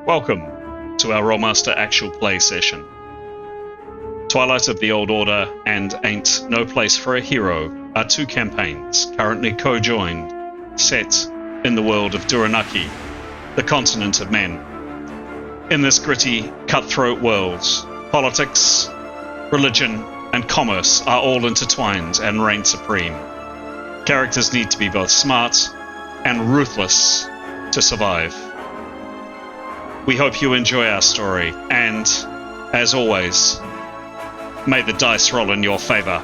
Welcome to our Rolemaster actual play session. Twilight of the Old Order and Ain't No Place for a Hero are two campaigns currently co-joined, set in the world of Duranarki, the continent of men. In this gritty, cutthroat world, politics, religion, and commerce are all intertwined and reign supreme. Characters need to be both smart and ruthless to survive. We hope you enjoy our story, and, as always, may the dice roll in your favor.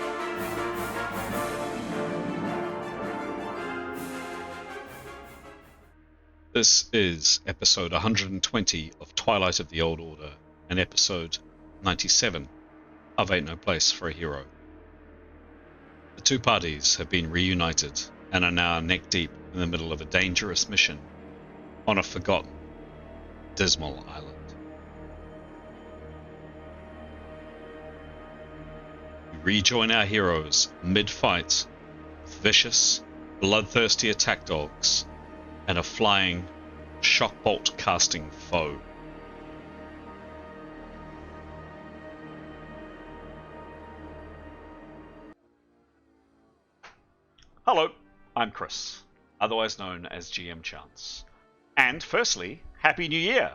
This is episode 120 of Twilight of the Old Order, and episode 97 of Ain't No Place for a Hero. The two parties have been reunited and are now neck deep in the middle of a dangerous mission on a forgotten, dismal island. We rejoin our heroes mid-fight with vicious, bloodthirsty attack dogs and a flying, shockbolt casting foe. Hello, I'm Chris, otherwise known as GM Chance. And firstly, Happy New Year!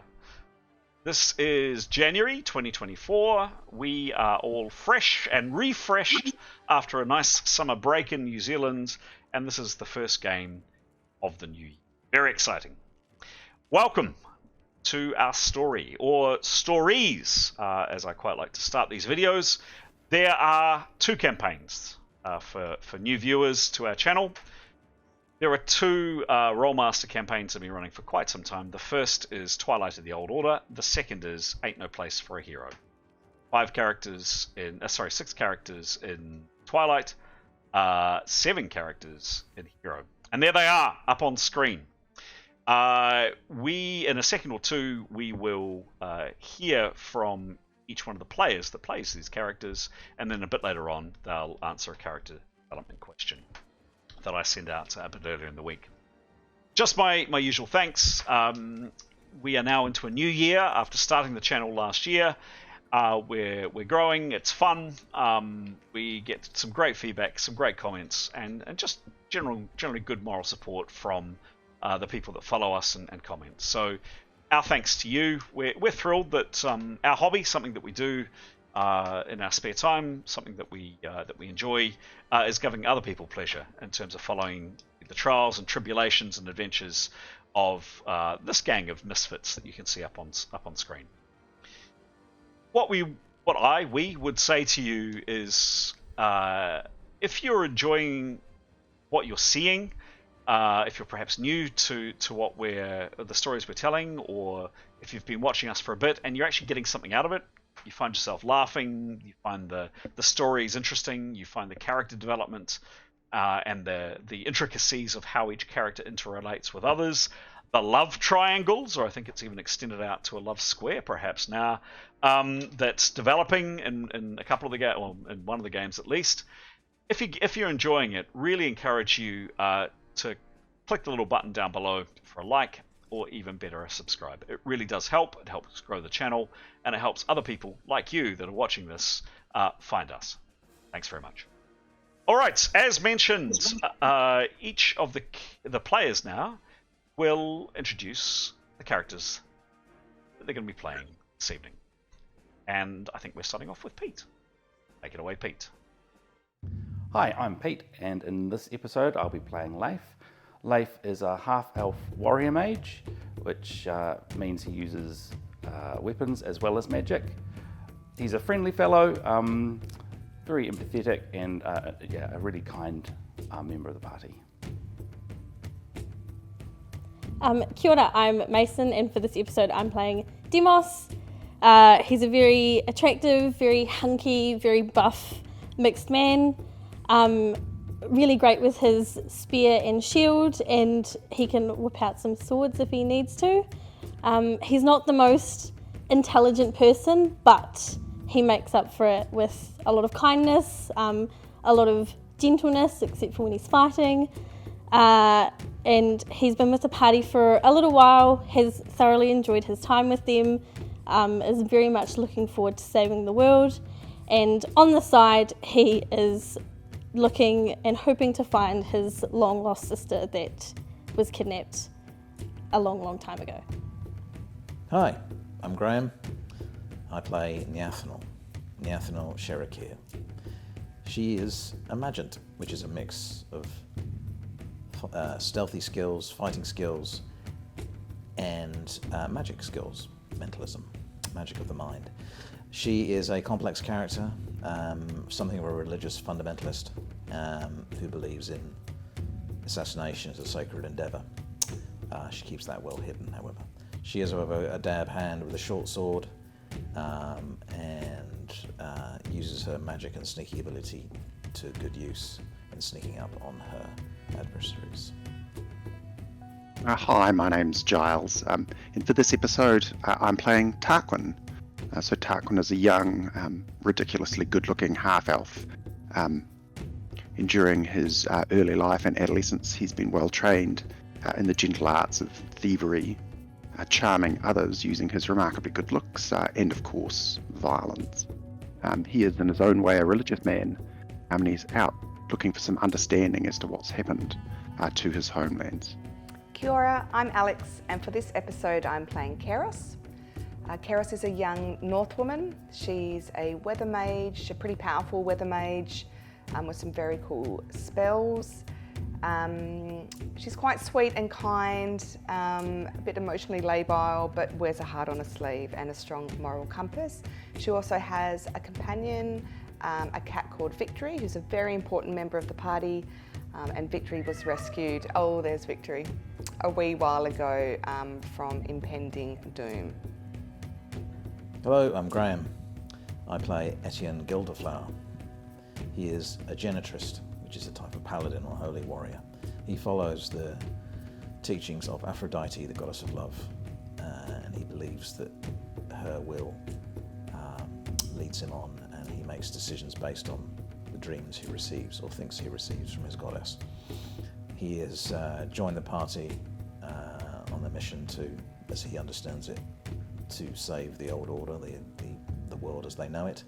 This is January 2024. We are all fresh and refreshed after a nice summer break in New Zealand, and this is the first game of the new year. Very exciting. Welcome to our story, or stories, as I quite like to start these videos. There are two campaigns for new viewers to our channel. There are two Rolemaster campaigns that have been running for quite some time. The first is Twilight of the Old Order. The second is Ain't No Place for a Hero. 6 characters in Twilight, 7 characters in Hero. And there they are, up on screen. In a second or two, we will hear from each one of the players that plays these characters, and then a bit later on, they'll answer a character development question that I send out a bit earlier in the week. Just my usual thanks. We are now into a new year after starting the channel last year. We're growing, it's fun. We get some great feedback, some great comments, and just generally good moral support from the people that follow us and comment. So our thanks to you. We're thrilled that our hobby, something that we do in our spare time, something that we enjoy, is giving other people pleasure in terms of following the trials and tribulations and adventures of this gang of misfits that you can see up on screen. What we would say to you is, if you're enjoying what you're seeing, if you're perhaps new to what the stories we're telling, or if you've been watching us for a bit and you're actually getting something out of it, you find yourself laughing, you find the stories interesting, you find the character development and the intricacies of how each character interrelates with others, the love triangles, or I think it's even extended out to a love square perhaps now, that's developing in a couple of the in one of the games at least. If you're enjoying it, really encourage you to click the little button down below for a like, or even better, a subscribe. It really does help. It helps grow the channel, and it helps other people like you that are watching this find us. Thanks very much. All right, as mentioned, each of the players now will introduce the characters that they're going to be playing this evening. And I think we're starting off with Pete. Take it away, Pete. Hi, I'm Pete, and in this episode I'll be playing Leif. Leif is a half-elf warrior mage, which means he uses weapons as well as magic. He's a friendly fellow, very empathetic, and a really kind member of the party. Kia ora, I'm Mason, and for this episode I'm playing Demos. He's a very attractive, very hunky, very buff mixed man. Really great with his spear and shield, and he can whip out some swords if he needs to. He's not the most intelligent person, but he makes up for it with a lot of kindness, a lot of gentleness, except for when he's fighting. and he's been with the party for a little while, has thoroughly enjoyed his time with them, is very much looking forward to saving the world, and on the side he is looking and hoping to find his long lost sister that was kidnapped a long time ago. Hi, I'm Graham. I play Nyathonal Sherakir. She is a Magent, which is a mix of stealthy skills, fighting skills, and magic skills, mentalism, magic of the mind. She is a complex character, something of a religious fundamentalist who believes in assassination as a sacred endeavour. She keeps that well hidden, however. She is a dab hand with a short sword and uses her magic and sneaky ability to good use in sneaking up on her adversaries. Hi, my name's Giles, and for this episode I'm playing Tarquin. So Tarquin is a young, ridiculously good-looking half-elf. During his early life and adolescence, he's been well-trained in the gentle arts of thievery, charming others using his remarkably good looks, and of course, violence. He is in his own way a religious man, and he's out looking for some understanding as to what's happened to his homelands. Kia ora, I'm Alex, and for this episode I'm playing Keros. Keros is a young North woman. She's a weather mage, a pretty powerful weather mage with some very cool spells. She's quite sweet and kind, a bit emotionally labile, but wears a heart on her sleeve and a strong moral compass. She also has a companion, a cat called Victory, who's a very important member of the party, and Victory was rescued, oh there's Victory, a wee while ago from impending doom. Hello, I'm Graham. I play Etienne Gilderflower. He is a genitrist, which is a type of paladin or holy warrior. He follows the teachings of Aphrodite, the goddess of love, and he believes that her will leads him on, and he makes decisions based on the dreams he receives or thinks he receives from his goddess. He has joined the party on a mission to, as he understands it, to save the old order, the world as they know it.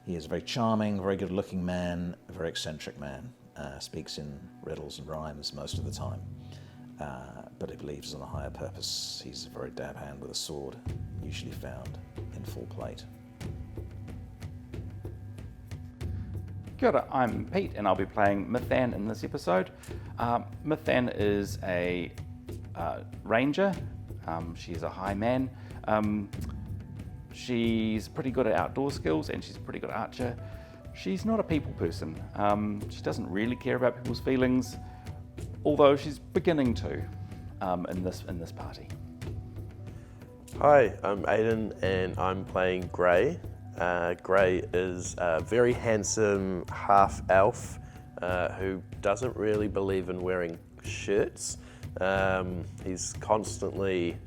He is a very charming, very good-looking man, a very eccentric man, speaks in riddles and rhymes most of the time, but he believes in a higher purpose. He's a very dab hand with a sword, usually found in full plate. Kia ora, I'm Pete and I'll be playing Mythan in this episode. Mythan is a ranger. She's a high man. She's pretty good at outdoor skills and she's a pretty good archer. She's not a people person. She doesn't really care about people's feelings, although she's beginning to in this party. Hi, I'm Aidan and I'm playing Grey. Grey is a very handsome half-elf who doesn't really believe in wearing shirts. He's constantly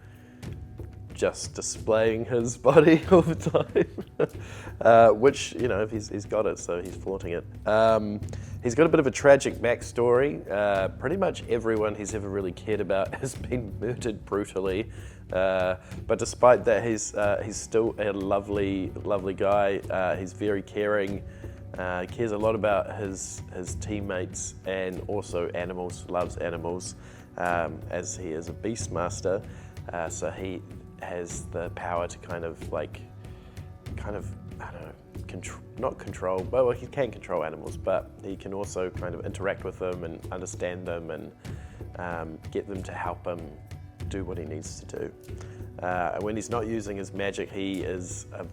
just displaying his body all the time, which, you know, he's got it, so he's flaunting it. He's got a bit of a tragic backstory. Pretty much everyone he's ever really cared about has been murdered brutally, but despite that, he's still a lovely guy. He's very caring, cares a lot about his teammates and also animals, loves animals, as he is a beastmaster, so he has the power to kind of I don't know, not control, well, he can control animals, but he can also kind of interact with them and understand them and get them to help him do what he needs to do. And when he's not using his magic, he is a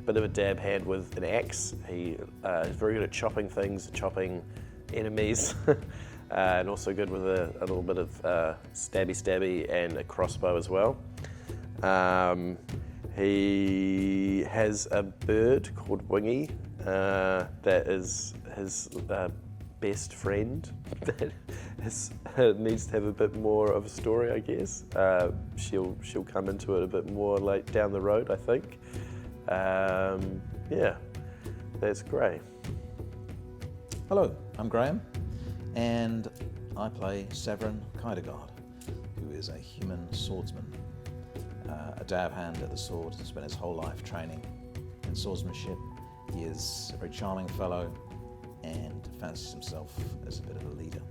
bit of a dab hand with an axe. He is very good at chopping things, chopping enemies, and also good with a little bit of stabby and a crossbow as well. He has a bird called Wingy that is his best friend that needs to have a bit more of a story, I guess. She'll come into it a bit more like down the road, I think. Yeah, that's great. Hello, I'm Graham, and I play Severin Kaidegard, who is a human swordsman, a dab hand at the sword, spent his whole life training in swordsmanship. He is a very charming fellow and fancies himself as a bit of a leader.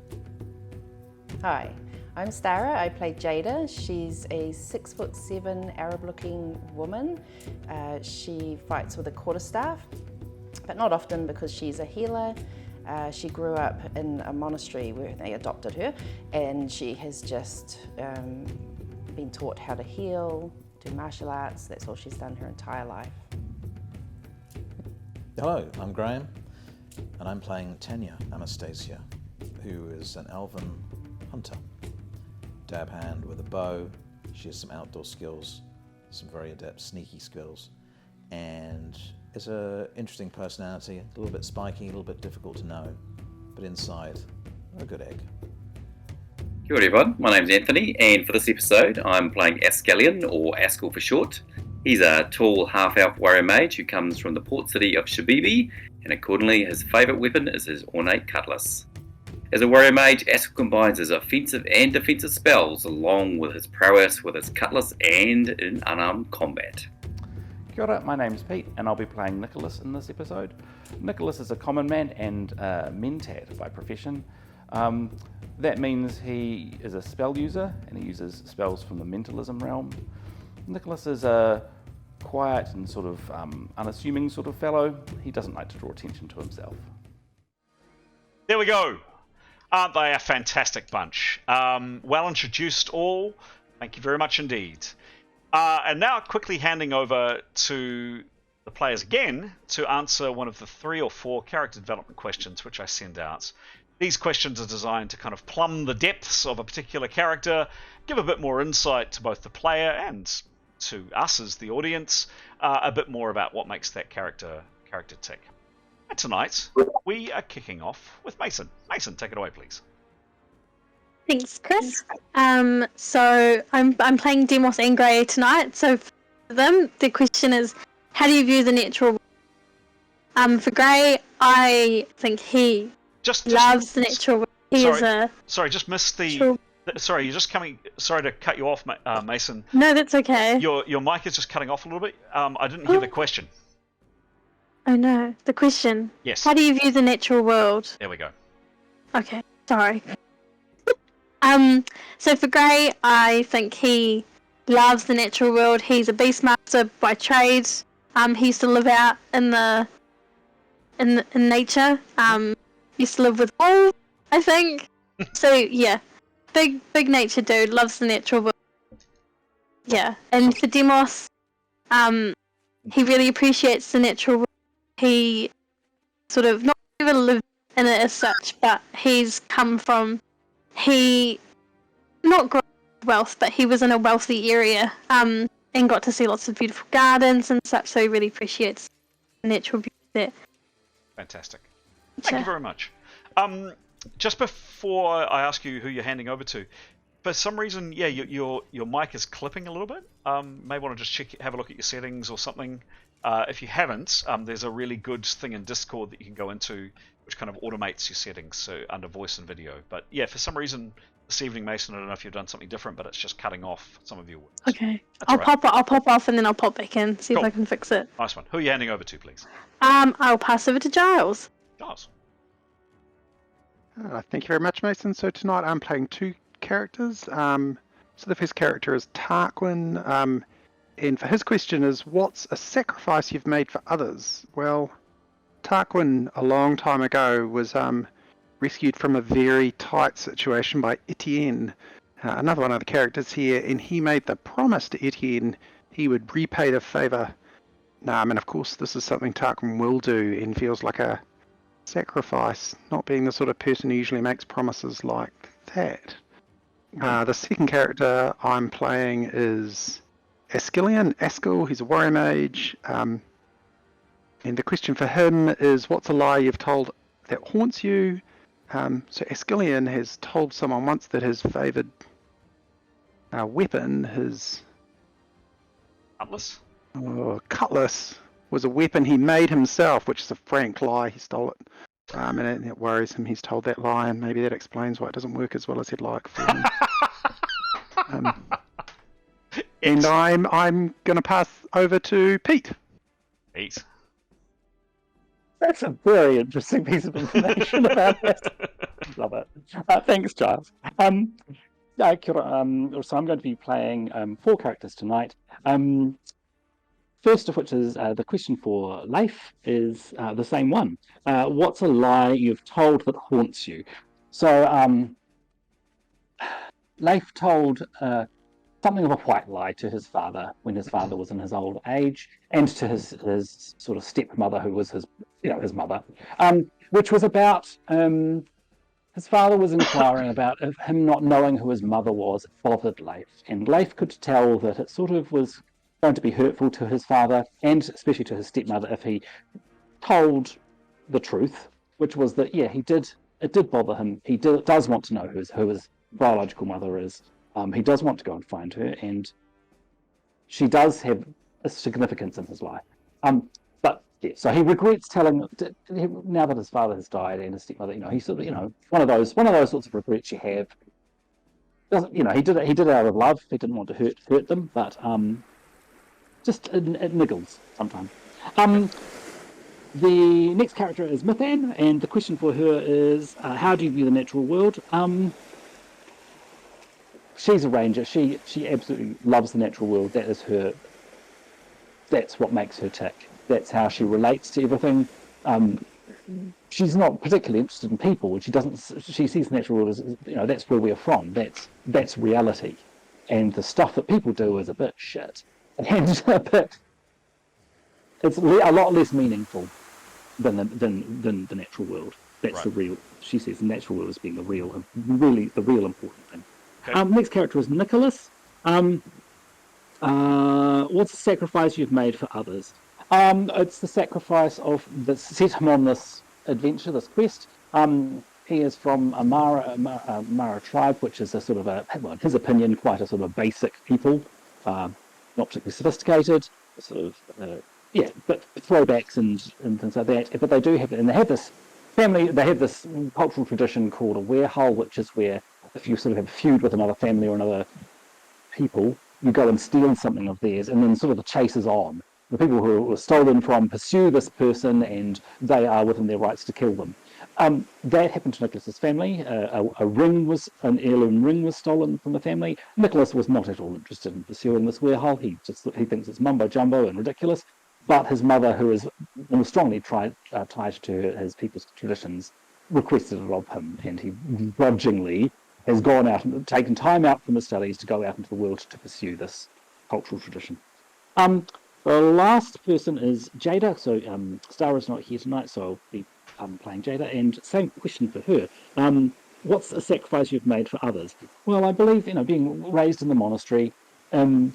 Hi, I'm Stara. I play Jada. She's a 6'7" Arab-looking woman. She fights with a quarterstaff, but not often because she's a healer. She grew up in a monastery where they adopted her, and she has just been taught how to heal, do martial arts. That's all she's done her entire life. Hello, I'm Graham, and I'm playing Tanya Anastasia, who is an elven hunter. Dab hand with a bow. She has some outdoor skills, some very adept sneaky skills, and is an interesting personality, a little bit spiky, a little bit difficult to know, but inside, a good egg. Kia ora everyone, my name's Anthony, and for this episode I'm playing Askelion, or Askell for short. He's a tall half-elf warrior mage who comes from the port city of Shabibi, and accordingly his favourite weapon is his ornate cutlass. As a warrior mage, Askell combines his offensive and defensive spells along with his prowess with his cutlass and in unarmed combat. Kia ora, my name's Pete, and I'll be playing Nicholas in this episode. Nicholas is a common man and a mentat by profession. That means he is a spell user, and he uses spells from the mentalism realm. Nicholas is a quiet and sort of unassuming sort of fellow. He doesn't like to draw attention to himself. There we go. Aren't they a fantastic bunch? Well introduced all. Thank you very much indeed. And now quickly handing over to the players again to answer one of the 3 or 4 character development questions which I send out. These questions are designed to kind of plumb the depths of a particular character, give a bit more insight to both the player and to us as the audience, a bit more about what makes that character tick. And tonight, we are kicking off with Mason. Mason, take it away, please. Thanks, Chris. So I'm playing Demos and Grey tonight. So for them, the question is, how do you view the natural world? For Grey, I think he loves the natural world. Sorry, just missed the. Sorry, you're just coming. Sorry to cut you off, Mason. No, that's okay. Your mic is just cutting off a little bit. I didn't hear the question. Oh no, the question. Yes. How do you view the natural world? There we go. Okay, sorry. So for Grey, I think he loves the natural world. He's a beastmaster by trade. He used to live out in nature. Used to live with wolves, I think. So yeah, big nature dude, loves the natural world. Yeah, and for Demos, he really appreciates the natural world. He sort of not even lived in it as such, but he's come from not great wealth, but he was in a wealthy area, and got to see lots of beautiful gardens and such. So he really appreciates the natural beauty there. Fantastic. Thank you very much. Just before I ask you who you're handing over to, for some reason, yeah, your mic is clipping a little bit. May want to just have a look at your settings or something. If you haven't, there's a really good thing in Discord that you can go into, which kind of automates your settings, so under voice and video. But yeah, for some reason this evening, Mason, I don't know if you've done something different, but it's just cutting off some of your words. Okay, I'll pop off and then I'll pop back in, see if I can fix it. Nice one. Who are you handing over to, please? I'll pass over to Giles. Giles. Thank you very much, Mason. So tonight I'm playing 2 characters. So the first character is Tarquin, and for his question is, what's a sacrifice you've made for others? Well, Tarquin, a long time ago, was rescued from a very tight situation by Etienne, another one of the characters here, and he made the promise to Etienne he would repay the favour. And of course this is something Tarquin will do and feels like a sacrifice, not being the sort of person who usually makes promises like that. The second character I'm playing is Askell. He's a warrior mage, and the question for him is, what's a lie you've told that haunts you? So Askelion has told someone once that his favoured weapon, his Cutlass, was a weapon he made himself, which is a frank lie. He stole it And it worries him he's told that lie, and maybe that explains why it doesn't work as well as he'd like for him. And I'm going to pass over to Pete. Pete. That's a very interesting piece of information about this. Love it. Thanks, Giles. Kia ora. So I'm going to be playing 4 characters tonight. First of which is the question for Leif is the same one. What's a lie you've told that haunts you? So Leif told something of a white lie to his father when his father was in his old age, and to his sort of stepmother, who was his mother, which was about his father was inquiring about if him not knowing who his mother was bothered Leif, and Leif could tell that it sort of was going to be hurtful to his father and especially to his stepmother if he told the truth, which was that it did bother him. He does want to know who his biological mother is. He does want to go and find her, and she does have a significance in his life. So he regrets telling. Now that his father has died and his stepmother, he's sort of, one of those sorts of regrets you have. Doesn't, he did it out of love. He didn't want to hurt them, but just it niggles sometimes. The next character is Mithan, and the question for her is, how do you view the natural world? She's a ranger. She absolutely loves the natural world. That is her. That's what makes her tick. That's how she relates to everything. She's not particularly interested in people. She sees the natural world as, that's where we're from. That's reality, and the stuff that people do is a bit shit, and it's a lot less meaningful than the natural world. That's right. The real. She sees the natural world as being the real important thing. Okay. Next character is Nicholas. What's the sacrifice you've made for others? It's the sacrifice that set him on this adventure, this quest. He is from a M.E.R.P tribe, which is a sort of in his opinion, quite a sort of basic people, not particularly sophisticated, sort of, but throwbacks and things like that. But they do have, and they have this cultural tradition called a werehole, which is where if you sort of have a feud with another family or another people, you go and steal something of theirs, and then sort of the chase is on. The people who were stolen from pursue this person, and they are within their rights to kill them. That happened to Nicholas's family. An heirloom ring was stolen from the family. Nicholas was not at all interested in pursuing this werehole. He thinks it's mumbo jumbo and ridiculous. But his mother, who is more strongly tied to his people's traditions, requested it of him, and he grudgingly has gone out and taken time out from his studies to go out into the world to pursue this cultural tradition. The last person is Jada. So Stara's not here tonight, so I'll be playing Jada. And same question for her. What's a sacrifice you've made for others? Well, I believe, being raised in the monastery, in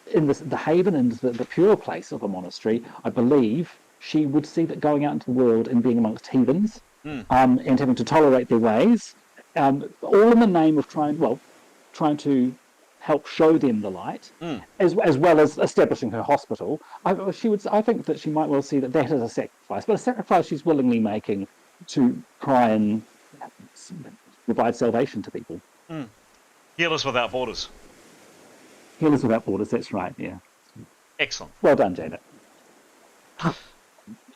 the haven and the pure place of a monastery, I believe she would see that going out into the world and being amongst heathens, and having to tolerate their ways, all in the name of trying to help show them the light, as well as establishing her hospital. I think that she might well see that is a sacrifice, but a sacrifice she's willingly making to try and provide salvation to people. Healers Without Borders. Healers Without Borders, that's right, yeah. Excellent. Well done, Jada.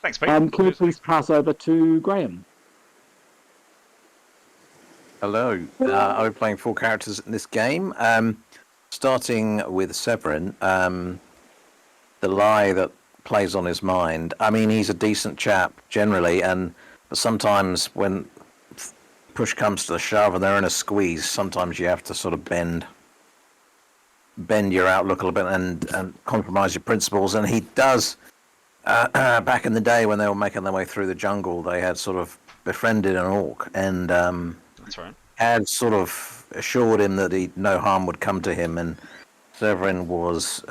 Thanks, Pete. Can we please pass over to Graham? Hello. I'll be playing 4 characters in this game. Starting with Severin, the lie that plays on his mind. I mean, he's a decent chap generally, but sometimes when push comes to the shove and they're in a squeeze, sometimes you have to sort of bend your outlook a little bit and compromise your principles. And he does. Back in the day when they were making their way through the jungle, they had sort of befriended an orc, and that's right. Had sort of assured him that no harm would come to him, and Severin was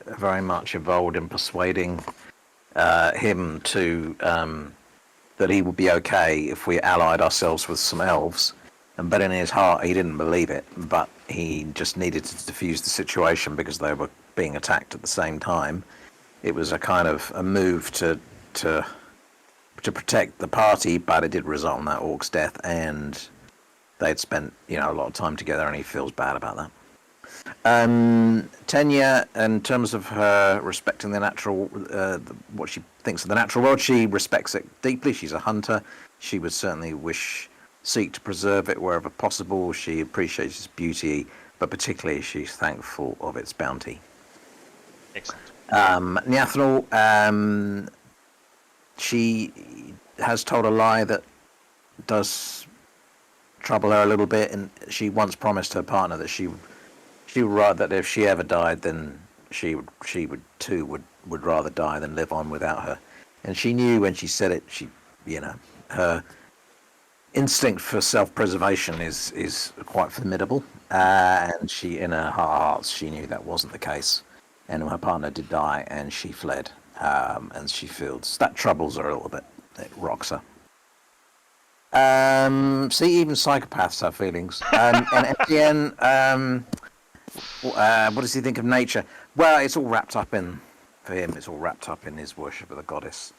very much involved in persuading him to that he would be okay if we allied ourselves with some elves. But in his heart, he didn't believe it, but he just needed to defuse the situation because they were being attacked at the same time. It was a kind of a move to to protect the party, but it did result in that orc's death, and they'd spent a lot of time together, and he feels bad about that. Tenya, in terms of her respecting the natural, what she thinks of the natural world, she respects it deeply. She's a hunter. She would certainly seek to preserve it wherever possible. She appreciates its beauty, but particularly she's thankful of its bounty. Excellent. Nyathral, she has told a lie that does trouble her a little bit, and she once promised her partner that she would rather, that if she ever died, then she would rather die than live on without her. And she knew when she said it, her instinct for self-preservation is quite formidable, and she, in her heart of hearts, she knew that wasn't the case. And her partner did die, and she fled, and she feels that troubles her a little bit. It rocks her. See, even psychopaths have feelings. And Etienne, what does he think of nature? Well, it's all wrapped up in his worship of the goddess.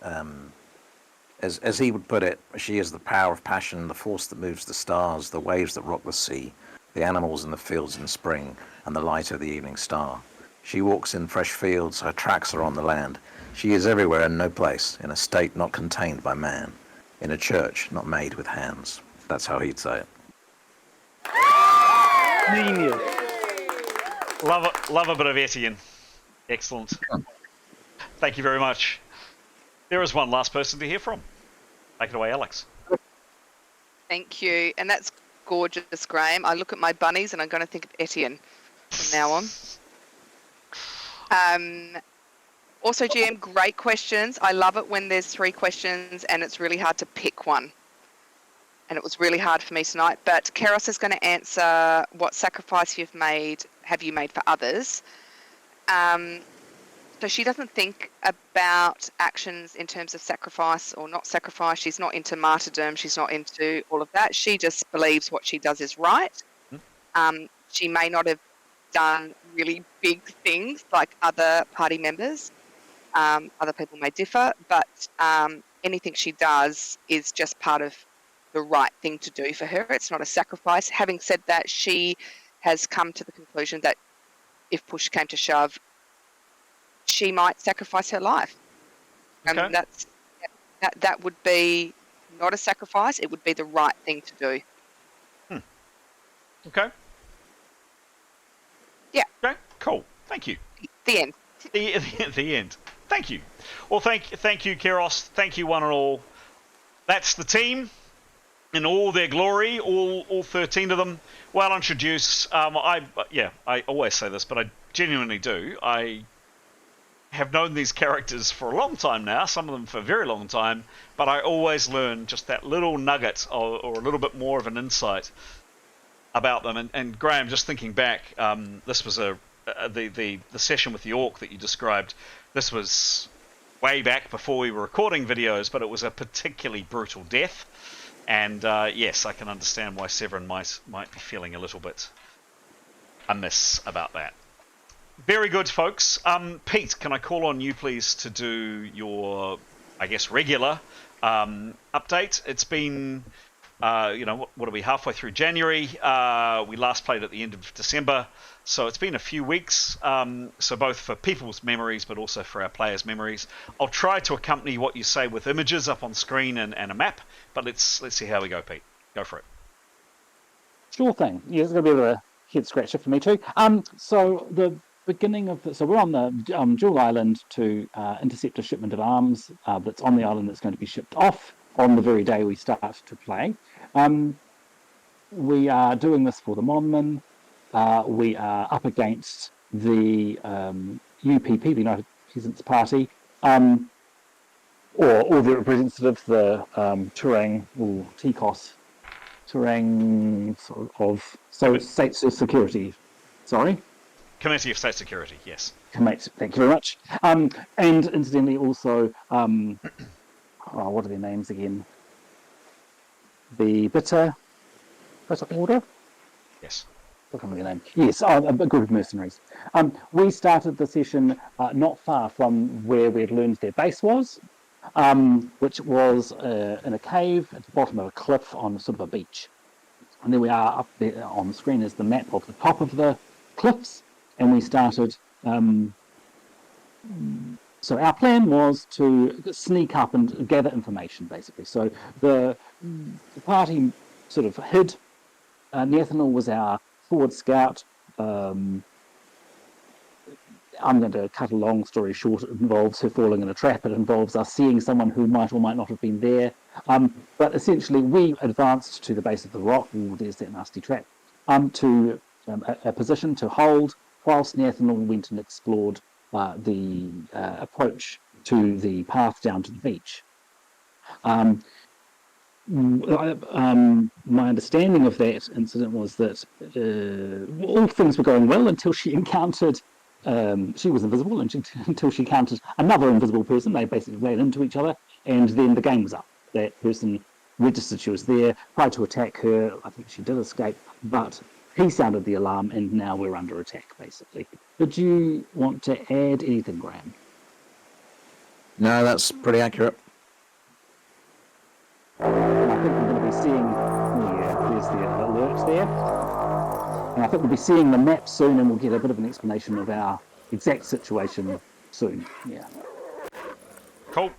As he would put it, she is the power of passion, the force that moves the stars, the waves that rock the sea, the animals in the fields in spring, and the light of the evening star. She walks in fresh fields, her tracks are on the land. She is everywhere and no place, in a state not contained by man, in a church not made with hands. That's how he'd say it. Genius. Love a bit of Etienne. Excellent. Thank you very much. There is one last person to hear from. Take it away, Alex. Thank you. And that's gorgeous, Graham. I look at my bunnies and I'm going to think of Etienne from now on. Also, GM, great questions. I love it when there's 3 questions and it's really hard to pick one. And it was really hard for me tonight. But Keros is going to answer what sacrifice have you made for others. So she doesn't think about actions in terms of sacrifice or not sacrifice. She's not into martyrdom. She's not into all of that. She just believes what she does is right. She may not have done really big things like other party members. Other people may differ, but anything she does is just part of the right thing to do for her. It's not a sacrifice. Having said that, she has come to the conclusion that if push came to shove, she might sacrifice her life. Okay. And that would be not a sacrifice. It would be the right thing to do. Okay. Yeah. Okay. Cool. Thank you. The end. The end. Thank you. Well, thank you, Keros. Thank you, one and all. That's the team in all their glory. All 13 of them. Well introduced. I always say this, but I genuinely do. I have known these characters for a long time now, some of them for a very long time, but I always learn just that little nugget or a little bit more of an insight about them. And Graham, just thinking back, this was the session with the orc that you described. This was way back before we were recording videos, but it was a particularly brutal death. And yes, I can understand why Severin might be feeling a little bit amiss about that. Very good, folks. Pete, can I call on you, please, to do your, I guess, regular update? It's been, what are we, halfway through January? We last played at the end of December, so it's been a few weeks. So both for people's memories, but also for our players' memories. I'll try to accompany what you say with images up on screen and a map, but let's see how we go, Pete. Go for it. Sure thing. Yeah, it's going to be a bit of a head scratcher for me too. So the beginning of so we're on the Jewel Island to intercept a shipment of arms that's on the island that's going to be shipped off on the very day we start to play. We are doing this for the Monmen. We are up against the UPP, the United Peasants Party, or the representative, the Turang or TCOS, Turang of State Security. Sorry. Committee of State Security, yes. Thank you very much. And incidentally, also, what are their names again? The Bitter Order? Yes. I can't remember their name. Yes, a group of mercenaries. We started the session not far from where we had learned their base was, which was in a cave at the bottom of a cliff on sort of a beach. And there we are. Up there on the screen is the map of the top of the cliffs, and we started. So our plan was to sneak up and gather information, basically. So the party sort of hid. Nathaniel was our forward scout. I'm going to cut a long story short. It involves her falling in a trap. It involves us seeing someone who might or might not have been there. But essentially, we advanced to the base of the rock. Oh, there's that nasty trap. To a position to hold, whilst Nathaniel went and explored the approach to the path down to the beach. My understanding of that incident was that all things were going well until she encountered. She was invisible until she encountered another invisible person. They basically ran into each other, and then the game was up. That person registered she was there, tried to attack her. I think she did escape, but he sounded the alarm, and now we're under attack, basically. Did you want to add anything, Graham? No, that's pretty accurate. And I think we're going to be seeing, there's the alert there. And I think we'll be seeing the map soon, and we'll get a bit of an explanation of our exact situation soon. Yeah. Cool.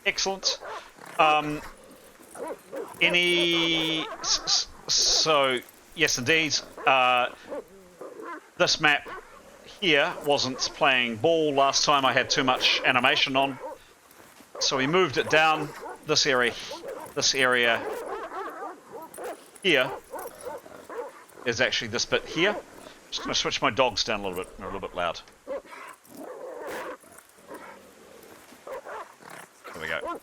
Excellent. So, yes, indeed. This map here wasn't playing ball last time. I had too much animation on. So we moved it down. This area here is actually this bit here. I'm just going to switch my dogs down a little bit. They're a little bit loud. There we go.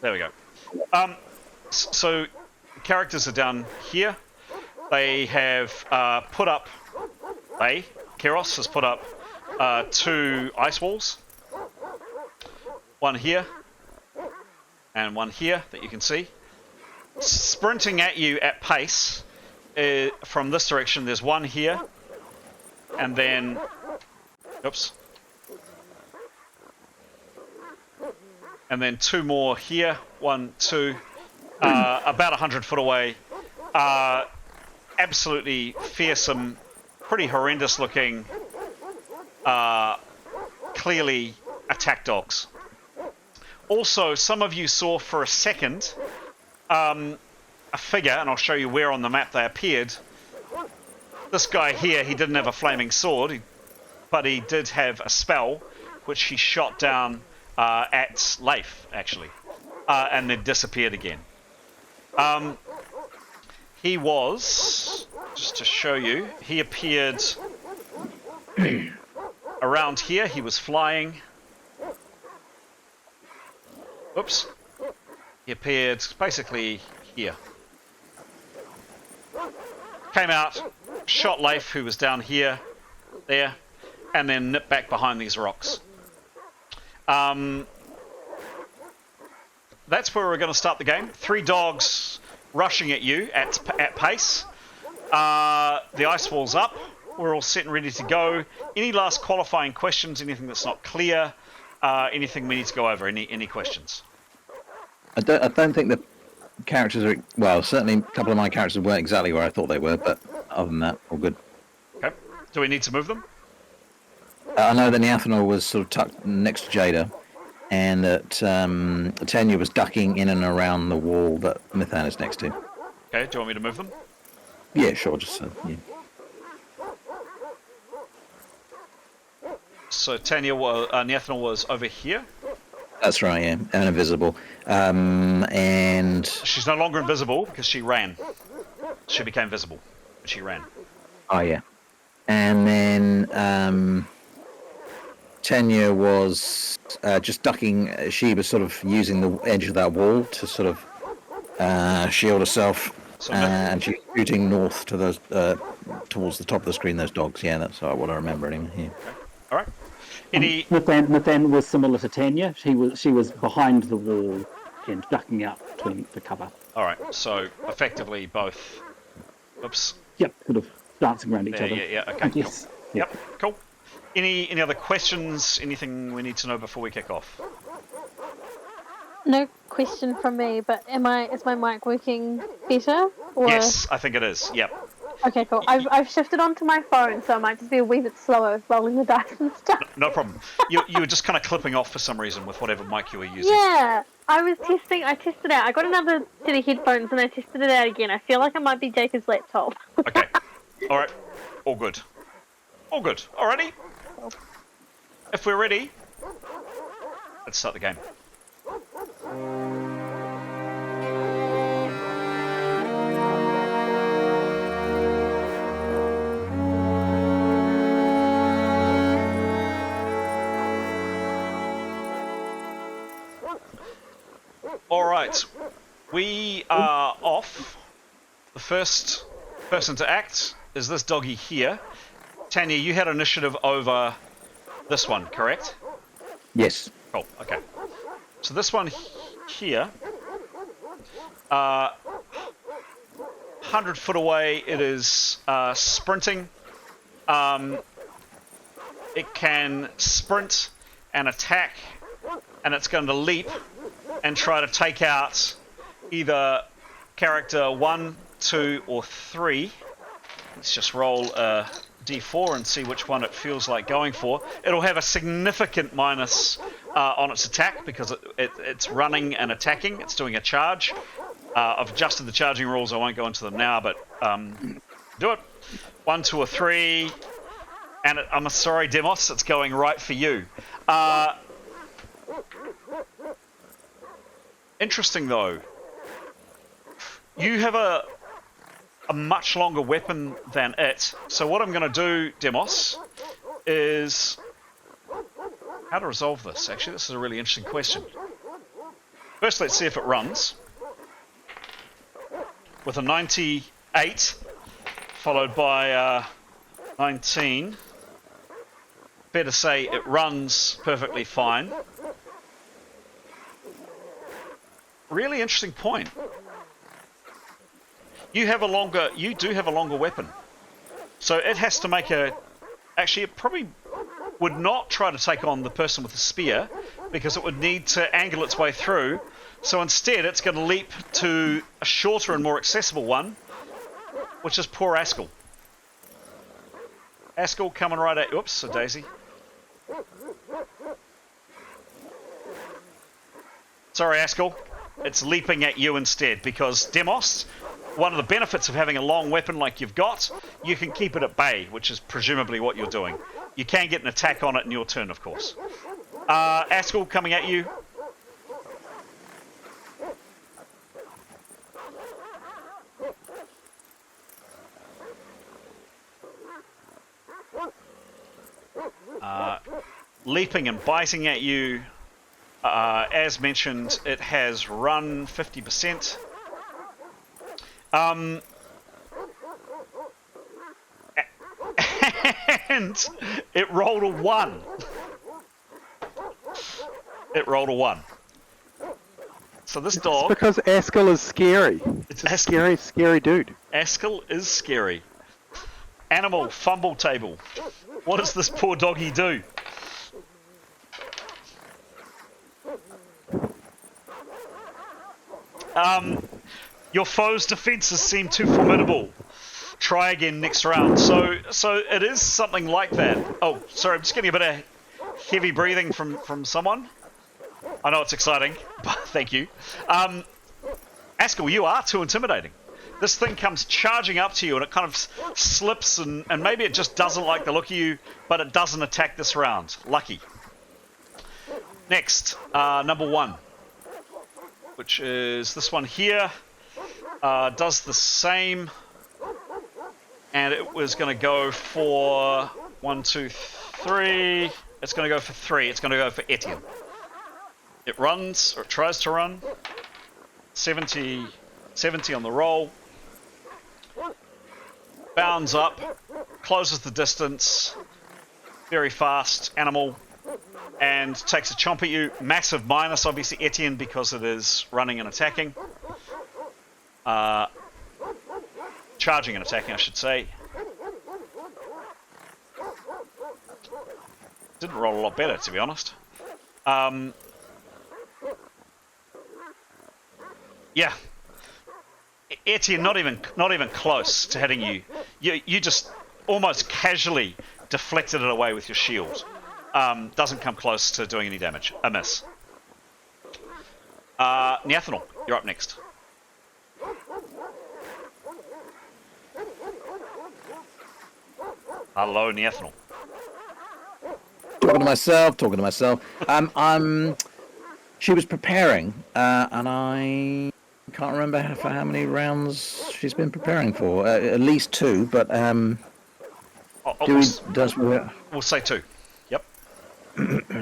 There we go. So characters are down here. They have put up. Keros has put up 2 ice walls. One here and one here that you can see. Sprinting at you at pace from this direction. There's one here, and then, oops, and then 2 more here. 1, 2, about 100 foot away. Absolutely fearsome, pretty horrendous looking, clearly attack dogs. Also, some of you saw for a second a figure, and I'll show you where on the map they appeared. This guy here, he didn't have a flaming sword, but he did have a spell, which he shot down at Leif, actually, and then disappeared again. He was, just to show you, he appeared around here. He was flying. Oops. He appeared basically here. Came out, shot Leif, who was down here, there, and then nipped back behind these rocks. That's where we're going to start the game. 3 dogs rushing at you at pace. The ice wall's up. We're all set and ready to go. Any last qualifying questions? Anything that's not clear? Anything we need to go over? Any questions? I don't think the characters are... Well, certainly a couple of my characters weren't exactly where I thought they were, but other than that, all good. Okay. Do we need to move them? I know that Nathaniel was sort of tucked next to Jada, and that Tanya was ducking in and around the wall that Mithan is next to. Okay, do you want me to move them? Yeah, sure, just yeah. So Tanya, Nathaniel was over here. That's right, yeah, and invisible. And she's no longer invisible because she ran. She became visible, but she ran. Oh yeah, and then Tanya was just ducking. She was sort of using the edge of that wall to sort of shield herself, and she's shooting north to those towards the top of the screen. Those dogs. Yeah, that's what I remember anyway. Yeah. All right. Nathan was similar to Tanya. She was behind the wall and ducking out between the cover. All right. So effectively both. Oops. Yep. Sort of dancing around each other. Yeah. Okay. Yes. Yep. Cool. Any other questions? Anything we need to know before we kick off? No question from me, but is my mic working better? Or... Yes, I think it is. Yep. Okay, cool. I've shifted onto my phone, so I might just be a wee bit slower with rolling the dice and stuff. No problem. You were just kind of clipping off for some reason with whatever mic you were using. Yeah, I tested it out. I got another set of headphones and I tested it out again. I feel like it might be Jacob's laptop. Okay. All right. All good. All good. Alrighty. If we're ready, let's start the game. Alright, we are off. The first person to act is this doggy here. Tanya, you had initiative over this one, correct? Yes. Cool, okay. So this one here, 100 foot away, it is sprinting. It can sprint and attack, and it's going to leap and try to take out either character 1, 2, or 3. Let's just roll a d4 and see which one it feels like going for. It'll have a significant minus on its attack because it's running and attacking. It's doing a charge. I've adjusted the charging rules. I won't go into them now, but do it. 1, 2, or 3. And I'm sorry, Demos, it's going right for you. Interesting, though. You have a much longer weapon than it. So what I'm going to do, Demos, is... How to resolve this? Actually, this is a really interesting question. First, let's see if it runs. With a 98, followed by 19. Fair to say it runs perfectly fine. Really interesting point. You do have a longer weapon. So it has to make actually it probably would not try to take on the person with the spear because it would need to angle its way through. So instead it's going to leap to a shorter and more accessible one, which is poor Askell. Askell coming right at... Oops, a daisy. Sorry, Askell. It's leaping at you instead because Demos, one of the benefits of having a long weapon like you've got, you can keep it at bay, which is presumably what you're doing. You can get an attack on it in your turn, of course. Askell coming at you. Leaping and biting at you. As mentioned, it has run 50%. And it rolled a 1. It rolled a 1. So this dog... It's because Askell is scary. It's a scary dude. Askell is scary. Animal fumble table. What does this poor doggy do? Your foe's defenses seem too formidable. Try again next round. So it is something like that. Oh, sorry, I'm just getting a bit of heavy breathing from someone. I know it's exciting, but thank you. Askell, you are too intimidating. This thing comes charging up to you and it kind of slips and maybe it just doesn't like the look of you, but it doesn't attack this round. Lucky. Next, number 1, which is this one here. Does the same, and it was going to go for 1, 2, 3. It's going to go for 3. It's going to go for Etienne. It runs, or it tries to run. 70 on the roll. Bounds up, closes the distance, very fast animal, and takes a chomp at you. Massive minus, obviously, Etienne, because it is running and attacking. Charging and attacking, I should say. Didn't roll a lot better, to be honest. Yeah. Etienne, not even close to hitting you. You just almost casually deflected it away with your shield. Doesn't come close to doing any damage. A miss. Neathanol, you're up next. Hello, Neathanol. Talking to myself. She was preparing, and I can't remember for how many rounds she's been preparing for. At least 2, but we'll say 2. Yep.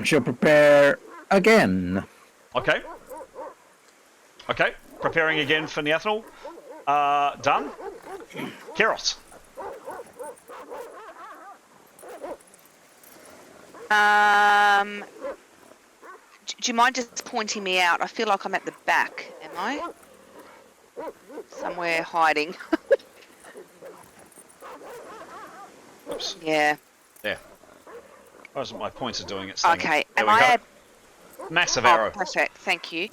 She'll prepare again. Okay. Preparing again for Neathanol. Done. Keros. Do you mind just pointing me out? I feel like I'm at the back. Am I? Somewhere hiding. Oops. Yeah. There. Wasn't my pointer doing it? Okay. There Am I at... Massive arrow. Perfect. Thank you.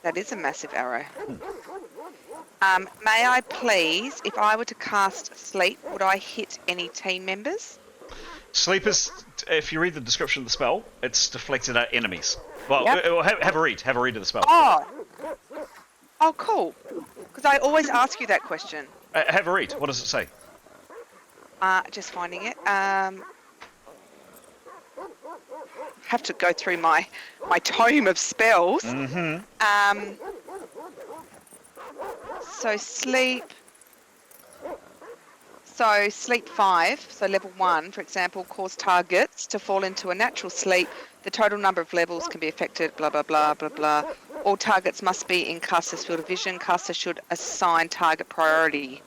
That is a massive arrow. May I please, if I were to cast Sleep, would I hit any team members? Sleep is, if you read the description of the spell, it's deflected at enemies. Well, Yep. have a read. Have a read of the spell. Oh, cool. Because I always ask you that question. Have a read. What does it say? Just finding it. Have to go through my tome of spells. Mm-hmm. So sleep. So sleep 5, so level 1, for example, cause targets to fall into a natural sleep. The total number of levels can be affected, blah, blah, blah, blah, blah. All targets must be in caster's field of vision. Caster should assign target priority.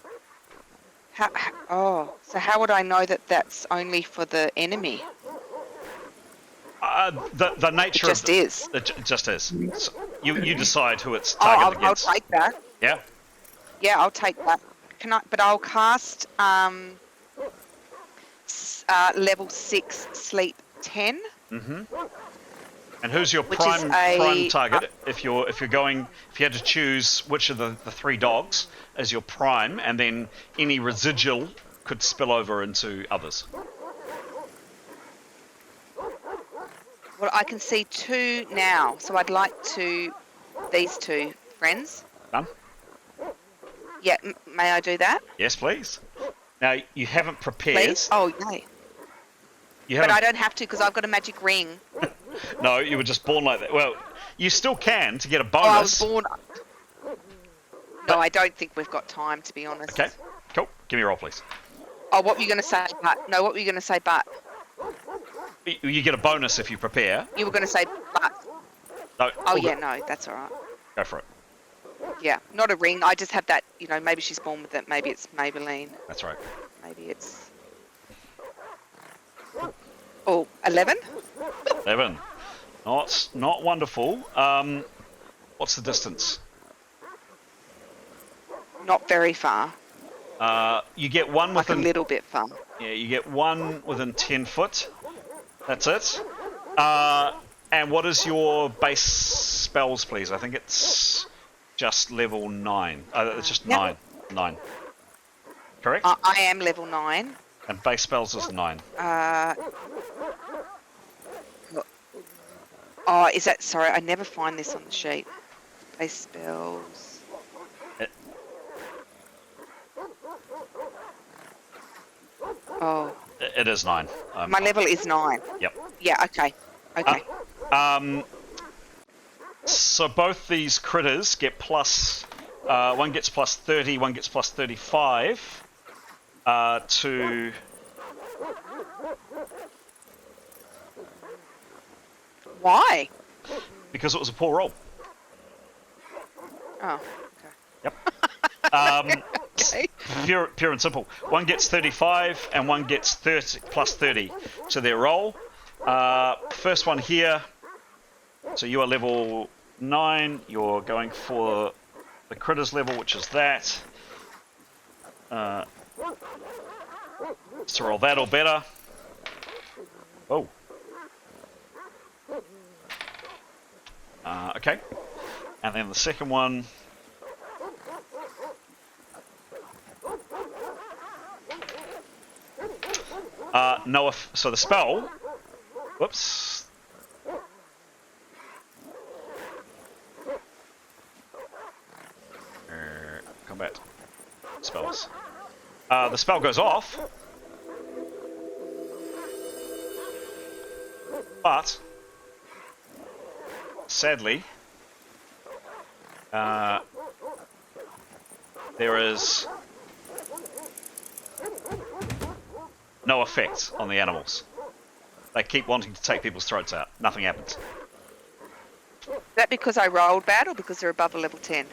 So how would I know that that's only for the enemy? The nature it just of is. It just is. So you decide who it's targeted against. I'll take that. Yeah. Yeah, I'll take that. But I'll cast level 6 sleep 10. Mm-hmm. And who's your Which prime is target? If you had to choose which of the 3 dogs as your prime, and then any residual could spill over into others. Well, I can see 2 now, so I'd like these 2 friends. Done. Yeah, may I do that? Yes, please. Now you haven't prepared. Please? Oh, yay. But I don't have to because I've got a magic ring. No, you were just born like that. Well, you still can to get a bonus. Oh, I was born. No, I don't think we've got time, to be honest. Okay, cool. Give me a roll, please. Oh, what were you going to say? What were you going to say? But you get a bonus if you prepare. You were going to say but. No. Oh yeah, no, that's all right. Go for it. Yeah, not a ring. I just have that. Maybe she's born with it. Maybe it's Maybelline. That's right. Maybe it's. Oh, 11? 11. Not wonderful. What's the distance? Not very far. You get one within... Like a little bit far. Yeah, you get one within 10 foot. That's it. And what is your base spells, please? I think it's just level 9. It's just 9. 9. Correct? I am level 9. And base spells is 9. Is that... Sorry, I never find this on the sheet. Base spells... It is 9. My level is 9. Yep. Yeah, okay. Okay. So both these critters get plus... one gets plus 30, one gets plus 35 to... Why? Because it was a poor roll. Oh, okay. Yep. Okay. Pure and simple. One gets 35 and one gets 30 plus 30 to their roll. First one here. So you are level 9. You're going for the critters level, which is that. To roll that or better. Oh. Okay. And then the second one. No, so the spell. Whoops. Combat spells. The spell goes off, but sadly, there is no effect on the animals. They keep wanting to take people's throats out. Nothing happens. Is that because I rolled bad or because they're above a level 10?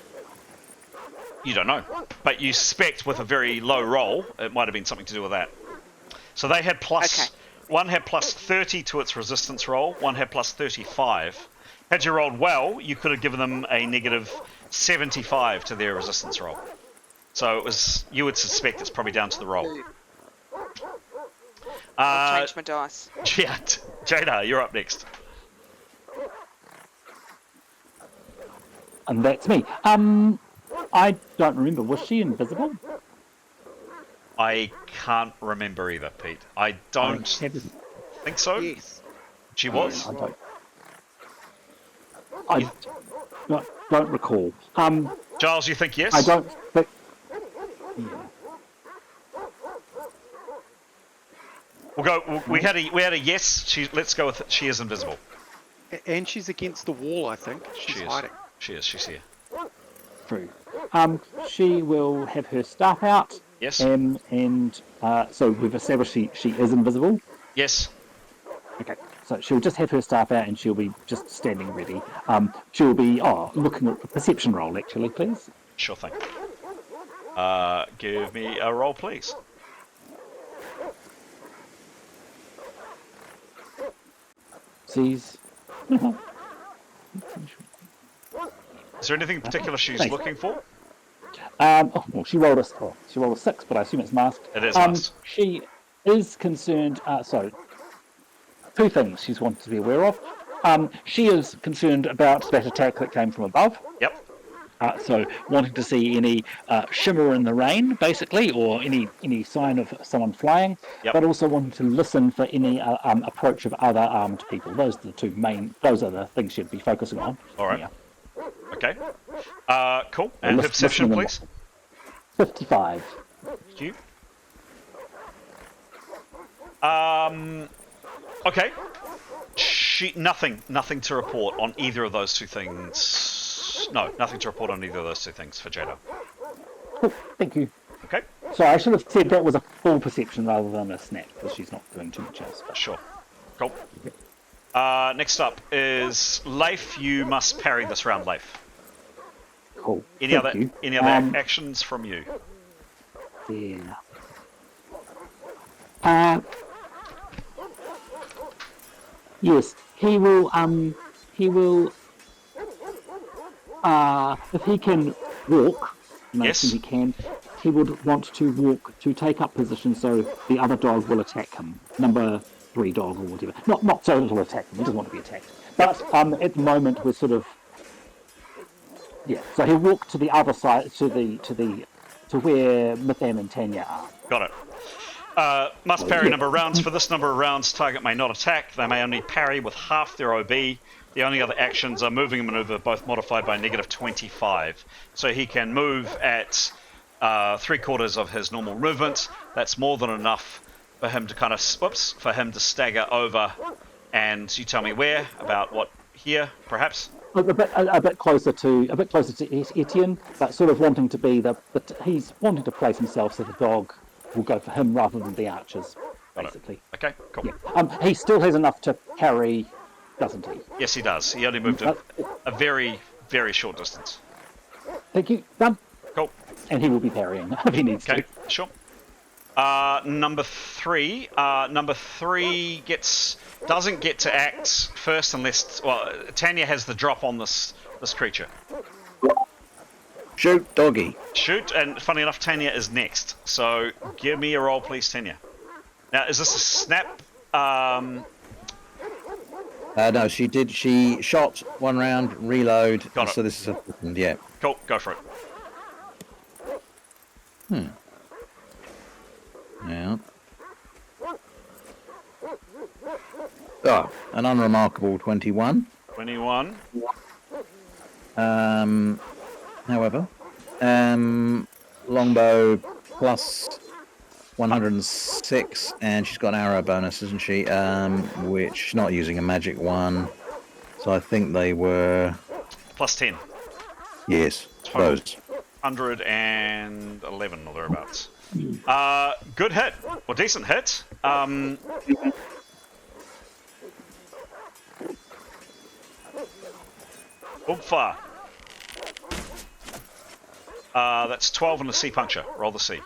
You don't know, but you suspect with a very low roll, it might have been something to do with that. So they had plus, one had plus 30 to its resistance roll, one had plus 35. Had you rolled well, you could have given them a negative 75 to their resistance roll. So it was, you would suspect it's probably down to the roll. I'll change my dice. Yeah, Jada, you're up next. And that's me. I don't remember. Was she invisible? I can't remember either, Pete. I don't think so. Yes. She was. I don't recall. Giles, you think yes? I don't think. Yeah. We'll go. We had a yes. Let's go with it. She is invisible. And she's against the wall, I think. She's hiding. She is. She's here. True. She will have her staff out. Yes. And so we've established she is invisible. Yes. Okay. So she'll just have her staff out and she'll be just standing ready. She'll be looking at the perception roll actually, please. Sure thing. Give me a roll, please. Sees. Is there anything in particular she's Thanks. looking for? Well, she rolled a 6, but I assume it's masked. It is masked. She is concerned. So, two things she's wanted to be aware of. She is concerned about that attack that came from above. Yep. So, wanting to see any shimmer in the rain, basically, or any sign of someone flying. Yep. But also wanting to listen for any approach of other armed people. Those are the two main. Those are the things she'd be focusing on. All right. Yeah. Okay. Cool. And her perception, please. 55. Thank you. Okay. Nothing to report on either of those two things. No, nothing to report on either of those two things for Jada. Cool. Thank you. Okay. So I should have said that was a full perception rather than a snap, because she's not doing too much else. Sure. Cool. Next up is Leif. You must parry this round, Leif. Cool. Any other actions from you? Yeah. Yes, he will. If he can walk, and I Yes. think he can. He would want to walk to take up position, so the other dog will attack him. Number 3 dog or whatever. Not so it'll attack him. He doesn't want to be attacked. But at the moment we're sort of. Yeah, so he'll walk to the other side, to where M.E.R.P and Tanya are. Got it. Must parry number of rounds. For this number of rounds, target may not attack. They may only parry with half their OB. The only other actions are moving and maneuver, both modified by negative 25. So he can move at 3/4 of his normal movement. That's more than enough for him to for him to stagger over. And you tell me where, about what, here, perhaps? A bit closer to Etienne, but sort of wanting to be but he's wanting to place himself so the dog will go for him rather than the archers, basically. Okay, cool. Yeah. He still has enough to parry, doesn't he? Yes, he does. He only moved a very, very short distance. Thank you. Done. Cool. And he will be parrying if he needs to. Okay, sure. Number 3. Number 3 doesn't get to act first unless Tanya has the drop on this creature. Shoot, doggy. Shoot, and funny enough, Tanya is next. So give me a roll, please, Tanya. Now, is this a snap No, she did. She shot 1 round, reload. Got it. So this is a yeah. Cool, go for it. Yeah. Oh, an unremarkable 21. 21. However, longbow plus 106, and she's got an arrow bonus, isn't she? Which she's not using a magic one. So I think they were Plus 10. yes, Total. those. 111 or thereabouts. Good hit, or decent hit. Oopfa. That's 12 on the C puncture. Roll the C.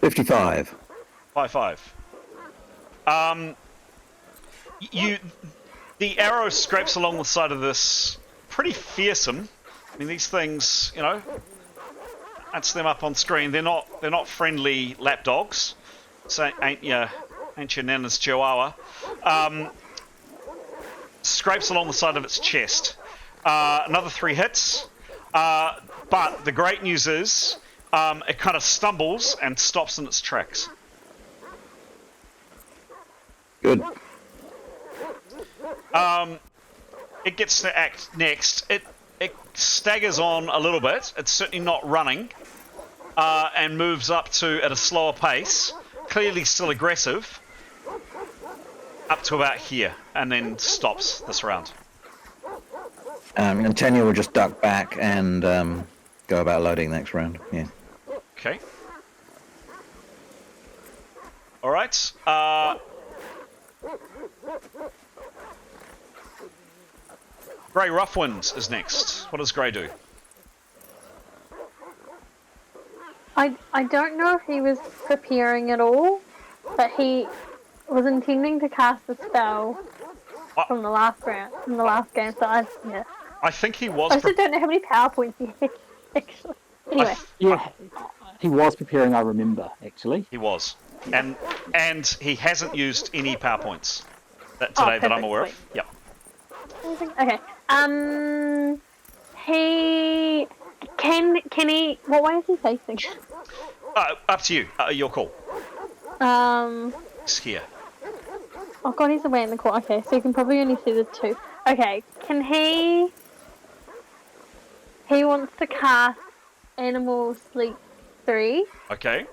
$55. 5. The arrow scrapes along the side of this pretty fearsome. I mean, these things, you know, that's them up on screen. They're not friendly lapdogs. So ain't your Nana's Chihuahua. Scrapes along the side of its chest. Another 3 hits. But the great news is, it kind of stumbles and stops in its tracks. Good. It gets to act next. It staggers on a little bit. It's certainly not running, and moves up to at a slower pace. Clearly still aggressive. Up to about here, and then stops this round. And Tanya will just duck back and go about loading next round. Yeah. Okay. All right. Grey Roughwinds is next. What does Grey do? I don't know if he was preparing at all, but he was intending to cast a spell from the last game. So I think he was. I also don't know how many PowerPoints he had, actually. Anyway. Yeah, he was preparing, I remember, actually. He was. And he hasn't used any PowerPoints today that I'm aware of. Yep. Okay. He can he? What way is he facing? Up to you. Your call. It's here. Oh god, he's away in the corner. Okay, so you can probably only see the 2. Okay, can he? He wants to cast Animal Sleep 3. Okay.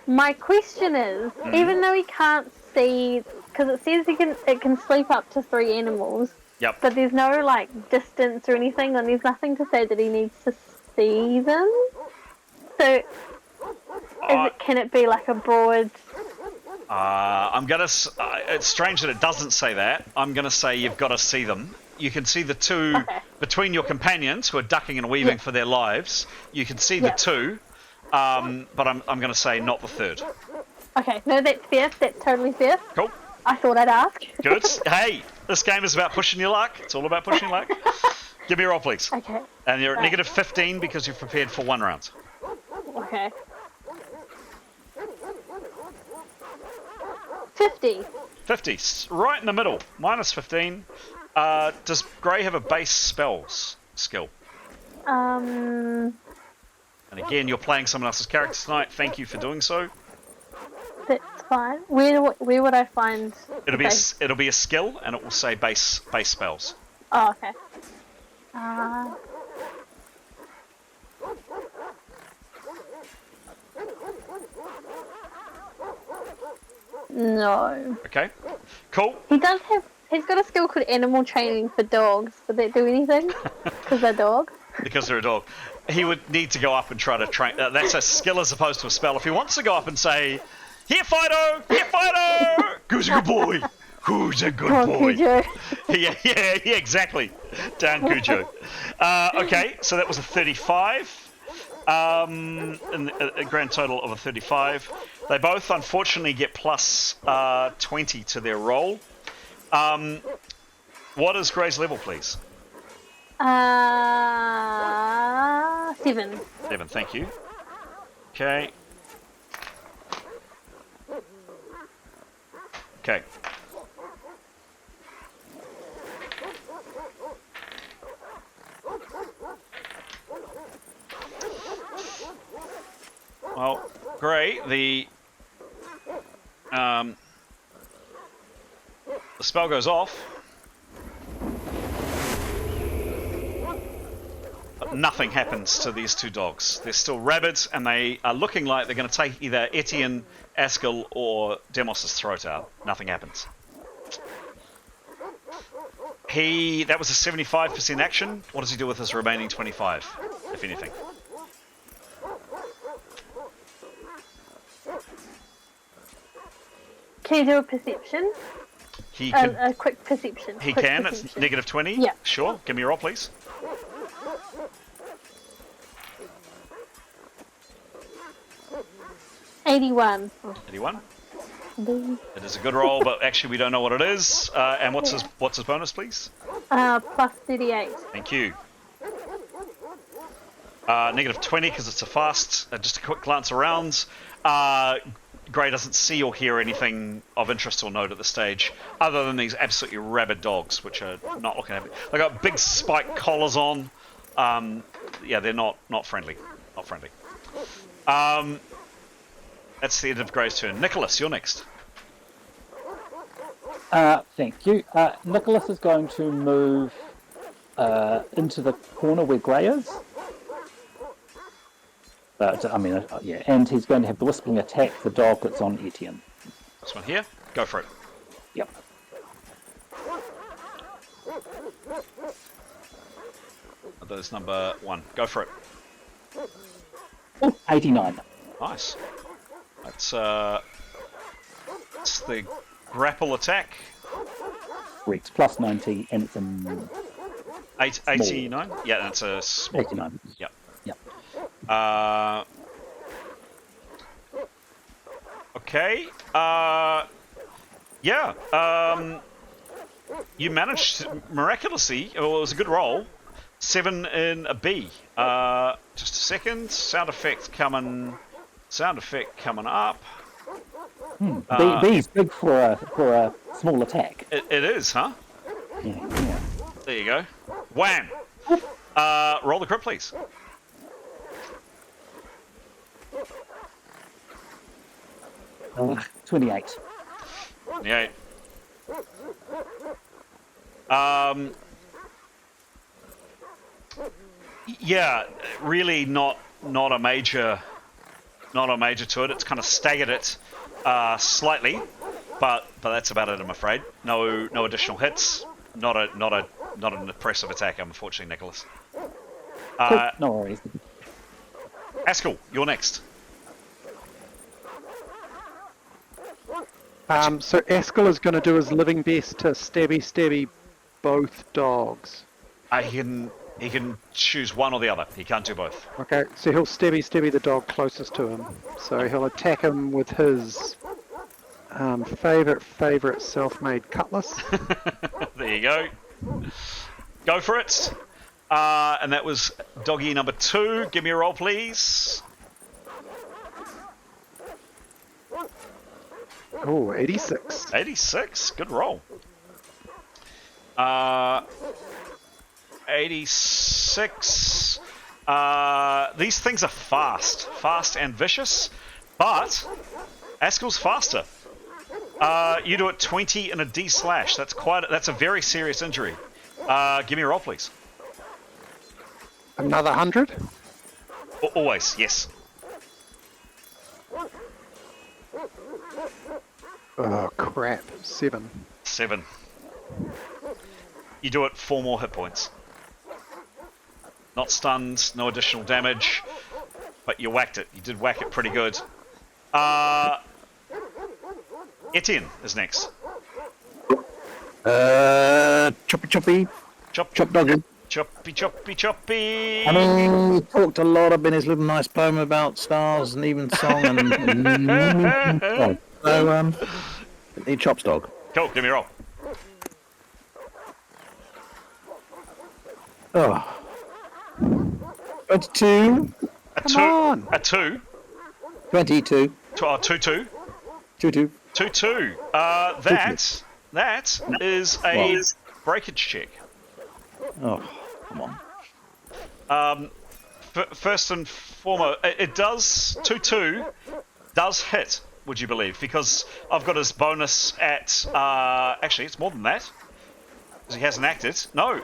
My question is, even though he can't see, because it says it can sleep up to 3 animals. Yep. But there's no like distance or anything, and there's nothing to say that he needs to see them. So, can it be like a broad? I'm gonna. It's strange that it doesn't say that. I'm gonna say you've got to see them. You can see the 2 between your companions who are ducking and weaving for their lives. You can see the 2, but I'm gonna say not the 3rd. Okay, no, that's fair. That's totally fair. Cool. I thought I'd ask. Good. Hey, this game is about pushing your luck. It's all about pushing your luck. Give me a roll, please. Okay. And you're at negative 15 because you've prepared for 1 round. Okay. 50. 50. Right in the middle. Minus 15. Does Grey have a base spells skill? And again, you're playing someone else's character tonight. Thank you for doing so. That's fine. Where would I find? It'll be a skill, and it will say base spells. Oh, okay. No. Okay. Cool. He's got a skill called Animal Training for Dogs. Would that do anything? Because they're dogs. Because they're a dog. He would need to go up and try to train. That's a skill as opposed to a spell. If he wants to go up and say, "Here, Fido! Here, Fido! Who's a good boy? Who's a good boy?" Cujo. yeah, exactly. Down Cujo. Okay, so that was a 35. And a grand total of a 35. They both, unfortunately, get plus 20 to their roll. What is Grey's level, please? 7. 7, thank you. Okay. Okay. Well, great. The spell goes off. But nothing happens to these two dogs. They're still rabid, and they are looking like they're going to take either Etienne, Askell, or Demos's throat out. Nothing happens. That was a 75% action. What does he do with his remaining 25, if anything? Can you do a perception? He can. A quick perception. He quick can. perception. It's negative 20. Yeah. Sure. Give me a roll, please. $81. 81. It is a good roll, but actually we don't know what it is. And what's his bonus, please? Plus 38. Thank you. Negative 20 because it's a fast. Just a quick glance around. Gray doesn't see or hear anything of interest or note at this stage, other than these absolutely rabid dogs, which are not looking happy. They got big spiked collars on. Yeah, they're not friendly. Not friendly. That's the end of Gray's turn. Nicholas, you're next. Thank you. Nicholas is going to move into the corner where Gray is. Yeah, and he's going to have the whistling attack the dog that's on Etienne. This one here. Go for it. Yep. That is number 1. Go for it. Oh, 89. Nice. That's the grapple attack. Correct. Plus 90, and it's a 89. Yeah, that's a small. 89. Yep. Yep. Okay. Yeah. You managed miraculously. Well, it was a good roll. 7 in a B. Just a second. Sound effect coming up. B's big for a small attack. It is, huh? Yeah. There you go. Wham! Roll the crit, please. Uh, 28. 28. Yeah, really not a major to it. It's kind of staggered it slightly, but that's about it, I'm afraid. No additional hits. Not an impressive attack, unfortunately, Nicholas. Cool. No worries. Askell, you're next. So Askell is going to do his living best to stabby both dogs. He can choose one or the other. He can't do both. Okay, so he'll stabby the dog closest to him. So he'll attack him with his favorite self-made cutlass. There you go. Go for it. And that was doggy number 2. Give me a roll, please. Oh, 86. 86. Good roll. 86. These things are fast and vicious, but Askell's faster. You do it 20 and a D slash. That's a very serious injury. Give me a roll, please. Another 100? Always, yes. Oh crap! 7. 7. You do it 4 more hit points. Not stunned, no additional damage, but you whacked it. You did whack it pretty good. Etienne is next. Choppy. Chop doggy. Choppy. I mean, we talked a lot. I've been his little nice poem about stars and even song and. So, he chops dog. Cool, give me a roll. Oh. 22. Come on. A 2. 22. 2-2. 22. 2-2. That is a breakage check. Oh, come on. First and foremost, it does 2-2 does hit. Would you believe? Because I've got his bonus at actually it's more than that. Because he hasn't acted. No,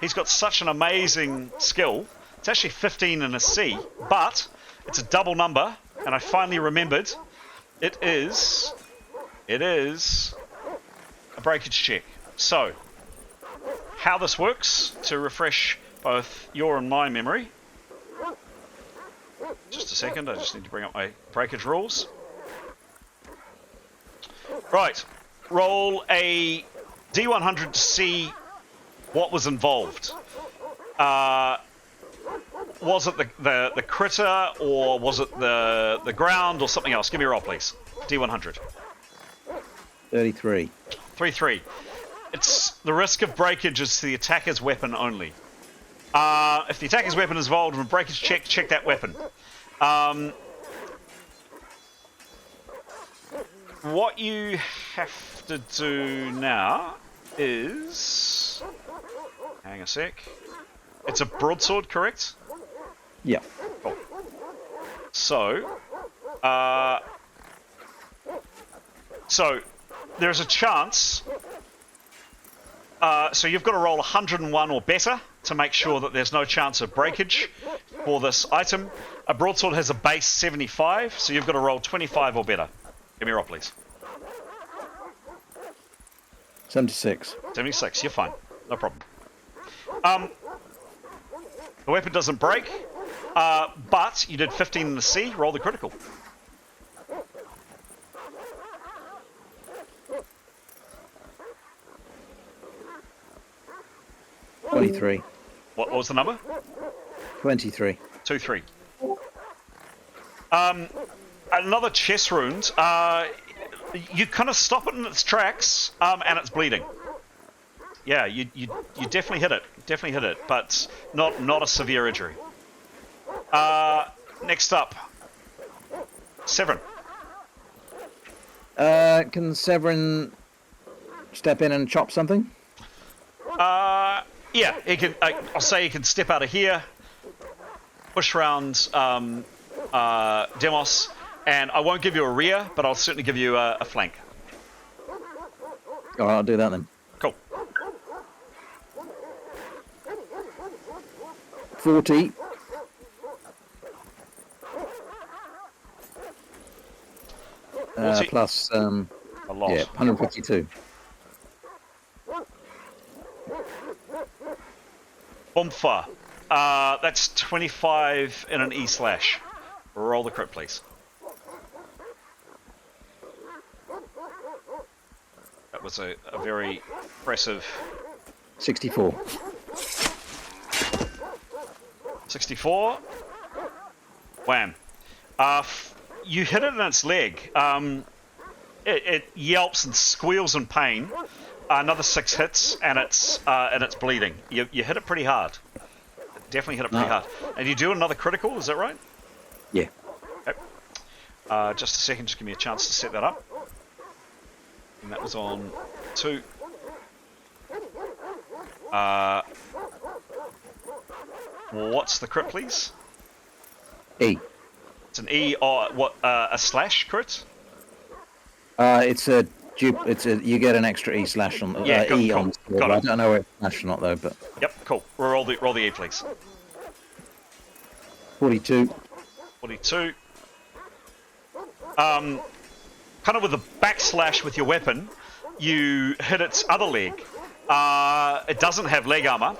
he's got such an amazing skill. It's actually 15 in a C, but it's a double number, and I finally remembered. It is a breakage check. So, how this works, to refresh both your and my memory. Just a second, I just need to bring up my breakage rules. Right, roll a D100 to see what was involved. Was it the critter, or was it the ground, or something else? Give me a roll, please. D100. 33. 3-3. It's the risk of breakage is the attacker's weapon only. If the attacker's weapon is involved in a breakage check, check that weapon. What you have to do now is... Hang a sec. It's a broadsword, correct? Yeah. Cool. So, there's a chance. So you've got to roll 101 or better to make sure that there's no chance of breakage for this item. A broadsword has a base 75, so you've got to roll 25 or better. Give me a roll, please. 76. 76, you're fine. No problem. The weapon doesn't break, but you did 15 in the C. Roll the critical. $23. What was the number? 23. 2-3. Another chest wound. You kind of stop it in its tracks, and it's bleeding. Yeah, you definitely hit it. Definitely hit it, but not a severe injury. Next up, Severin. Can Severin step in and chop something? Yeah, he can. I'll say he can step out of here, push around Demos, and I won't give you a rear, but I'll certainly give you a flank. All right, I'll do that then. Cool. 40. Plus, a lot. yeah, 152. Boomfa. That's 25 in an E/. Roll the crit, please. That was a very impressive... 64. 64. Wham. You hit it in its leg. It yelps and squeals in pain. Another 6 hits, and it's bleeding. You hit it pretty hard. Definitely hit it pretty hard. And you do another critical, is that right? Yeah. Okay. Just a second, just give me a chance to set that up. And that was on 2. What's the crit, please? E. It's an E or what? A slash crit? It's a you get an extra E slash on Yeah, E cool, on. got it. I don't know where it's slash or not though, but. Yep, cool. Roll the E, please. 42. 42. Kind of with a backslash with your weapon, you hit its other leg. It doesn't have leg armor,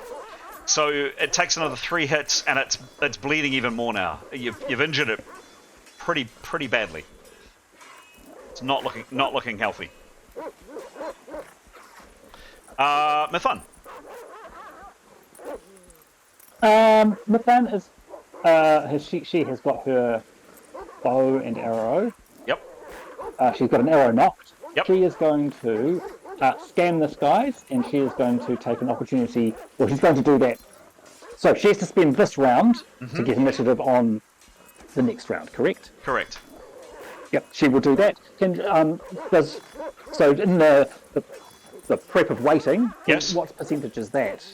so it takes another 3 hits, and it's bleeding even more now. You've injured it pretty badly. It's not looking healthy. Mithan. Mithan is she has got her bow and arrow. Yep. She's got an arrow knocked. Yep. She is going to scan the skies, and she is going to take an opportunity. Well, she's going to do that So she has to spend this round to get initiative on the next round, correct? Correct. Yep, she will do that. So in the prep of waiting, Yes. what percentage is that?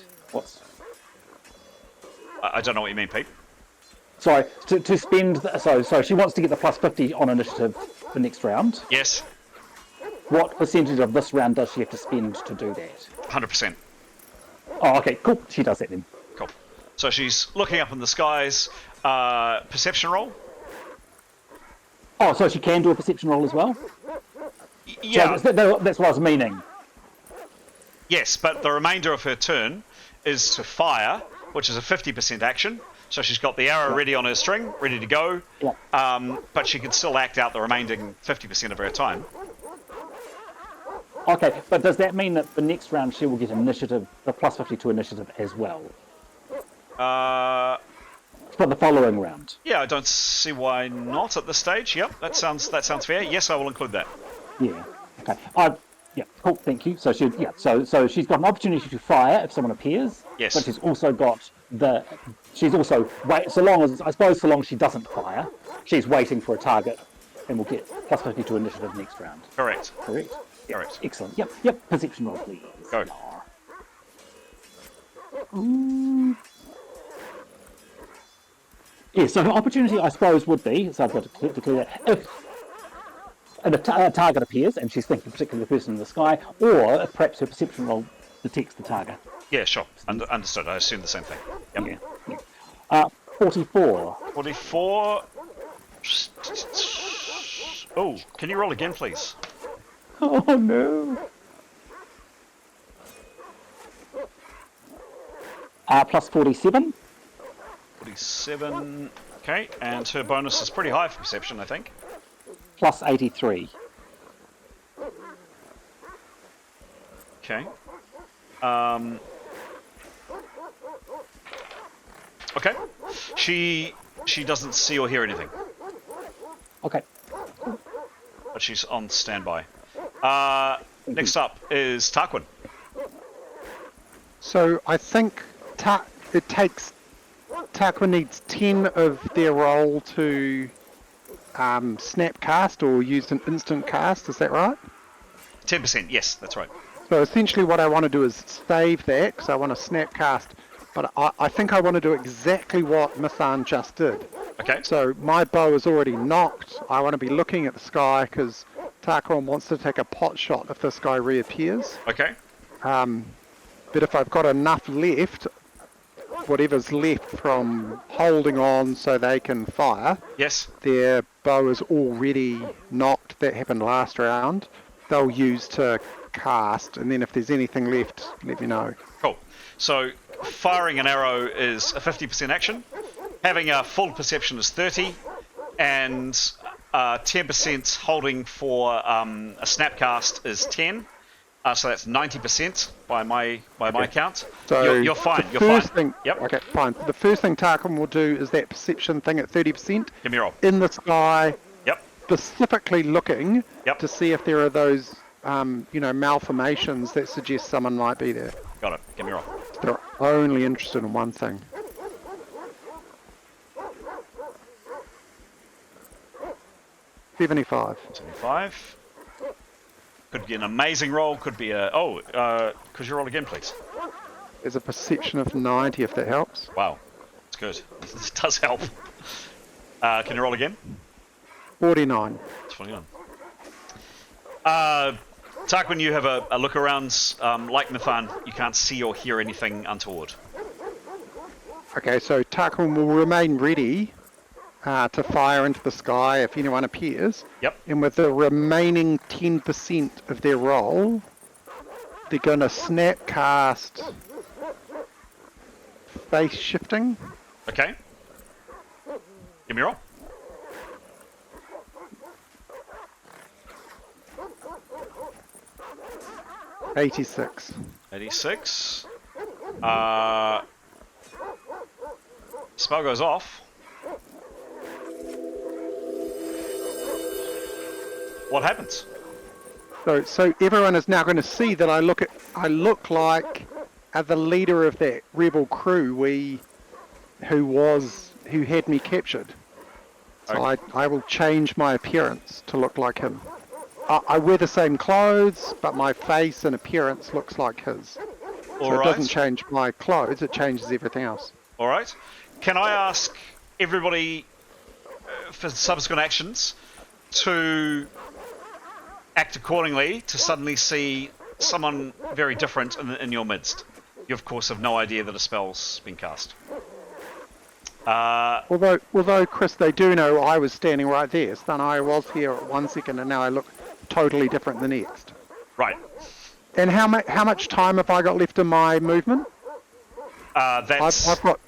I don't know what you mean, Pete. Sorry, to spend. So she wants to get the plus 50 on initiative for next round. Yes. What percentage of this round does she have to spend to do that? 100%. Oh, okay, cool. She does that then. Cool. So she's looking up in the skies. Perception roll. Oh, so she can do a perception roll as well? Yeah. So that's what I was meaning. Yes, but the remainder of her turn is to fire, which is a 50% action. So she's got the arrow ready on her string, ready to go. Yeah. But she can still act out the remaining 50% of her time. Okay, but does that mean that the next round she will get initiative, the plus 52 initiative as well? For the following round. Yeah, I don't see why not at this stage. Yep, that sounds fair. Yes, I will include that. Yeah. Okay. Yeah. Cool. Thank you. So so she's got an opportunity to fire if someone appears. Yes. But she's also got so long as she doesn't fire, she's waiting for a target, and will get plus 52 initiative next round. Correct. Correct. Yep. Correct. Excellent. Yep. Perception roll, please. Go. Yeah, so her opportunity, I suppose, would be, so I've got to clear that, if a target appears and she's thinking particularly the person in the sky, or if perhaps her perception roll detects the target. Yeah, sure. Understood. I assume the same thing. Yep. Yeah. 44. 44. Oh, can you roll again, please? Oh, no. Plus 47. 47. Okay, and her bonus is pretty high for perception, I think. Plus 83. Okay. Okay. She doesn't see or hear anything, Okay. but she's on standby. Next up is Tarquin. So I think Tarquin needs 10 of their roll to snap cast or use an instant cast, is that right? 10%, yes, that's right. So essentially what I want to do is save that, because I want to snap cast, but I think I want to do exactly what Mithan just did. Okay. So my bow is already knocked. I want to be looking at the sky, because Tarquin wants to take a pot shot if this guy reappears. Okay. But if I've got enough left, whatever's left from holding on so they can fire, Yes. their bow is already knocked. That happened last round. They'll use to cast, and then if there's anything left, let me know. Cool. So firing an arrow is a 50% action. Having a full perception is 30, and 10% holding for a snapcast is 10. So that's 90% by my count. So you're fine. the You're first fine. thing, Yep. Okay, fine. The first thing Tarquin will do is that perception thing at 30% Give me a roll. in the sky, Yep. specifically looking Yep. to see if there are those, malformations that suggest someone might be there. Got it. Give me a roll. They're only interested in one thing. $75. 75. Could be an amazing roll. Could be a could you roll again, please? There's a perception of 90 if that helps. Wow, it's good. This does help. Can you roll again? 49. It's 29. Tarquin, you have a look around. Like Mithan, you can't see or hear anything untoward. Okay, so Tarquin will remain ready to fire into the sky if anyone appears. Yep. And with the remaining 10% of their roll, they're going to snap cast face shifting. Okay. Give me a roll. $86. 86. Spell goes off. What happens? So everyone is now going to see that I look like the leader of that rebel crew we who had me captured. So I will change my appearance to look like him. I wear the same clothes, but my face and appearance looks like his. So it doesn't change my clothes, it changes everything else. All right. Can I ask everybody for subsequent actions to act accordingly to suddenly see someone very different in your midst? You, of course, have no idea that a spell's been cast. Although, Chris, they do know I was standing right there. So then I was here at 1 second, and now I look totally different the next. Right. And how much time have I got left in my movement? That's... I've got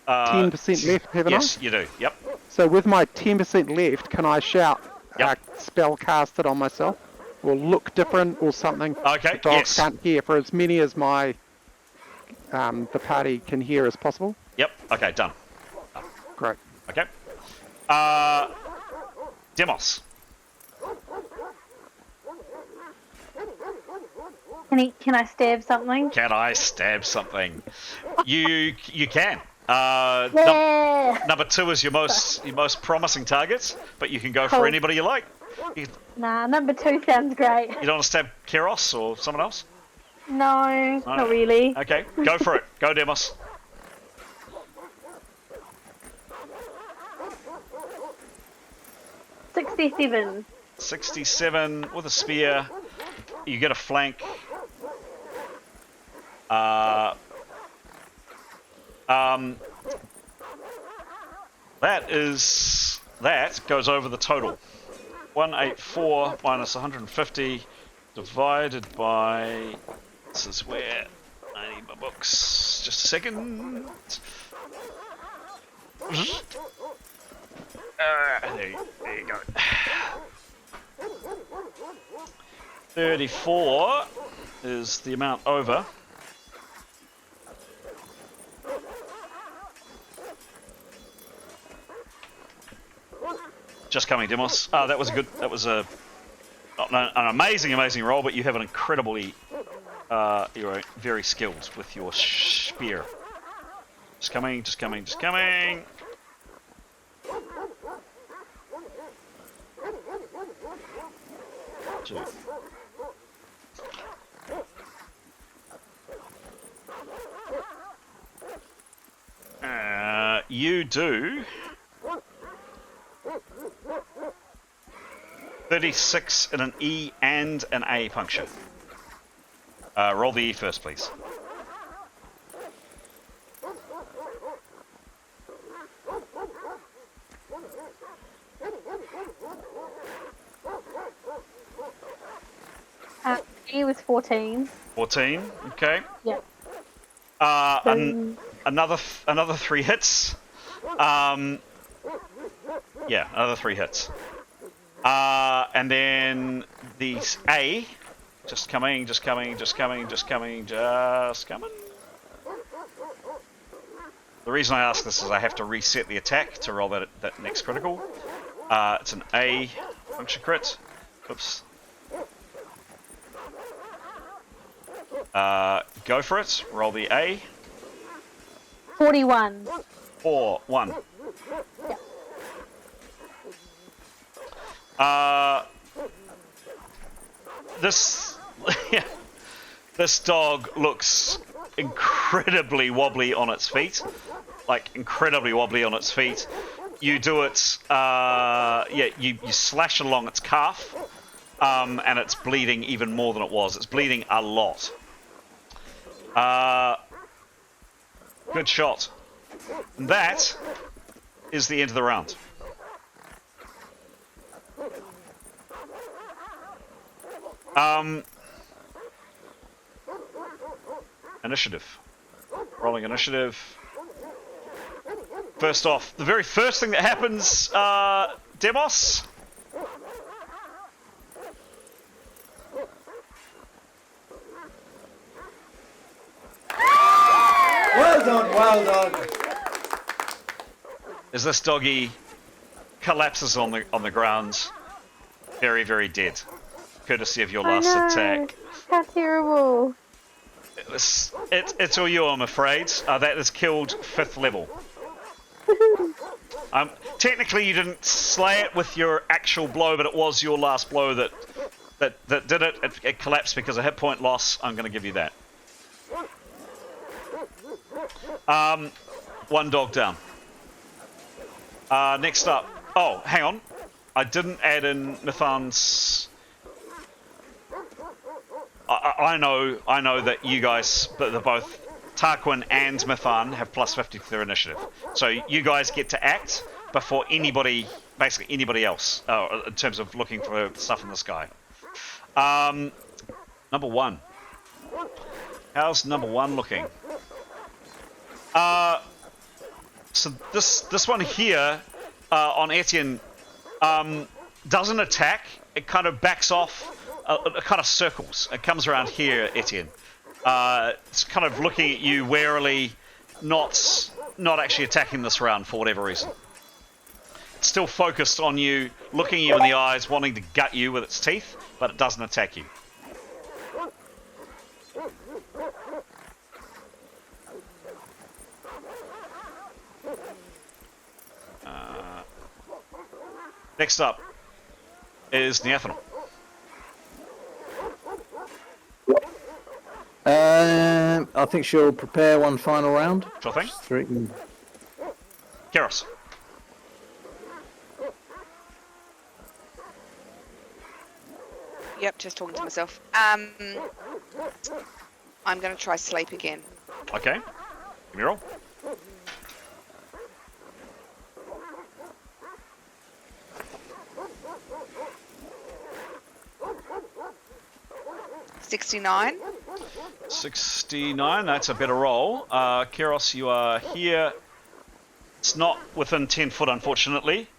10% left, haven't I? Yes, you do. Yep. So with my 10% left, can I shout spell casted on myself? Or look different or something? Okay, the dogs can't hear for as many as my the party can hear as possible? Yep. Okay, done. Great. Okay. Demos. Can I stab something? Can I stab something? You can. Number 2 is your most promising target, but you can go for anybody you like. Nah, number 2 sounds great. You don't want to stab Keros or someone else? No, not really. Okay, go for it. Go, Demos. $67. 67 with a spear. You get a flank. That goes over the total. 184 minus 150 divided by. This is where I need my books. Just a second. There you go. 34 is the amount over. Just coming, Demos. That was an amazing roll, but you have an incredibly, you're very skilled with your spear. Just coming. Two. You do 36 in an E and an A puncture. Roll the E first, please. E was 14. 14, okay. Yep. Another 3 hits. Yeah, another 3 hits. And then the A, just coming. The reason I ask this is I have to reset the attack to roll that next critical. It's an A function crit. Oops. Go for it. Roll the A. 41. 4-1. Yeah. This dog looks incredibly wobbly on its feet. You do it, you slash along its calf, and it's bleeding even more than it was. It's bleeding a lot. Good shot. And that is the end of the round. Initiative. Rolling initiative. First off, the very first thing that happens, Demos. Well done. As this doggy collapses on the ground, very, very dead, courtesy of your last attack. How terrible. It's all you, I'm afraid. That is killed 5th level. Technically, you didn't slay it with your actual blow, but it was your last blow that did it. It collapsed because of hit point loss. I'm going to give you that. One dog down. Next up. Oh, hang on. I didn't add in Mithan's. I know that you guys, but they're both Tarquin and Mithan have plus 50 to their initiative. So you guys get to act before anybody, basically anybody else, in terms of looking for stuff in the sky. Number one. How's number one looking? So this one here on Etienne doesn't attack. It kind of backs off. It kind of circles. It comes around here, Etienne. It's kind of looking at you warily, not actually attacking this round for whatever reason. It's still focused on you, looking you in the eyes, wanting to gut you with its teeth, but it doesn't attack you. Next up is Neathanel. I think she'll prepare one final round. Sure thing. 3. Keros. Yep, just talking to myself. I'm going to try sleep again. Okay. Give me a roll. $69. 69, that's a better roll. Keros, you are here. It's not within 10 foot, unfortunately.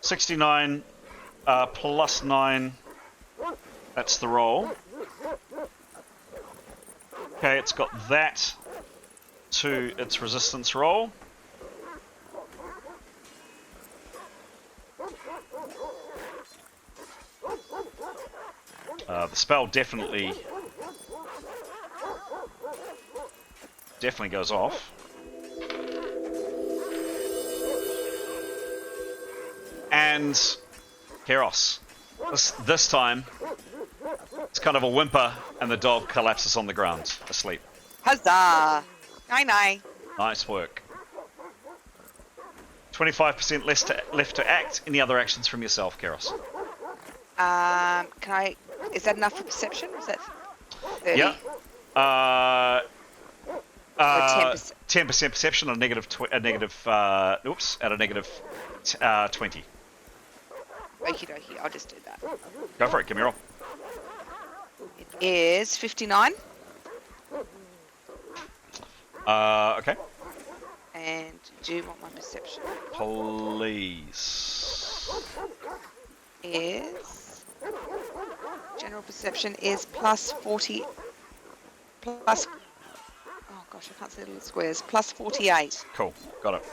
69 plus 9. That's the roll. Okay, it's got that to its resistance roll. The spell definitely goes off. And Keros, this time it's kind of a whimper, and the dog collapses on the ground, asleep. Huzzah! Night. Nice work. 25% left to act. Any other actions from yourself, Keros? Can I? Is that enough for perception? Or is that 30? Yeah. 10%. 10% perception at a negative 20. Okie dokie, I'll just do that. Go for it. Give me a roll. It is 59. Okay. And do you want my perception? Please. Is general perception is plus 40. Plus. Oh gosh, I can't see the little squares. Plus 48. Cool. Got it.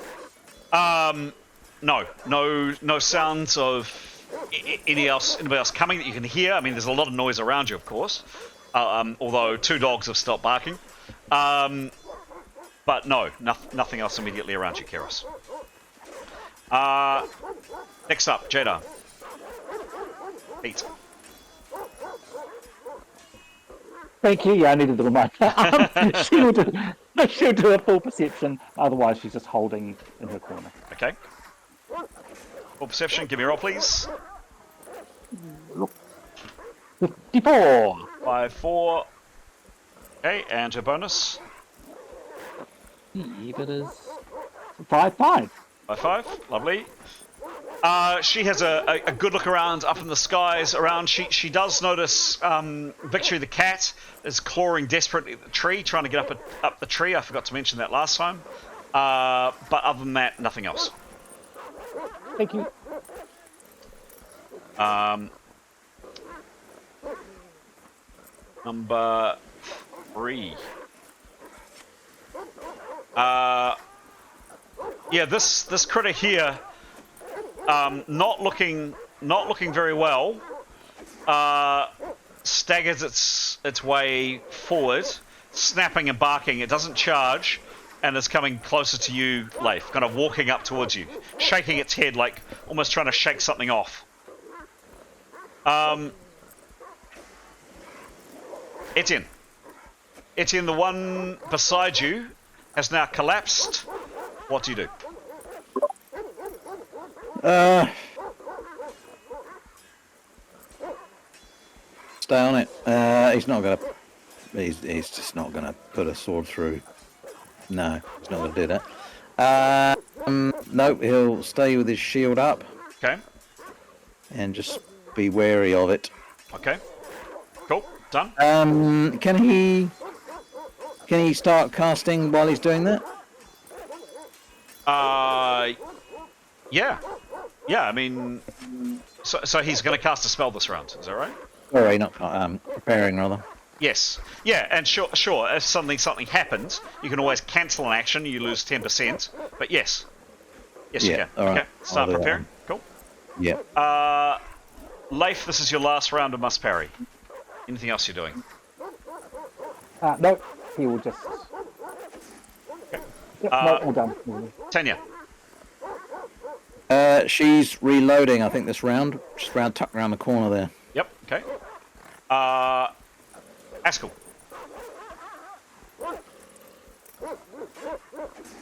No sounds of anybody else coming that you can hear. I mean, there's a lot of noise around you, of course. Although 2 dogs have stopped barking. But no, nothing else immediately around you, Keros. Next up, Jada. Pete. Thank you. Yeah, I needed the reminder. She'll do a full perception. Otherwise, she's just holding in her corner. Okay. Full perception. Give me a roll, please. 54. 5-4. Okay, and her bonus. It is 5-5. 5-5. Lovely. She has a good look around up in the skies around. She does notice Victory the cat is clawing desperately at the tree, trying to get up the tree. I forgot to mention that last time. But other than that, nothing else. Thank you. Number 3. Yeah, this critter here, not looking very well. Staggers its way forward, snapping and barking. It doesn't charge, and is coming closer to you, Leif, kind of walking up towards you, shaking its head like almost trying to shake something off. Etienne, the one beside you has now collapsed. What do you do? Stay on it. He's not gonna. He's just not gonna put a sword through. No, he's not gonna do that. No, he'll stay with his shield up. Okay. And just be wary of it. Okay. Cool. Done. Can he start casting while he's doing that? Yeah. Yeah, I mean, so he's going to cast a spell this round, is that right? Sorry, not preparing rather. Yes. Yeah, and sure, if something happens, you can always cancel an action, you lose 10%, but yes. Yes, you can. All right. Okay, start preparing. Cool. Yeah. Leif, this is your last round of must parry. Anything else you're doing? No, he will just... Yep, no, all done. Tanya. She's reloading, I think, this round. Just tucked around the corner there. Yep, okay. Askell.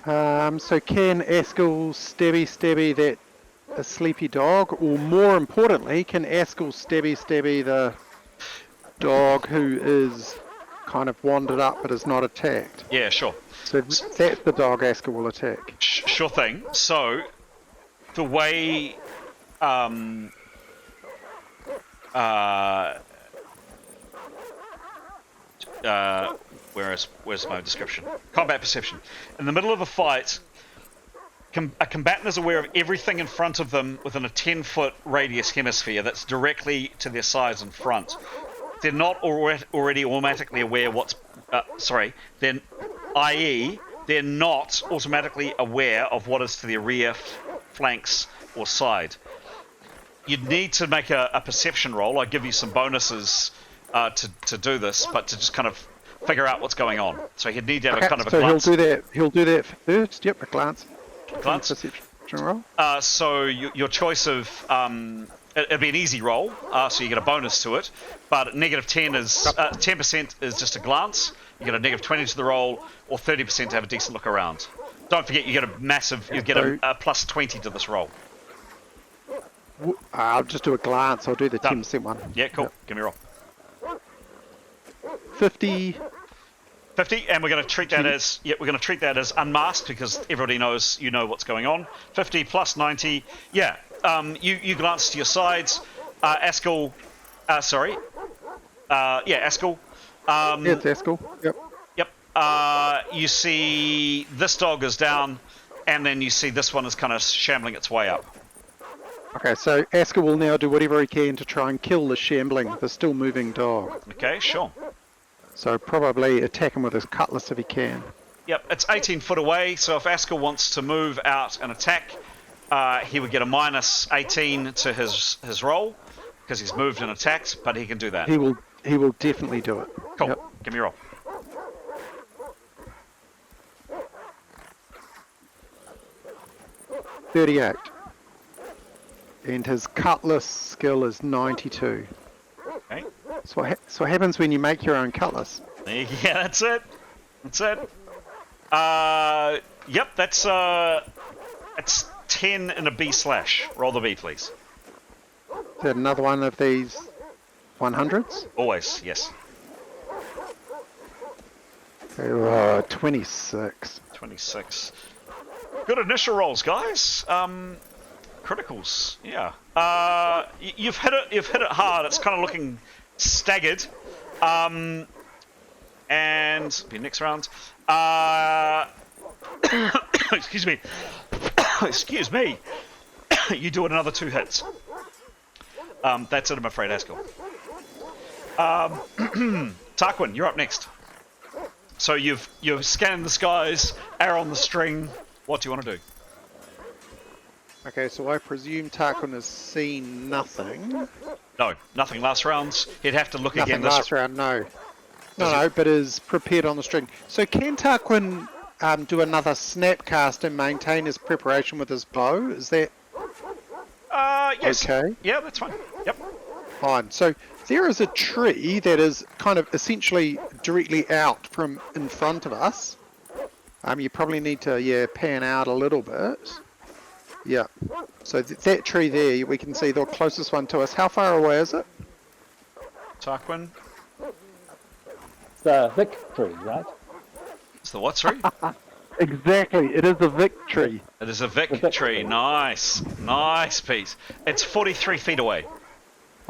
So can Askell stabby that a sleepy dog, or more importantly, can Askell stabby the dog who is kind of wandered up but is not attacked? Yeah, sure. So that's the dog Askell will attack. Sure thing. So the way where's my description? Combat perception. In the middle of a fight, a combatant is aware of everything in front of them within a 10-foot radius hemisphere that's directly to their sides and front. They're not already automatically aware i.e. they're not automatically aware of what is to their rear, flanks, or side. You'd need to make a perception roll. I'll give you some bonuses to do this, but to just kind of figure out what's going on. So he'd need to have a kind of a glance. So he'll do that first. Yep, a glance. Glance. Perception roll. So your choice of it'd be an easy roll, so you get a bonus to it. But -10 is 10% is just a glance. You get a -20 to the roll, or 30% to have a decent look around. Don't forget, you get a plus 20 to this roll. I'll just do a glance. I'll do the 10% one. Yeah, cool. Yep. Give me a roll. 50. 50, and we're going to treat that as unmasked because everybody knows what's going on. 50 plus 90. Yeah. You glance to your sides. Askell. Askell. It's Askell. Yep. Yep. You see this dog is down, and then you see this one is kind of shambling its way up. Okay, so Askell will now do whatever he can to try and kill the still moving dog. Okay, sure. So probably attack him with his cutlass if he can. Yep, it's 18 foot away, so if Askell wants to move out and attack, he would get a -18 to his roll, because he's moved and attacked, but he can do that. He will definitely do it. Cool, Yep. give me a roll. $38. And his cutlass skill is 92. Okay. So what happens when you make your own cutlass? Yeah, that's it. Yep, that's 10 and a B/. Roll the B, please. Is that another one of these 100s? Always, yes. 26. 26. Good initial rolls, guys. Criticals, yeah. You've hit it hard. It's kind of looking staggered. And be next round. Excuse me. Excuse me. You do another 2 hits. That's it, I'm afraid, Askell. Tarquin, you're up next. So you've scanned the skies, arrow on the string. What do you want to do? Okay, so I presume Tarquin has seen nothing. No, nothing last rounds. He'd have to look Nothing again. Last round, no. No, but is prepared on the string. So can Tarquin do another snap cast and maintain his preparation with his bow? Is that yes. okay? Yeah, that's fine. Yep. Fine. So there is a tree that is kind of essentially directly out from in front of us. You probably need to pan out a little bit. Yeah. So that tree there, we can see the closest one to us. How far away is it? Tarquin. It's the victory, right? It's the what tree? Exactly. It is a victory. It is a victory. Nice. Nice piece. It's 43 feet away.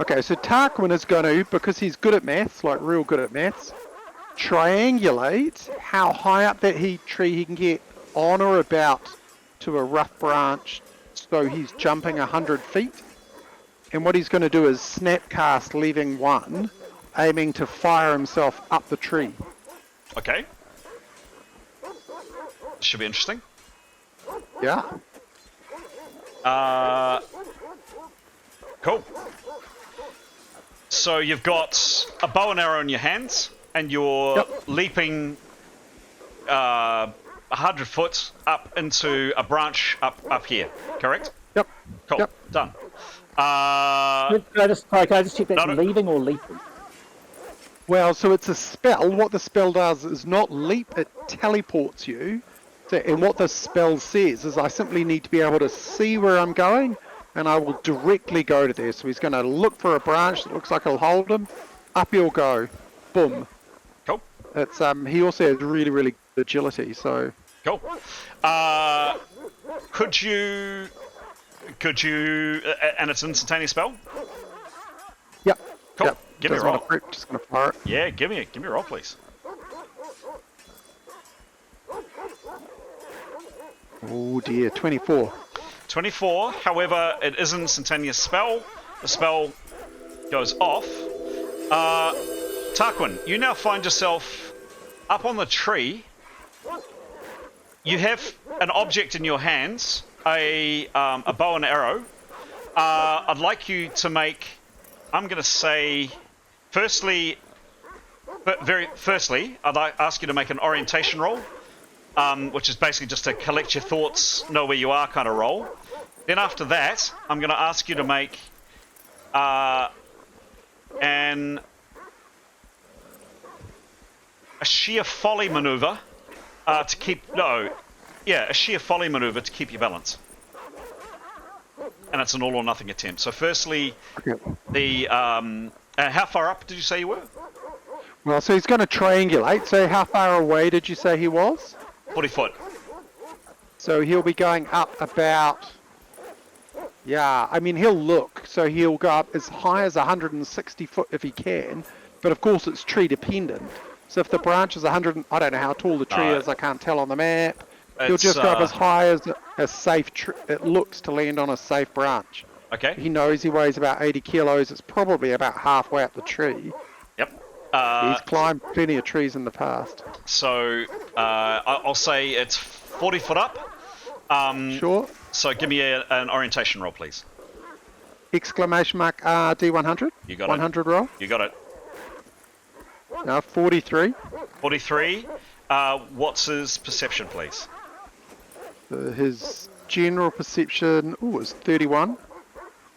Okay, so Tarquin is going to, because he's good at maths, like real good at maths, triangulate how high up that tree he can get on or about to a rough branch, so he's jumping 100 feet. And what he's going to do is snap cast, leaving one, aiming to fire himself up the tree. Okay. Should be interesting. Yeah. Cool. So you've got a bow and arrow in your hands, and you're leaping 100 foot up into a branch up here, correct? Yep. Cool. Yep. Done. Can I just check that's leaving or leaping? Well, so it's a spell. What the spell does is not leap, it teleports you. So, and what the spell says is I simply need to be able to see where I'm going, and I will directly go to there. So he's going to look for a branch that looks like it'll hold him. Up he'll go. Boom. Cool. It's he also has really, really good agility, so... Cool. Could you... and it's an instantaneous spell? Yep. Cool. Yep. Give me a Doesn't roll. want to prep, just going to fire it. Yeah, give me a roll, please. Oh dear, 24. 24. However, it is an instantaneous spell. The spell goes off. Tarquin, you now find yourself up on the tree. You have an object in your hands, a bow and arrow. I'd like you to make, I'm going to say, firstly, I'd ask you to make an orientation roll, which is basically just to collect your thoughts, know where you are kind of roll. Then after that, I'm going to ask you to make a sheer folly maneuver to keep a sheer folly maneuver to keep your balance. And it's an all or nothing attempt. So firstly, the how far up did you say you were? Well, so he's going to triangulate. So how far away did you say he was? 40 foot. So he'll be going up about... Yeah, I mean, he'll look. So he'll go up as high as 160 foot if he can. But of course, it's tree dependent. So if the branch is 100... I don't know how tall the tree is. I can't tell on the map. He'll just go up as high as a safe... it looks to land on a safe branch. Okay. He knows he weighs about 80 kilos. It's probably about halfway up the tree. Yep. He's climbed plenty of trees in the past. So I'll say it's 40 foot up. Sure. So give me an orientation roll, please. Exclamation mark D100. You got 100 roll. You got it. 43. 43. What's his perception, please? His general perception is 31.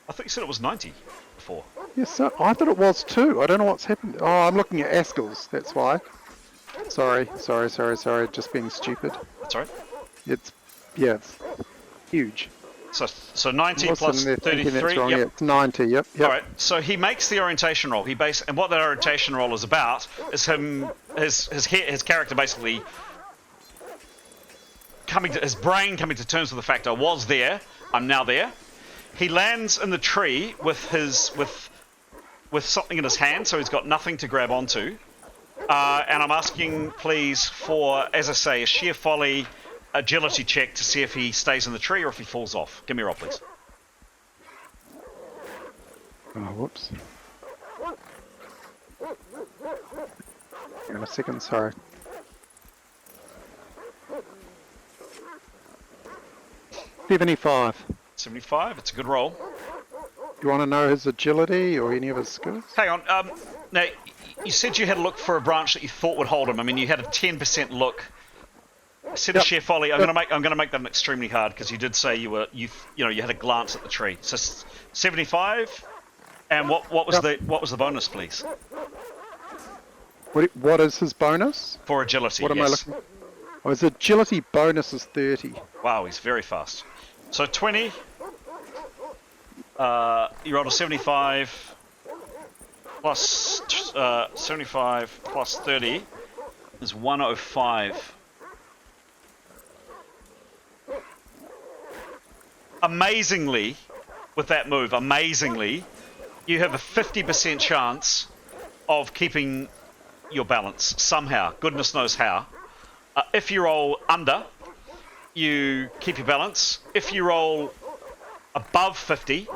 I thought you said it was 90 before. Yes, sir. I thought it was too. I don't know what's happened. Oh, I'm looking at Askell's. That's why. Sorry. Just being stupid. That's all right. It's huge. So 90 plus 33. That's wrong. Yep. Yeah, it's 90. Yep. All right. So he makes the orientation roll. And what that orientation roll is about is his character basically his brain coming to terms with the fact I was there. I'm now there. He lands in the tree with something in his hand, so he's got nothing to grab onto. And I'm asking, please, for, as I say, a sheer folly agility check to see if he stays in the tree or if he falls off. Give me a roll, please. Oh, whoops. Hang on a second, sorry. 75. 75, it's a good roll. You want to know his agility or any of his skills? Hang on. Now, you said you had a look for a branch that you thought would hold him. I mean, you had a 10% look Set a sheer folly. I'm gonna make that extremely hard because you did say you had a glance at the tree. So 75. And what was the bonus, please? What is his bonus? For agility. What am I yes. looking? Oh, his agility bonus is 30. Wow, he's very fast. So 20. You rolled a 75 plus 75 plus 30 is 105. Amazingly, with that move, you have a 50% chance of keeping your balance somehow. Goodness knows how. If you roll under, you keep your balance. If you roll above 50,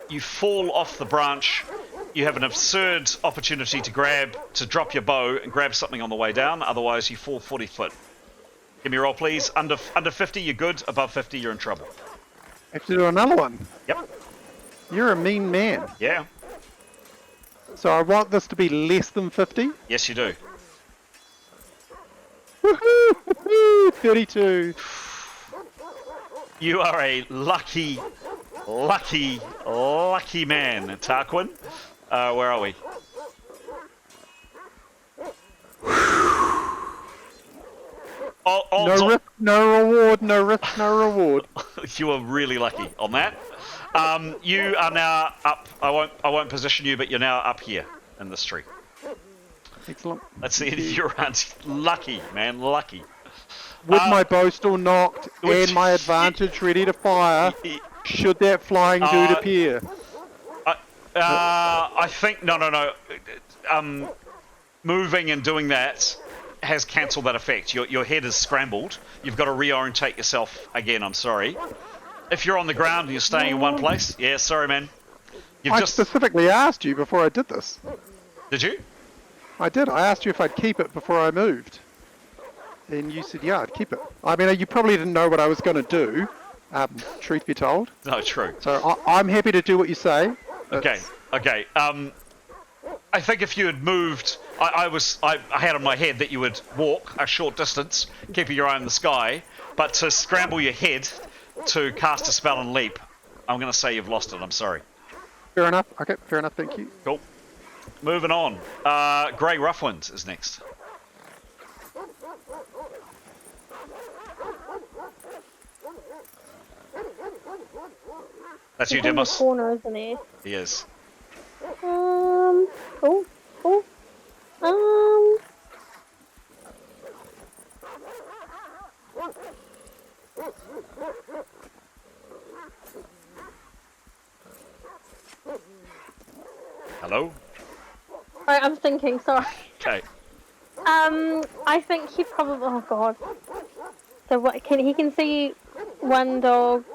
you fall off the branch. You have an absurd opportunity to drop your bow and grab something on the way down. Otherwise, you fall 40 foot. Give me a roll, please. Under 50, you're good. Above 50, you're in trouble. I have to do another one. Yep. You're a mean man. Yeah. So I want this to be less than 50? Yes, you do. Woohoo! 32. You are a lucky man, Tarquin. Where are we? No risk, no reward, no risk, no reward. You are really lucky on that. You are now up. I won't position you, but you're now up here in this tree. Excellent. That's the end of your round. Lucky, man, lucky. With my bow still knocked and my advantage ready to fire, should that flying dude appear? I think no. Moving and doing that has cancelled that effect. Your head is scrambled. You've got to reorientate yourself again. I'm sorry. If you're on the ground and you're staying in one place, yeah, sorry, man. I specifically asked you before I did this. Did you? I did. I asked you if I'd keep it before I moved. And you said, yeah, I'd keep it. I mean, you probably didn't know what I was going to do, truth be told. No, true. So I'm happy to do what you say. Okay. I think if you had moved, I had in my head that you would walk a short distance, keeping your eye on the sky, but to scramble your head to cast a spell and leap, I'm going to say you've lost it. I'm sorry. Fair enough. Okay, fair enough. Thank you. Cool. Moving on. Grey Roughwind is next. That's you, Demos. In the corner, isn't he? He is. Hello? Alright, I'm thinking, sorry. Okay. I think he probably. Oh god. So what? He can see one dog,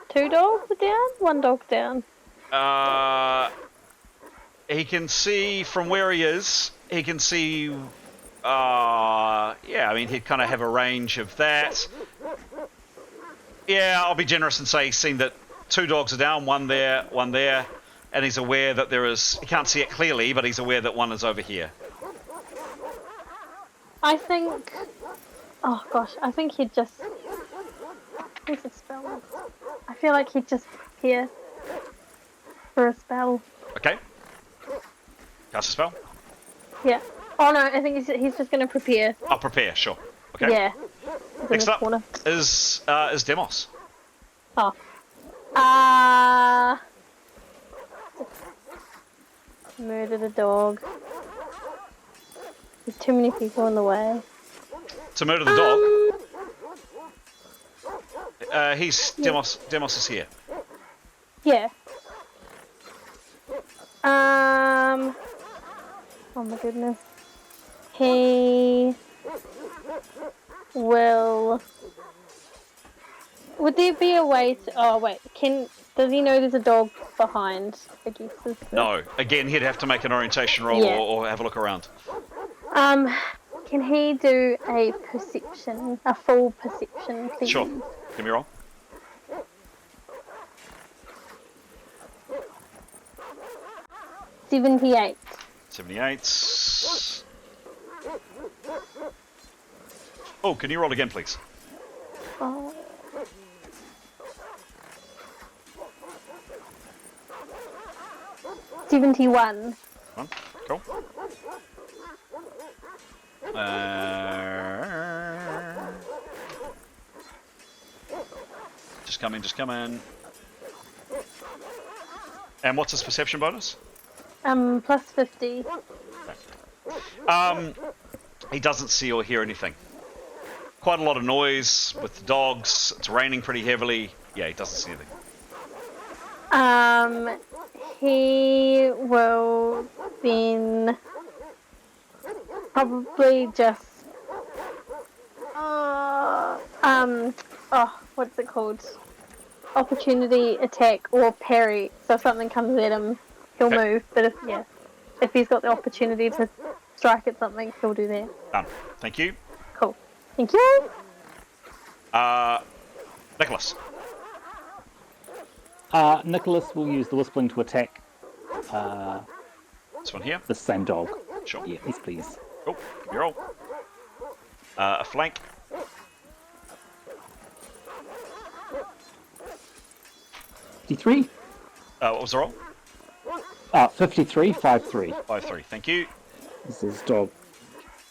two dogs down, one dog down. He can see from where he is. He can see. Yeah, I mean, he'd kind of have a range of that. Yeah, I'll be generous and say he's seen that two dogs are down, one there, and he's aware that there is. He can't see it clearly, but he's aware that one is over here. I think. Oh gosh, I think he'd just. What's a spell? I feel like he'd just prepare for a spell. Okay. Cast a spell? Yeah. Oh no, I think he's just going to prepare. I'll prepare, sure. Okay. Yeah. Next up is Demos. Oh. Murder the dog. There's too many people in the way. To murder the dog? Demos is here. Yeah. Oh my goodness. He will. Would there be a way to? Oh wait. Does he know there's a dog behind? I guess. No. Again, he'd have to make an orientation roll or have a look around. Can he do a full perception, please? Sure. Give me a roll. 78. 78. Oh, can you roll again, please? Oh. $71. Cool. Just come in, just come in. And what's his perception bonus? Plus 50. He doesn't see or hear anything. Quite a lot of noise with the dogs. It's raining pretty heavily. Yeah, he doesn't see anything. He will then probably just what's it called? Opportunity attack or parry. So if something comes at him, he'll move. But if he's got the opportunity to strike at something, he'll do that. Done. Thank you. Cool. Thank you. Nicholas. Nicholas will use the whistling to attack This one here. the same dog. Sure. Yeah, yes, please. Cool. Give me a roll. A flank. 53? What was the roll? 53, 5-3. 5-3. Thank you. This is dog.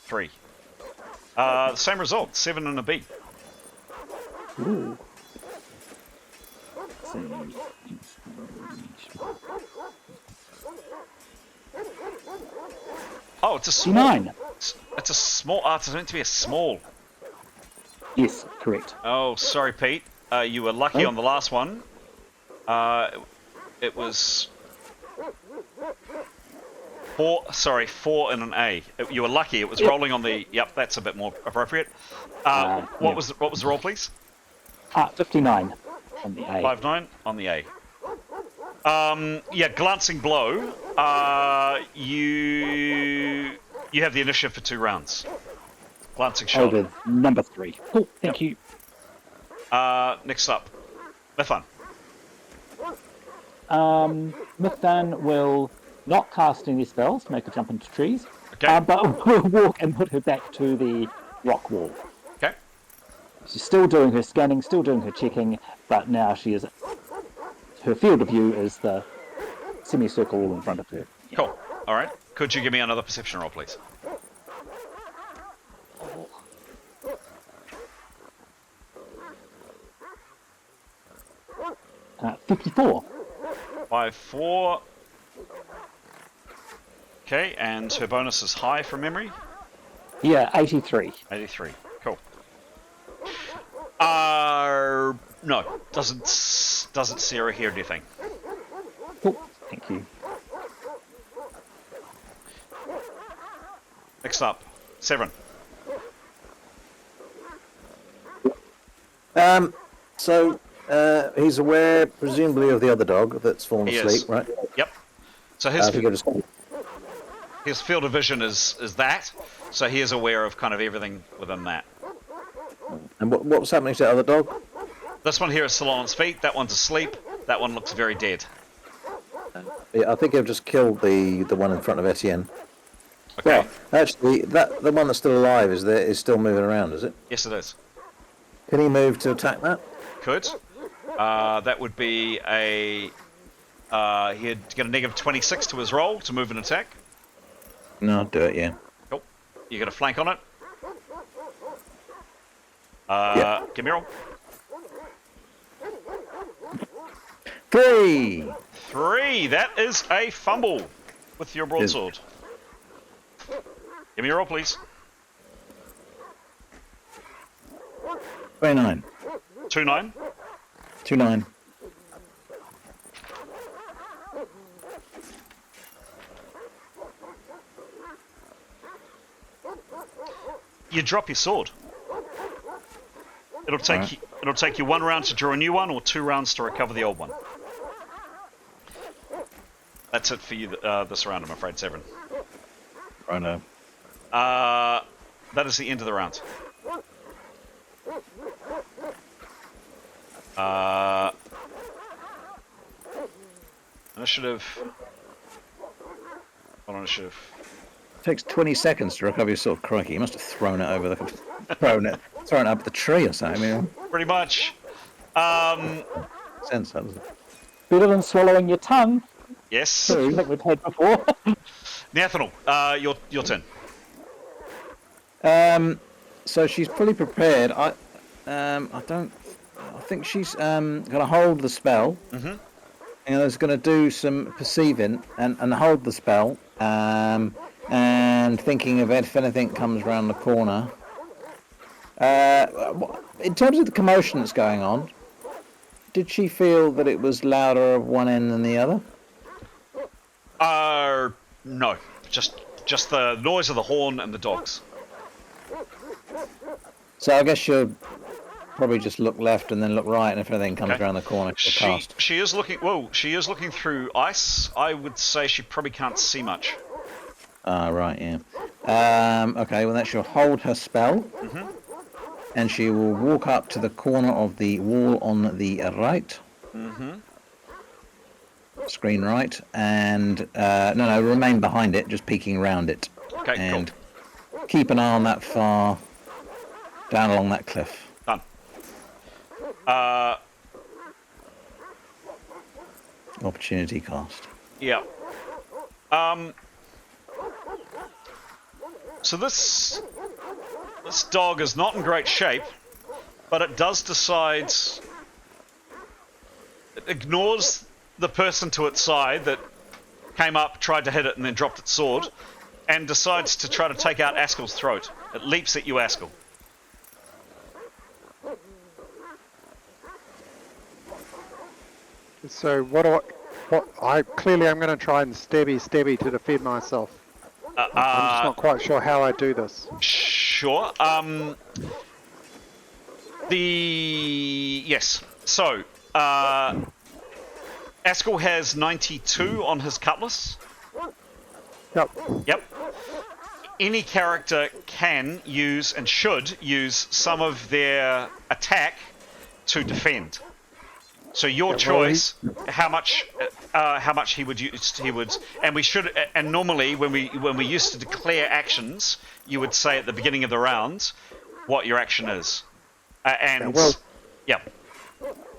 3. Same result. 7 and a B. Ooh. Oh, it's a small. 9. It's a small. It's meant to be a small. Yes, correct. Oh, sorry, Pete. You were lucky on the last one. It was 4. Sorry, 4 and an A. You were lucky. It was rolling on the. Yep, that's a bit more appropriate. What was the roll, please? 59 on the A. 5-9 on the A. Yeah, glancing blow. You have the initiative for 2 rounds. Glancing shot. Over number 3. Cool, thank you. Next up, Mithun. Mithun will not cast any spells to make her jump into trees, Okay. but will walk and put her back to the rock wall. Okay. She's still doing her scanning, still doing her checking, but now her field of view is the semicircle all in front of her. Cool. All right. Could you give me another perception roll, please? 54. 5-4. Okay, and her bonus is high from memory. Yeah, 83. 83. Cool. No, doesn't see or hear anything. Cool, thank you. Next up, Severin. So he's aware, presumably, of the other dog that's fallen He asleep, is. right? Yep. So If you could just... his field of vision is that, so he is aware of kind of everything within that. And what's happening to the other dog? This one here is still on its feet. That one's asleep. That one looks very dead. Yeah, I think I've just killed the one in front of Etienne. Okay. Well, actually, the one that's still alive is still moving around, is it? Yes, it is. Can he move to attack that? Could. That would be a. He'd get a negative 26 to his roll to move and attack. No, I'll do it, yeah. Cool. You get a flank on it. Yeah. Give me a roll. 3! 3. That is a fumble with your broadsword. Give me a roll, please. 29. 2-9. 2-9. You drop your sword. It'll take Alright. it'll take you 1 round to draw a new one, or 2 rounds to recover the old one. That's it for you this round, I'm afraid, Severin. I know. That is the end of the round. Initiative. What initiative? takes 20 seconds to recover your sword. Crikey, you must have thrown it over thrown it up the tree or something. I mean, Pretty much. sense that doesn't. Better than swallowing your tongue, Yes. too, that we've had before. Nathaniel, your turn. So she's fully prepared. I think she's gonna hold the spell. Mm-hmm. And is going to do some perceiving and hold the spell. And thinking of if anything comes around the corner. In terms of the commotion that's going on, did she feel that it was louder at one end than the other? No. Just the noise of the horn and the dogs. So I guess she'll probably just look left and then look right, and if anything comes around the corner, she'll cast. She is looking. Well, she is looking through ice. I would say she probably can't see much. Right, yeah. Okay, well, that she'll hold her spell, and she will walk up to the corner of the wall on the right. Screen right, and no, remain behind it, just peeking around it. Okay, and keep an eye on that far down along that cliff. Done. Opportunity cost. Yeah. So this dog is not in great shape, but it does decide. It ignores the person to its side that came up, tried to hit it, and then dropped its sword, and decides to try to take out Askel's throat. It leaps at you, Askel. So I'm going to try and stabby to defend myself. I'm just not quite sure how I do this. Sure. Yes. So, Askel has 92 on his cutlass. Yep. Any character can use and should use some of their attack to defend. So your choice, how much he would use, and we should, and normally when we used to declare actions, you would say at the beginning of the round what your action is,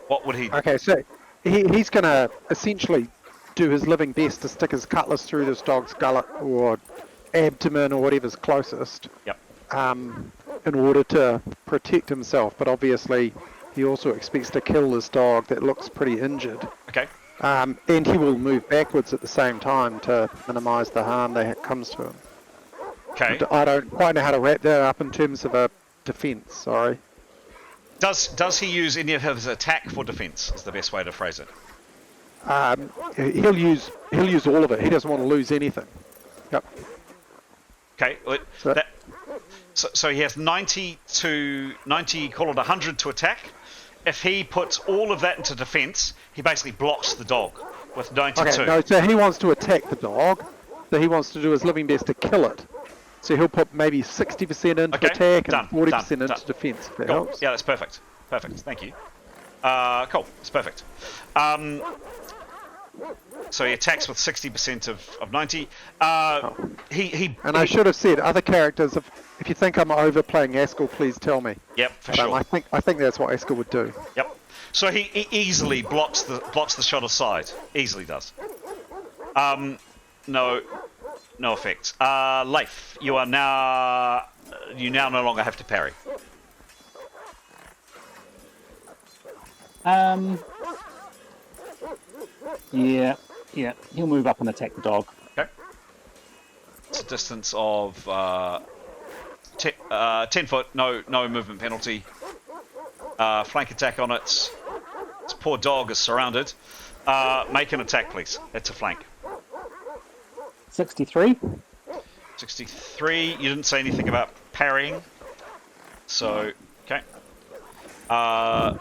what would he? Okay, so he's going to essentially do his living best to stick his cutlass through this dog's gullet or abdomen or whatever's closest. Yep. In order to protect himself, but obviously he also expects to kill this dog that looks pretty injured. Okay. And he will move backwards at the same time to minimise the harm that comes to him. Okay. I don't quite know how to wrap that up in terms of a defence, sorry. Does he use any of his attack for defence, is the best way to phrase it. He'll use all of it. He doesn't want to lose anything. Yep. Okay. So he has 90, call it 100 to attack. If he puts all of that into defense, he basically blocks the dog with 92. Okay, no, so he wants to attack the dog, so he wants to do his living best to kill it. So he'll put maybe 60% into attack and 40% into defense. If that helps. Yeah, that's perfect. Perfect, thank you. Cool, it's perfect. So he attacks with 60% of 90. And I should have said, other characters, if you think I'm overplaying Askel, please tell me. Yep, for sure. I think that's what Askel would do. Yep. So he easily blocks the shot aside. Easily does. No effect. Leif, you now no longer have to parry. Yeah, he'll move up and attack the dog. Okay. It's a distance of 10 foot, no movement penalty. Flank attack on it. This poor dog is surrounded. Make an attack, please. It's a flank. 63. 63. You didn't say anything about parrying. So, okay.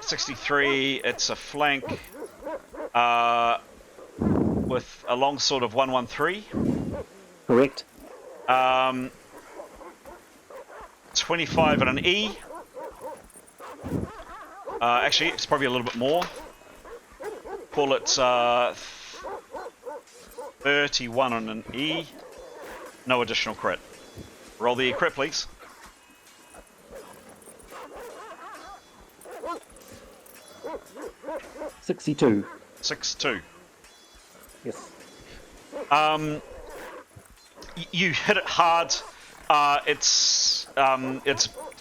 63, it's a flank. With a long sword of 113. Correct. 25 and an E. Actually, it's probably a little bit more. Call it 31 and an E. No additional crit. Roll the crit, please. 62. 6-2. Yes. You hit it hard. It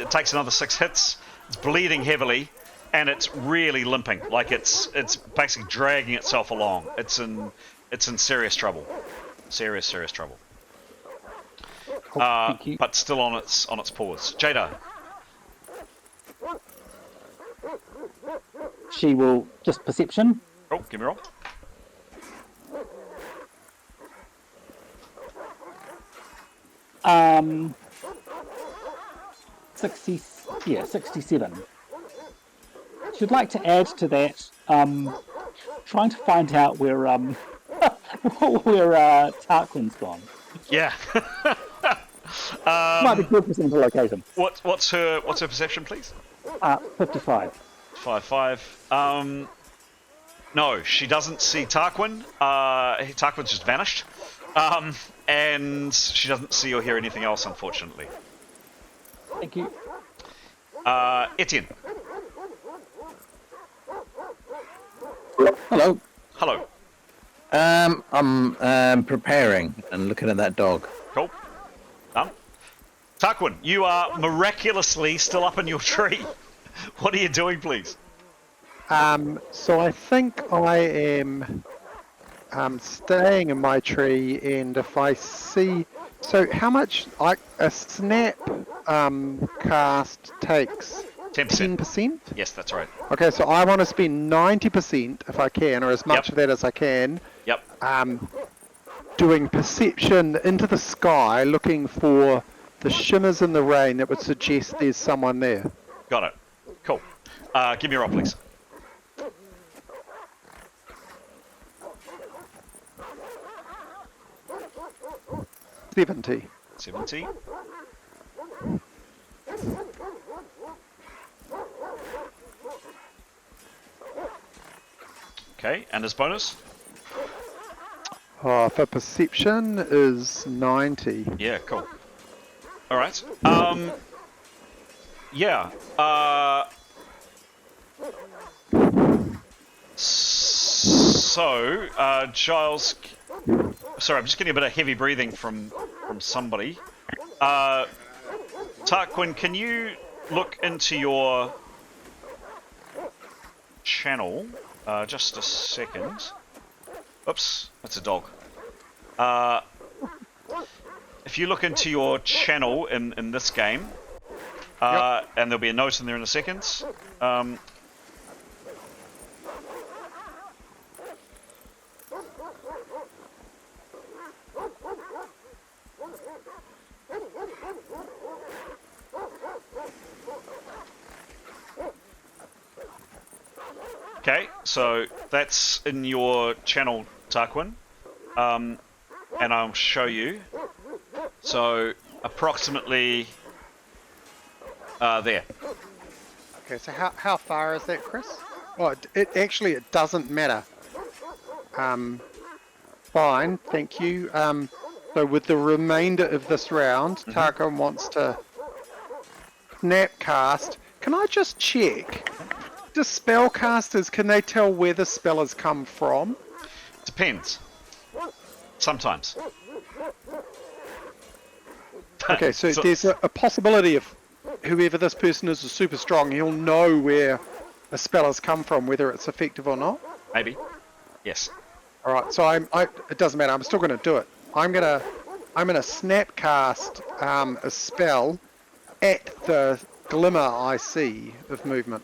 takes another 6 hits. It's bleeding heavily, and it's really limping. Like it's basically dragging itself along. It's in serious trouble. Serious trouble. Thank you. But still on its paws. Jada. She will just perception. Oh, give me a roll. Um, 67. She'd like to add to that, trying to find out where Tarquin's gone. Yeah. Might be good for some to locate him. What's her perception, please? 55. 5. No, she doesn't see Tarquin. Tarquin's just vanished. And she doesn't see or hear anything else, unfortunately. Thank you. Etienne. Hello. Hello. I'm preparing and looking at that dog. Cool. Done. Tarquin, you are miraculously still up in your tree. What are you doing, please? So I think I am staying in my tree, and if I see... So how much... a snap cast takes 10%? Yes, that's right. Okay, so I want to spend 90% if I can, or as much of that as I can. Yep. Doing perception into the sky, looking for the shimmers in the rain that would suggest there's someone there. Got it. Cool. Give me a roll, please. $70. 70. Okay, and his bonus? For perception is 90. Yeah, cool. All right. Yeah. So, Giles. Sorry, I'm just getting a bit of heavy breathing from somebody. Tarquin, can you look into your channel? Just a second. Oops, that's a dog. If you look into your channel in this game, and there'll be a note in there in a second. Okay, so that's in your channel, Tarquin, and I'll show you. So approximately there. Okay, so how far is that, Chris? Oh, it doesn't matter. Fine, thank you. So with the remainder of this round, Tarquin wants to snapcast. Can I just check? Do spellcasters, can they tell where the spell has come from? Depends. Sometimes. Okay, so there's a possibility of whoever this person is super strong, he'll know where a spell has come from, whether it's effective or not? Maybe. Yes. All right, so it doesn't matter. I'm still going to do it. I'm gonna snapcast a spell at the glimmer I see of movement.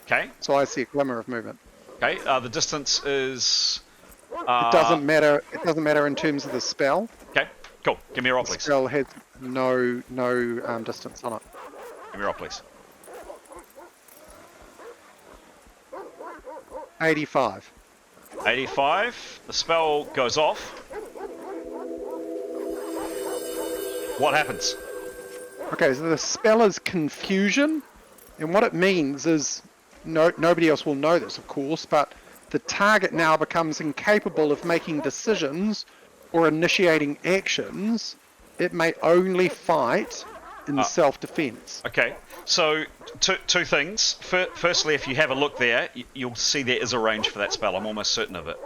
Okay. So I see a glimmer of movement. Okay. The distance is. It doesn't matter. It doesn't matter in terms of the spell. Okay. Cool. Give me a roll, The please. spell has no distance on it. Give me a roll, please. 85. 85. The spell goes off. What happens? Okay, so the spell is confusion, and what it means is nobody else will know this, of course, but the target now becomes incapable of making decisions or initiating actions it may only fight in self-defense. Okay, so two things. Firstly, if you have a look there, you'll see there is a range for that spell. I'm almost certain of it.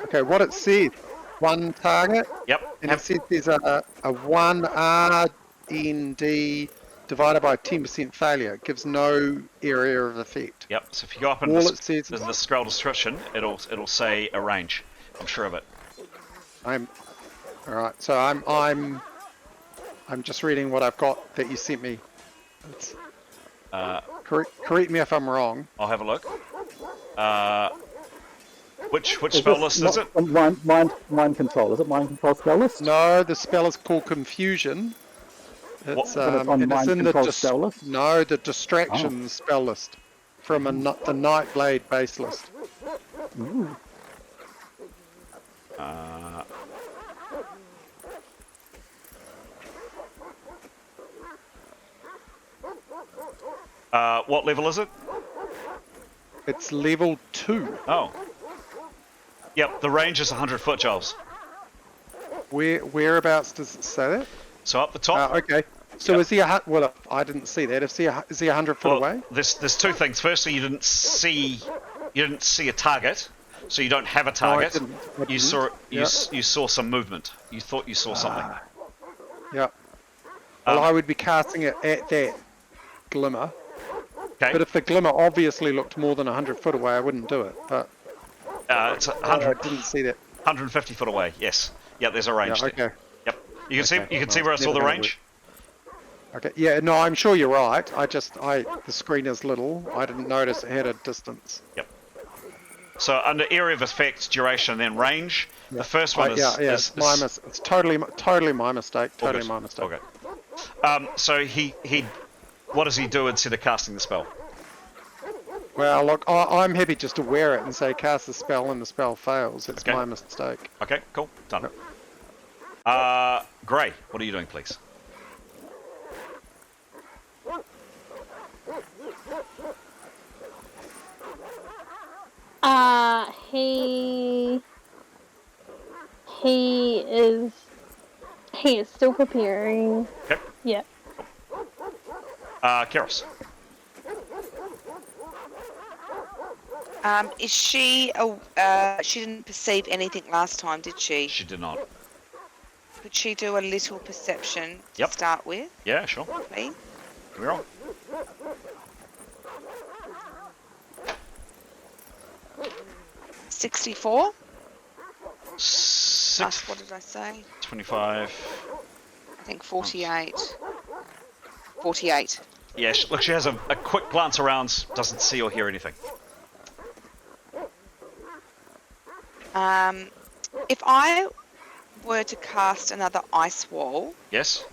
Okay, what it said, one target. Yep. And it says there's a 1 RND divided by 10% failure. It gives no area of effect. Yep. So if you go up in the scroll description, it'll say a range. I'm sure of it. All right. So I'm just reading what I've got that you sent me. Correct me if I'm wrong. I'll have a look. Which spell list is it? Mind control. Is it mind control spell list? No, the spell is called confusion. It's on mind control spell list? No, the distraction spell list from the Nightblade base list. Ooh. What level is it? It's level 2. Oh. Yep, the range is 100 foot, Giles. Whereabouts does it say that? So up the top. Okay. So is he well, I didn't see that. Is he 100 foot away? There's two things. Firstly, you didn't see a target, so you don't have a target. No, I didn't. You saw some movement. You thought you saw something. Yeah. Well, I would be casting it at that glimmer. Okay. But if the glimmer obviously looked more than 100 foot away, I wouldn't do it. But it's 100. I didn't see that. 150 foot away. Yes. Yeah. There's a range. Yeah, there. okay. Yep. You can see where I saw the range. Okay. Yeah. No, I'm sure you're right. The screen is little. I didn't notice it had a distance. Yep. So under area of effect, duration, and then range. Yeah. The first one is it's totally my mistake. Totally my mistake. Okay. So he what does he do instead of casting the spell? Well, look, I'm happy just to wear it and say cast the spell and the spell fails. It's my mistake. Okay, cool. Done. Gray, what are you doing, please? He is still preparing. Okay. Yeah. Keros. Is she? She didn't perceive anything last time, did she? She did not. Could she do a little perception to start with? Yeah, sure. Please. We're on. $64. Six. What did I say? 25. I think 48. 48. Yeah, look, she has a quick glance around, doesn't see or hear anything. If I were to cast another ice wall, yes,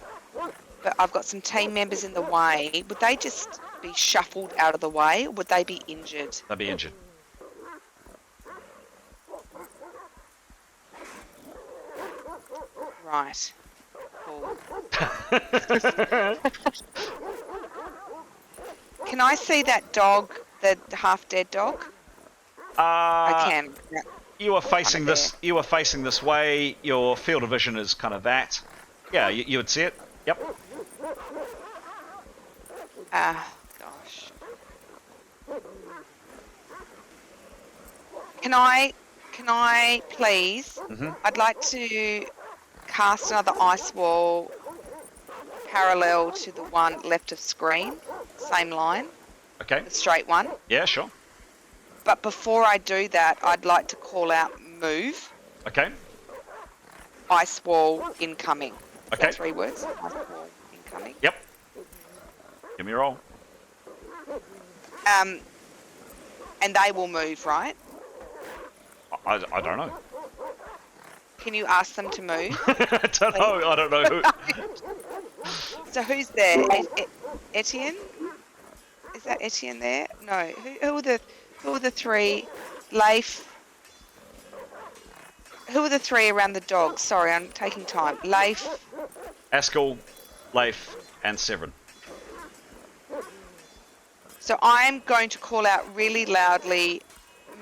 but I've got some team members in the way, would they just be shuffled out of the way, or would they be injured? They'd be injured. Right. Cool. Can I see that dog, the half-dead dog? I can. Yeah. You are facing this. You are facing this way. Your field of vision is kind of that. Yeah, you would see it. Yep. Gosh. Can I please? Mm-hmm. I'd like to cast another ice wall parallel to the one left of screen, same line. Okay. The straight one. Yeah, sure. But before I do that, I'd like to call out move. Okay. Ice wall incoming. Okay. 3 words. Ice wall incoming. Yep. Give me a roll. And they will move, right? I don't know. Can you ask them to move? I don't know. I don't know who. So who's there? Etienne? Is that Etienne there? No. Who are the 3? Leif. Who are the 3 around the dog? Sorry, I'm taking time. Leif. Askell, Leif, and Severin. So I'm going to call out really loudly,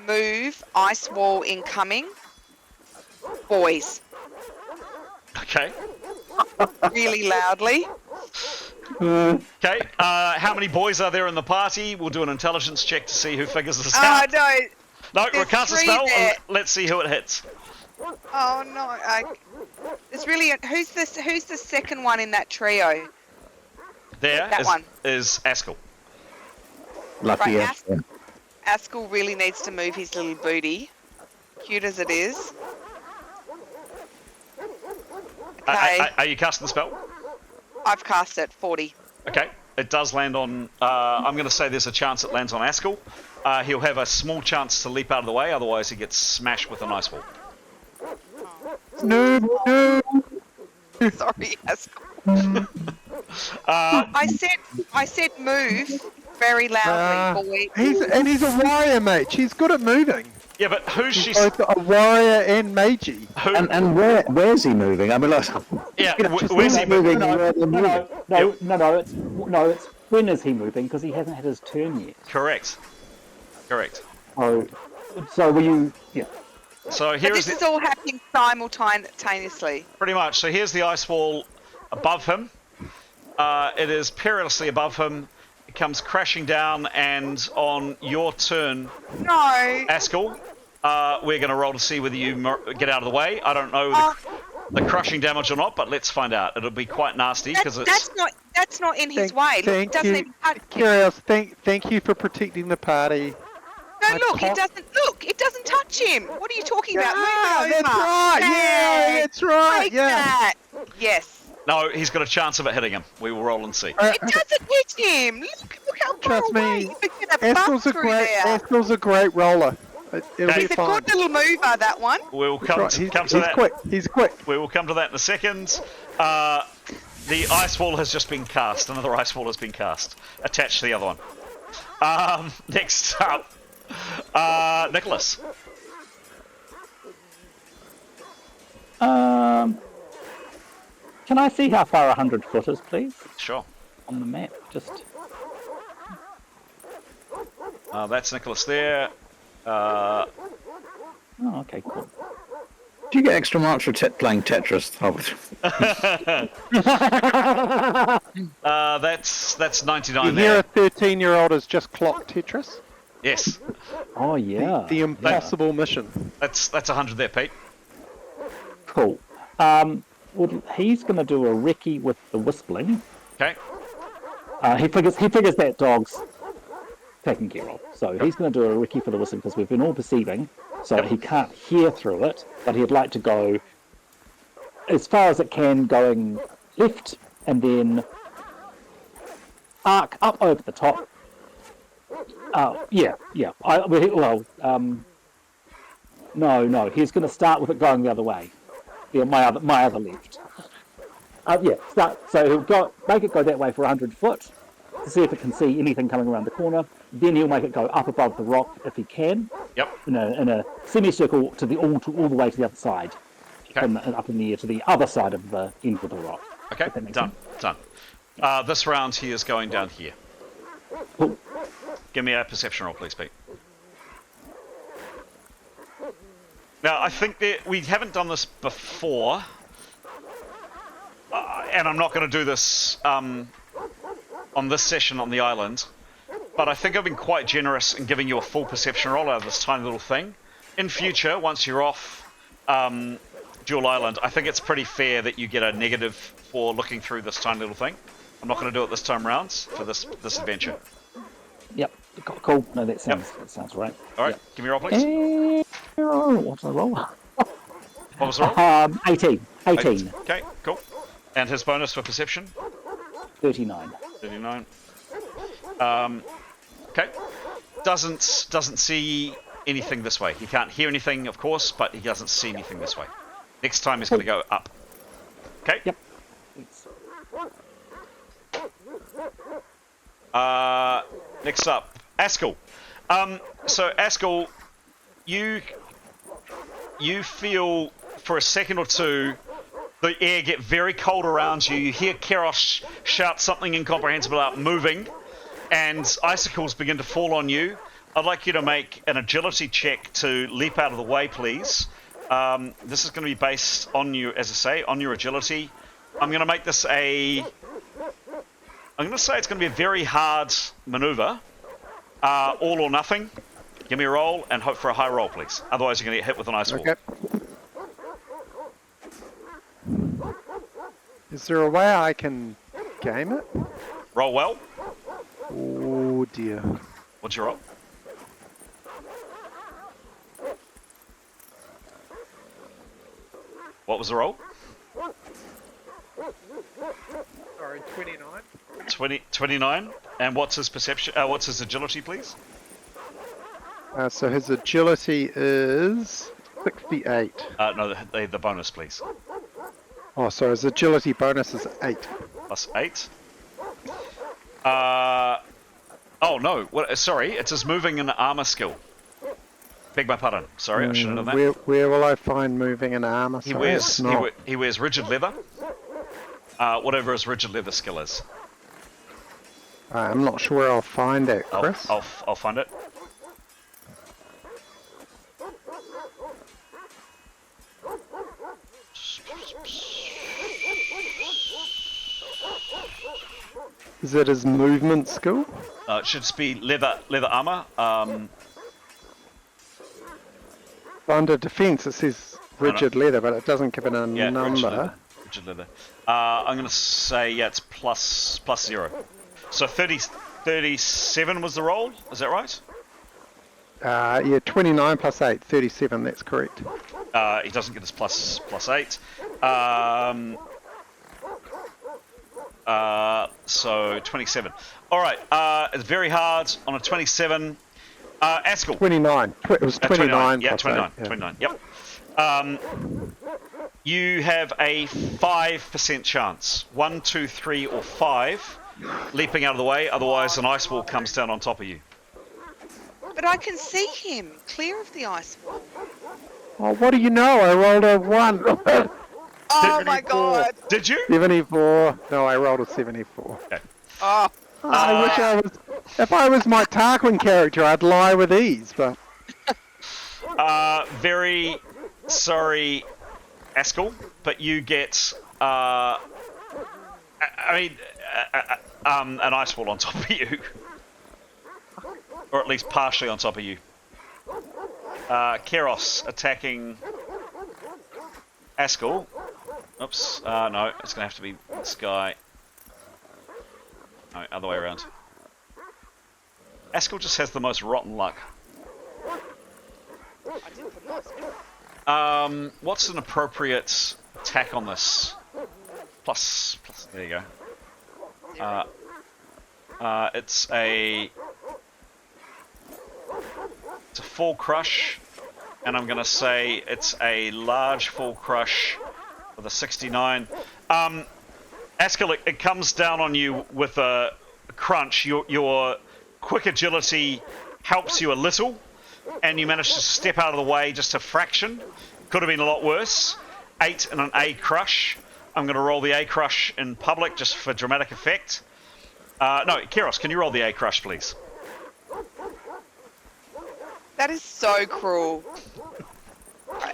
move, ice wall incoming, boys. Okay. really loudly. Okay, how many boys are there in the party? We'll do an intelligence check to see who figures this Oh out. no! No, we'll there's cast a 3 spell there. and let's see who it hits. Oh no! It's really who's the second one in that trio? There That one. is Askell. Lucky Right, us. Yeah. Askell really needs to move his little booty, cute as it is. Okay, Are you casting the spell? I've cast it. 40. Okay, it does land on. I'm going to say there's a chance it lands on Askell. He'll have a small chance to leap out of the way, otherwise he gets smashed with an ice wall. No. Sorry, Askell. I said move very loudly, boy. He's a warrior mage. He's good at moving. Yeah, but who's she? Both a warrior and magey. And where's he moving? I mean, like, Yeah, just where's he moving? No, it's when is he moving? Because he hasn't had his turn yet. Correct. So will you? Yeah. So But here this is all happening simultaneously. pretty much. So here's the ice wall above him. It is perilously above him. It comes crashing down, and on your turn, No. Askell, we're going to roll to see whether you get out of the way. I don't know the crushing damage or not, but let's find out. It'll be quite nasty because it's. That's not in his way. Look, Thank it doesn't you. even touch him. Curious, thank you for protecting the party. No, look, it doesn't. Look, it doesn't touch him. What are you talking about? Ah, Move it that's over. right. Yeah, that's right. Take Yeah. that. Yes. No, he's got a chance of it hitting him. We will roll and see. It doesn't hit him. Look how far Trust away. me, You could get a bus through there. Askell's a great roller. It'll Okay. be He's a fine. good little mover, that one. We'll come Right, to he's that. quick. He's quick. We will come to that in a second. The ice wall has just been cast. Another ice wall has been cast. Attached to the other one. Next up, Nicholas. Can I see how far 100 foot is, please, Sure. on the map? Just. That's Nicholas there. Oh, okay, cool. do you get extra marks for playing Tetris? That's 99 You there. hear a 13-year-old has just clocked Tetris? Yes. Oh yeah. The impossible mission. That's 100 there, Pete. Cool. Well, he's going to do a recce with the whistling. Okay. He figures that dog's taken care of. So he's going to do a recce for the whistling because we've been all perceiving, so he can't hear through it. But he'd like to go as far as it can, going left, and then arc up over the top. Yeah. No. He's going to start with it going the other way. Yeah, my other left. Start. So he'll make it go that way for 100 foot to see if it can see anything coming around the corner. Then he'll make it go up above the rock if he can. Yep. In a semicircle to all the way to the other side. Okay. Up in the air to the other side of the end of the rock. Okay. If that makes Done. This round he is going down here. Cool. Give me a perception roll, please, Pete. Now, I think that we haven't done this before, and I'm not going to do this on this session on the island, but I think I've been quite generous in giving you a full perception roll out of this tiny little thing. In future, once you're off Dual Island, I think it's pretty fair that you get a negative for looking through this tiny little thing. I'm not going to do it this time round for this adventure. Yep. Cool. No, that sounds right. All right, Yep. give me a roll, please. What did I roll? What was the roll? 18. Okay, cool. And his bonus for perception? 39. 39. Okay. Doesn't see anything this way. He can't hear anything, of course, but he doesn't see anything this way. Next time he's going to go up. Okay? Yep. Next up, Askell. So Askell, you feel for a second or two the air get very cold around you. You hear Keros shout something incomprehensible about moving, and icicles begin to fall on you. I'd like you to make an agility check to leap out of the way, please. This is going to be based on you, as I say, on your agility. I'm going to make this I'm going to say it's going to be a very hard maneuver. All or nothing. Give me a roll and hope for a high roll, please. Otherwise, you're going to get hit with an ice wall. Okay. Is there a way I can game it? Roll well. Oh dear. What's your roll? What was the roll? Sorry, 29. 29. And what's his perception? What's his agility, please? So his agility is 68. No, the bonus, please. Oh, so his agility bonus is 8. Plus 8. Oh no. Sorry, it's his moving and armor skill. Beg my pardon. Sorry, I should have done that. Where will I find moving and armor? He wears rigid leather. Whatever his rigid leather skill is. I'm not sure where I'll find it, Chris. I'll find it. Is it his movement skill? It should just be leather armor. Under defense, it says rigid leather, but it doesn't give it a number. Rigid leather. I'm going to say, it's plus 0. So 37 was the roll, is that right? Yeah, 29 plus 8, 37, that's correct. He doesn't get his plus 8. So 27. Alright, it's very hard on a 27. Askell. 29. It was 29. Yeah, plus 29. 8, yeah. 29, yep. You have a 5% chance. 1, 2, 3, or 5 leaping out of the way, otherwise an ice wall comes down on top of you. But I can see him clear of the ice wall. Oh, what do you know? I rolled a 1. Oh my god! Did you? 74. No, I rolled a 74. Okay. Oh. I wish I was... If I was my Tarquin character, I'd lie with ease, but... Very sorry, Askell, but you get... an ice wall on top of you. Or at least partially on top of you. Keros attacking Askell. Oops. No, it's going to have to be this guy. No, other way around. Askell just has the most rotten luck. What's an appropriate attack on this? Plus, there you go. It's a full crush, and I'm going to say it's a large full crush with a 69. Askell, it comes down on you with a crunch. Your quick agility helps you a little, and you manage to step out of the way just a fraction. Could have been a lot worse. 8 and an A crush. I'm going to roll the A crush in public just for dramatic effect. No, Keros, can you roll the A crush, please? That is so cruel.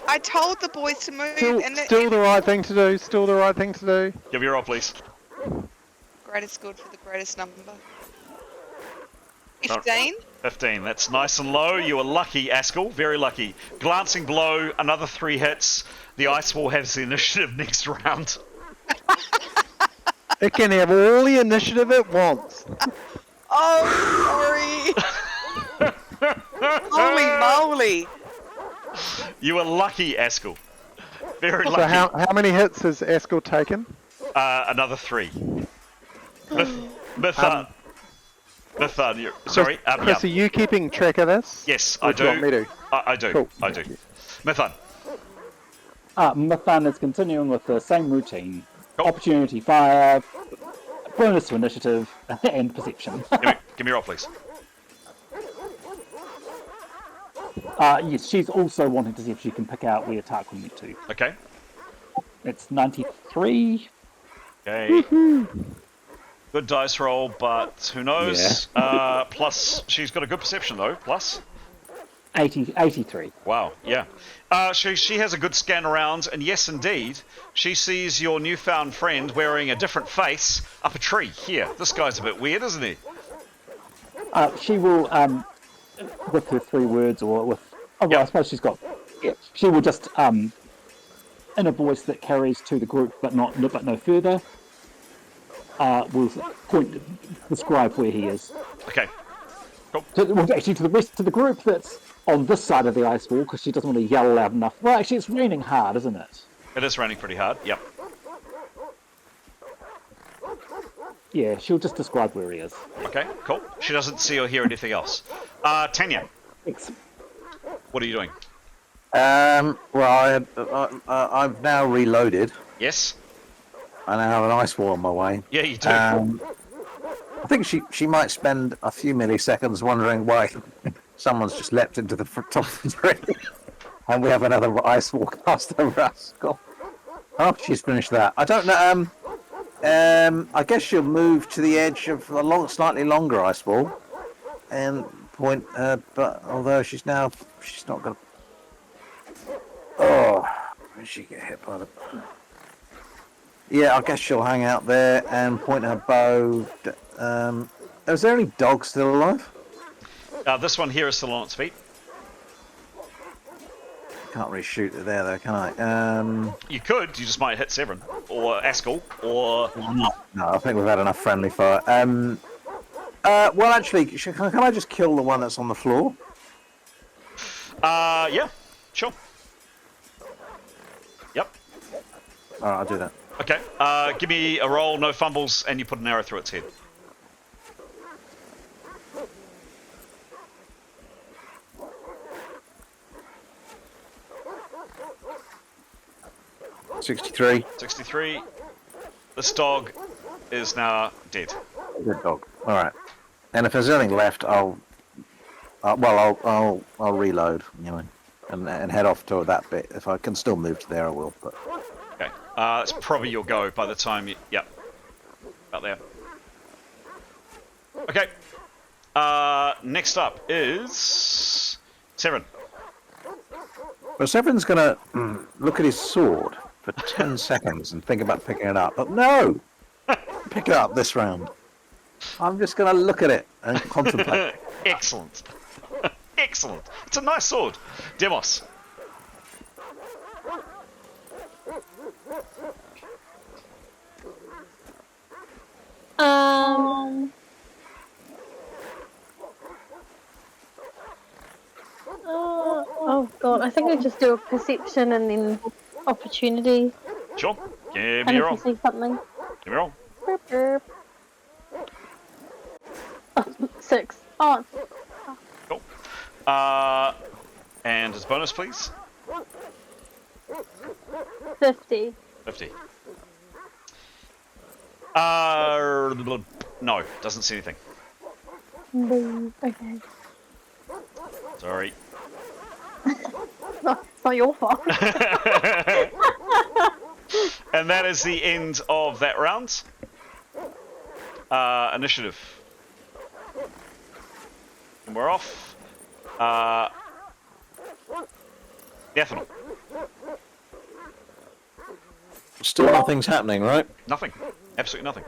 I told the boys to move, Still the right thing to do. Still the right thing to do. Give me a roll, please. Greatest good for the greatest number. 15? 15. That's nice and low. You are lucky, Askell. Very lucky. Glancing below, another 3 hits. The ice wall has the initiative next round. It can have all the initiative it wants. Oh, sorry. Holy moly. You are lucky, Askell. Very So lucky. how many hits has Askell taken? Another 3. Mythan, sorry. Chris, are you keeping track of this? Yes, Or I do you do. want me to? I do. Cool. I do. Mythan. Mythan is continuing with the same routine. Opportunity fire, bonus to initiative, and perception. Give me a roll, please. Yes, she's also wanting to see if she can pick out where Tarquin went to. Okay. It's 93. Okay. Good dice roll, but who knows? Plus, she's got a good perception though. Plus. 83. Wow, yeah. She has a good scan around, and yes, indeed, she sees your newfound friend wearing a different face up a tree. Here, this guy's a bit weird, isn't he? She will, with her 3 words, or with... Oh, well, I suppose she's got... Yeah, she will just, in a voice that carries to the group, but no further, will describe where he is. Okay. Cool. Well, actually, to the group that's on this side of the ice wall, because she doesn't want to yell loud enough. Well, actually, it's raining hard, isn't it? It is raining pretty hard, yep. Yeah, she'll just describe where he is. Okay, cool. She doesn't see or hear anything else. Tanya. Thanks. What are you doing? Well, I've now reloaded. Yes? I now have an ice wall on my way. Yeah, you do. I think she might spend a few milliseconds wondering why someone's just leapt into the top of the tree, and we have another ice wall cast over us. God. After she's finished that, I don't know. I guess she'll move to the edge of a slightly longer ice wall, and point. But although she's not going to. Oh, where did she get hit by the? Yeah, I guess she'll hang out there and point her bow. Is there any dogs still alive? This one here is still on its feet. Can't really shoot it there, though, can I? You could. You just might hit Severin or Askell or. No, I think we've had enough friendly fire. Well, actually, can I just kill the one that's on the floor? Yeah, sure. Yep. All right, I'll do that. Okay. Give me a roll, no fumbles, and you put an arrow through its head. $63. 63. This dog is now dead. Good dog. All right. And if there's anything left, I'll reload, and head off to that bit. If I can still move to there, I will. But Okay. It's probably your go by the time you... Yep. About there. Okay. Next up is... Severin. well, Severin's gonna look at his sword for 10 seconds and think about picking it up. But no, pick it up this round. I'm just gonna look at it and contemplate. Excellent. Excellent. It's a nice sword. Demos. Oh god, I think I just do a perception and then opportunity. Sure. Give And me a if roll. you see something. Give me a roll. Burp, burp. Oh, 6. Oh, Cool. And as bonus, please. 50. 50. No, doesn't see anything. Boo. Okay. Sorry. No, it's not your fault. And that is the end of that round. Initiative. And we're off. Ethanol. Still nothing's happening, right? Nothing. Absolutely nothing.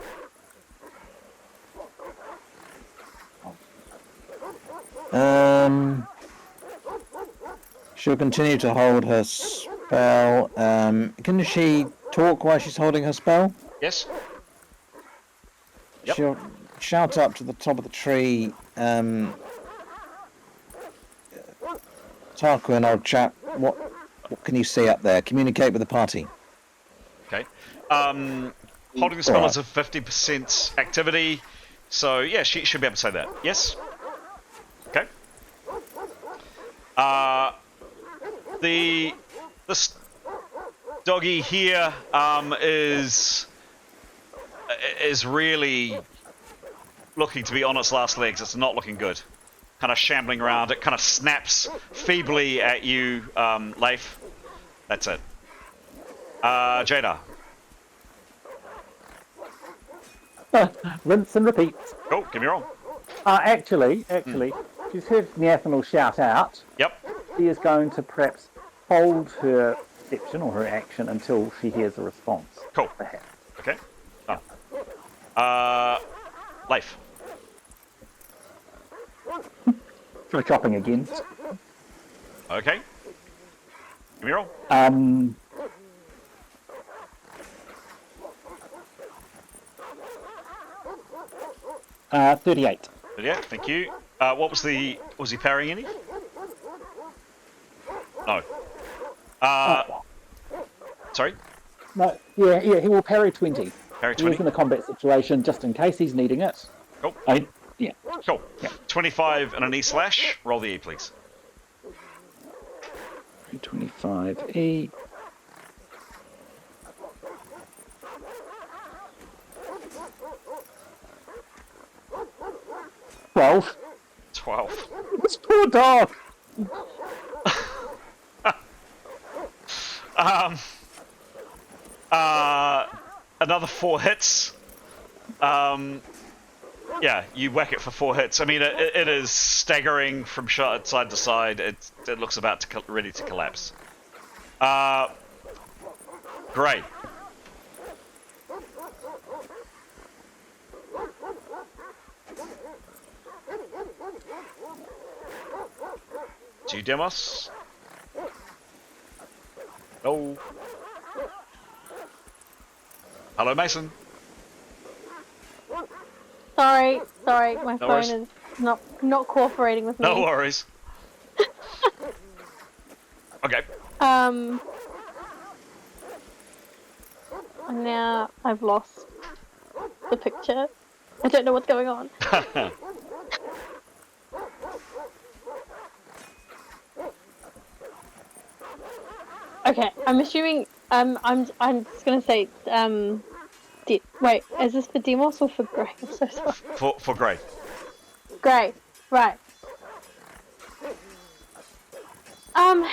She'll continue to hold her spell. Can she talk while she's holding her spell? Yes. Yep. She'll shout up to the top of the tree. Tarquin, old chap, what can you see up there? Communicate with the party. Okay. Holding the spell is a 50% activity, so yeah, she should be able to say that. Yes. Okay. This doggy here is really looking to be on its last legs. It's not looking good. Kind of shambling around. It kind of snaps feebly at you, Leif. That's it. Jada. Rinse and repeat. Cool, give me a roll. Actually, she's heard Nathaniel shout out. Yep. She is going to perhaps hold her perception or her action until she hears a response. Cool. Perhaps. Okay. Leif. Try chopping again. Okay. Give me a roll. 38. Yeah, thank you. Was he parrying any? No. Sorry? No, yeah, he will parry 20. Parry He 20. is in a combat situation just in case he's needing it. Cool. Yeah. Cool. 25 and an E slash. Roll the E, please. 25E. Twelve. 12. This poor dog. Another 4 hits. Yeah, you whack it for 4 hits. I mean, it is staggering from side to side. It looks about to ready to collapse. Great. Do you Demos? Oh. Hello, Mason. Sorry, my No phone worries. is not cooperating with me. No worries. Okay. Now I've lost the picture. I don't know what's going on. Okay, I'm assuming. I'm just gonna say. Wait, is this for Demos or for Grey? I'm so sorry. For Grey. Grey, right.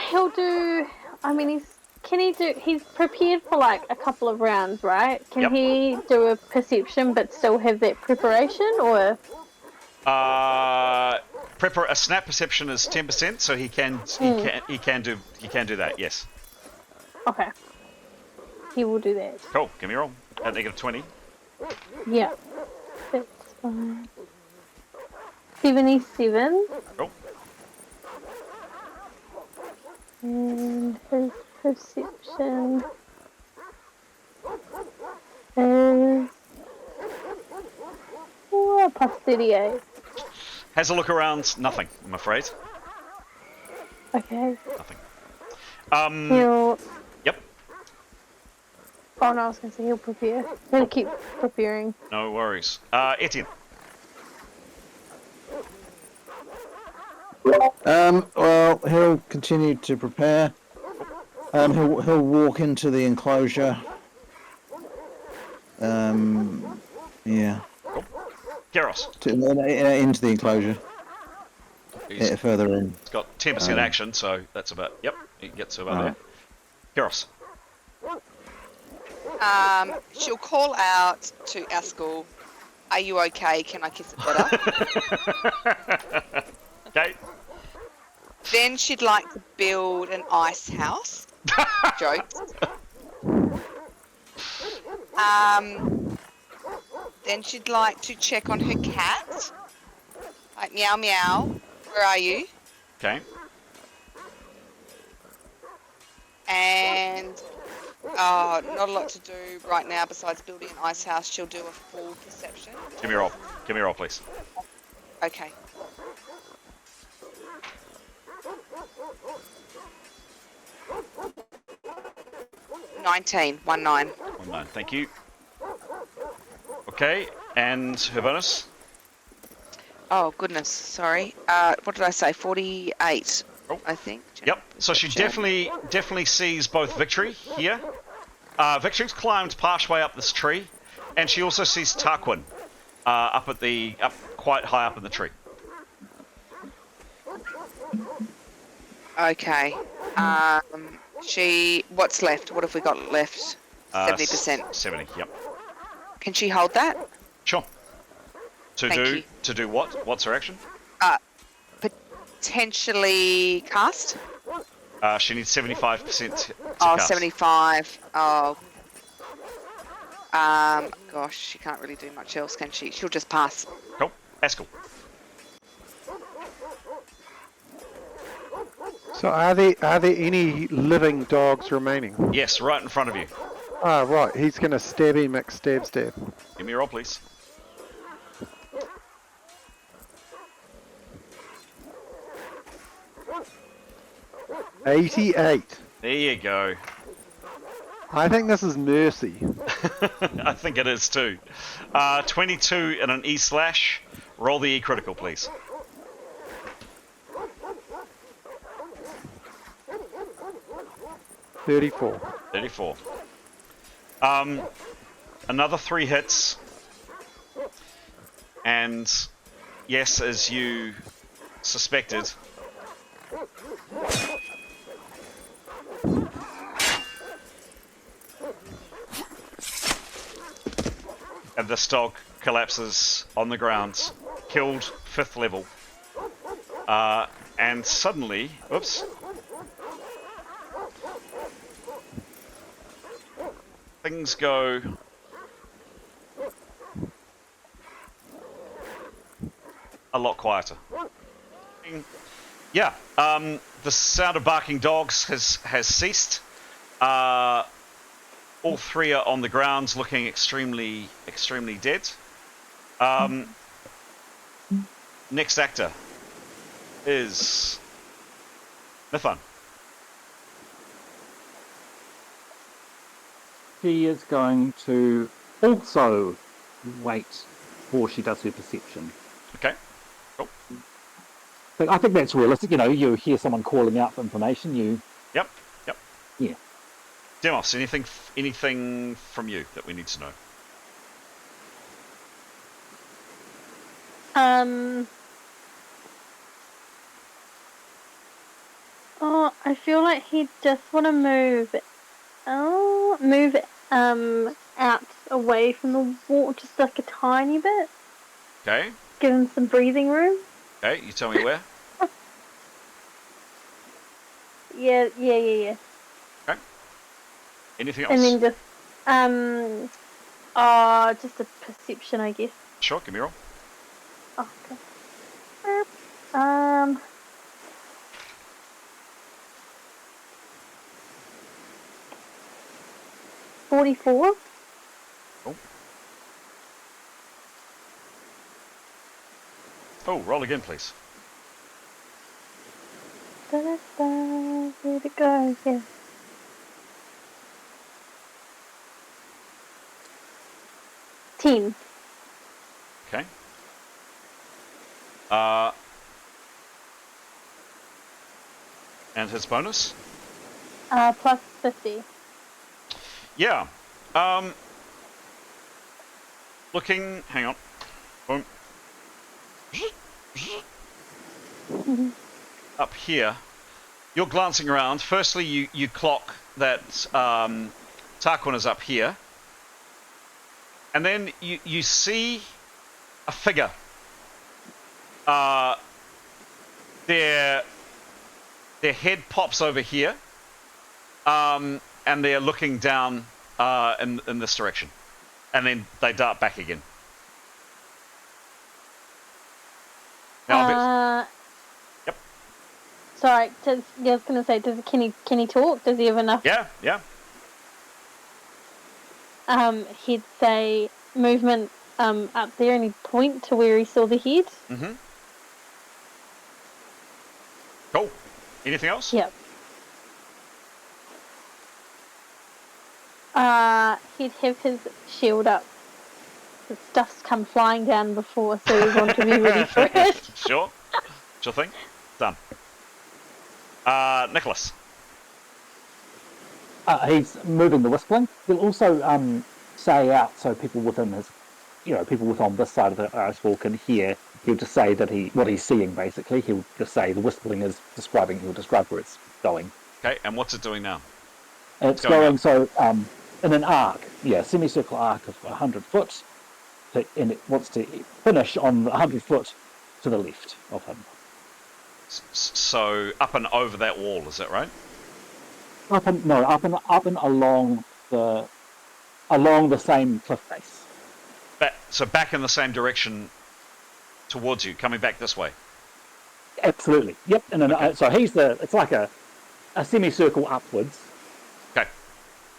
He'll do. I mean, he's prepared for like a couple of rounds, right? Can he do a perception but still have that preparation, or? A snap perception is 10%, so he can do that. Yes. Okay. He will do that. Cool. Give me a roll. At -20. Yeah. That's fine. 77. Cool. And his perception is plus 38. Has a look around. Nothing, I'm afraid. Okay. Nothing. He'll. Yep. Oh no, I was gonna say he'll prepare. He'll keep preparing. No worries. Etienne. Well, he'll continue to prepare. He'll walk into the enclosure. Yeah. Garros. Into the enclosure. Further in. It's got 10% action, so that's about. Yep, he gets about there. Garros. She'll call out to Askell, "Are you okay? Can I kiss it better?" Okay. Then she'd like to build an ice house. Jokes. Then she'd like to check on her cat. Like, meow meow, where are you? Okay. And not a lot to do right now besides building an ice house. She'll do a full perception. Give me a roll. Give me a roll, please. Okay. $19. 19. 19. Thank you. Okay, and her bonus? Oh goodness, sorry. What did I say? 48. Oh. I think. Yep. So she definitely sees both Victory here. Victory's climbed partially up this tree, and she also sees Tarquin up quite high up in the tree. Okay. What's left? What have we got left? 70%. 70. Yep. Can she hold that? Sure. Thank you. To do what? What's her action? potentially cast? She needs 75% to Oh, cast. 75. Oh. Gosh, she can't really do much else, can she? She'll just pass. Cool. Haskell. So are there any living dogs remaining? Yes, right in front of you. Ah, right. He's going to stab him. Stab. Give me a roll, please. $88. There you go. I think this is mercy. I think it is too. 22 and an E slash. Roll the E critical, please. $34. Another 3 hits. And yes, as you suspected, and this dog collapses on the ground, killed 5th level. And suddenly, oops, things go a lot quieter. Yeah, the sound of barking dogs has ceased. All 3 are on the ground, looking extremely dead. Next actor is Mithun. She is going to also wait before she does her perception. Okay, cool. But I think that's realistic. You know, you hear someone calling out for information, you... Yep. Yeah. Demos, anything from you that we need to know? Oh, I feel like he'd just want to move out away from the wall, just like a tiny bit. Okay. Give him some breathing room. Okay, you tell me where. Yeah. Okay. Anything else? And then just a perception, I guess. Sure, give me a roll. Okay. 44. Cool. Oh, roll again, please. Where'd it go? Yeah. Team. Okay. And his bonus? Plus 50. Yeah. Looking. Hang on. Boom. Up here, you're glancing around. Firstly, you clock that Tarquin is up here, and then you see a figure. Their head pops over here, and they're looking down in this direction, and then they dart back again. Now, yep. Sorry, I was going to say, can he talk? Does he have enough? Yeah. He'd say movement up there, and he'd point to where he saw the head. Mm-hmm. Cool. Anything else? Yep. He'd have his shield up. The stuff's come flying down before, so we want to be ready for it. Sure thing. Done. Nicholas. He's moving the whistling. He'll also say out so people within his, people within this side of the ice wall can hear. He'll just say that what he's seeing, basically. He'll just say the whistling is describing. He'll describe where it's going. Okay, and what's it doing now? It's going so in an arc, semicircular arc of 100 foot, and it wants to finish on 100 foot to the left of him. So up and over that wall, is that right? Up and along the same cliff face. So back in the same direction towards you, coming back this way. Absolutely. Yep. And then, Okay. so it's like a semicircle upwards. Okay.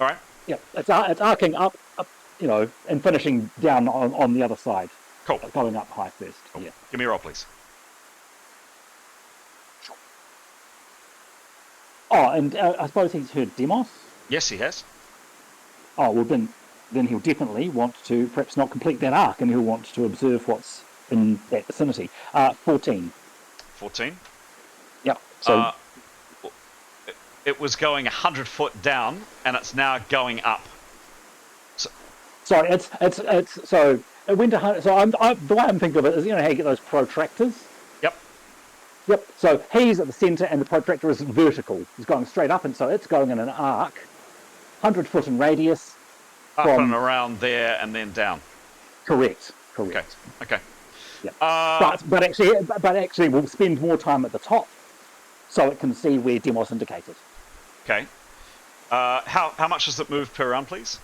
All right. Yep. It's arcing up, and finishing down on the other side. Cool. Going up high first. Cool. Yeah. Give me a roll, please. Oh, and I suppose he's heard Demos. Yes, he has. Oh, well then he'll definitely want to perhaps not complete that arc, and he'll want to observe what's in that vicinity. 14. 14. Yep. So it was going 100 foot down, and it's now going up. sorry, it's so it went to. So the way I'm thinking of it is, how you get those protractors. Yep, so he's at the centre and the protractor is vertical. He's going straight up, and so it's going in an arc, 100 foot in radius. Up and around there and then down. Correct. Okay. Yeah. But actually we'll spend more time at the top so it can see where Demos indicated. Okay. How much does it move per round, please?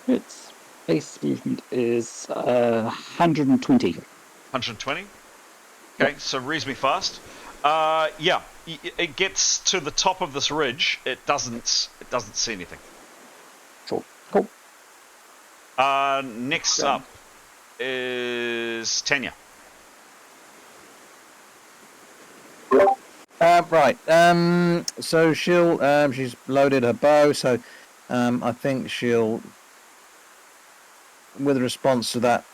Its base movement is 120. 120? Okay, so reasonably fast. Yeah, it gets to the top of this ridge. It doesn't see anything. Sure. Cool. Next up is Tanya. Right. So she's loaded her bow. So I think she'll, with a response to that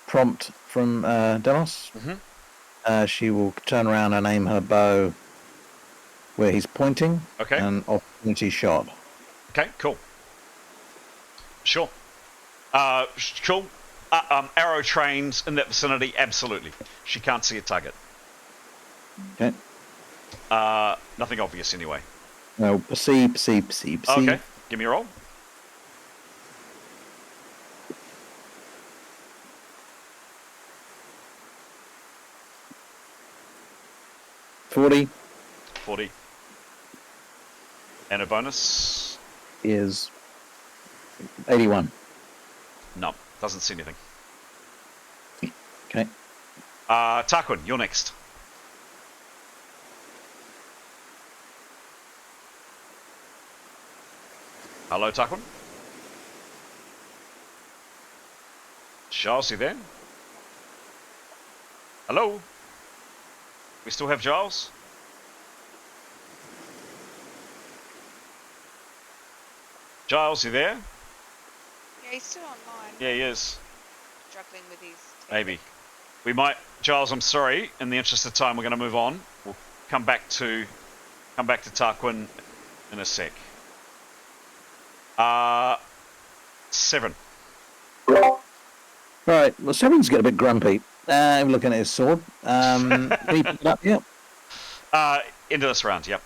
prompt from Delos, she will turn around and aim her bow where he's pointing. Okay. And opportunity shot. Okay, cool. Sure. Cool. Arrow trained in that vicinity, absolutely. She can't see a target. Okay. Nothing obvious anyway. No, perceive. Okay, give me a roll. $40 40. And a bonus? is 81. No, doesn't see anything. Okay. Tarquin, you're next. Hello, Tarquin. Giles, you there? Hello? We still have Giles? Giles, you there? Yeah, he's still online. Yeah, he is. Struggling with his. Maybe. We might, Giles, I'm sorry. In the interest of time, we're going to move on. We'll come back to Tarquin in a sec. 7. Right. Well, 7's getting a bit grumpy. I'm looking at his sword. Can he pick it up yet? Into this round, yep.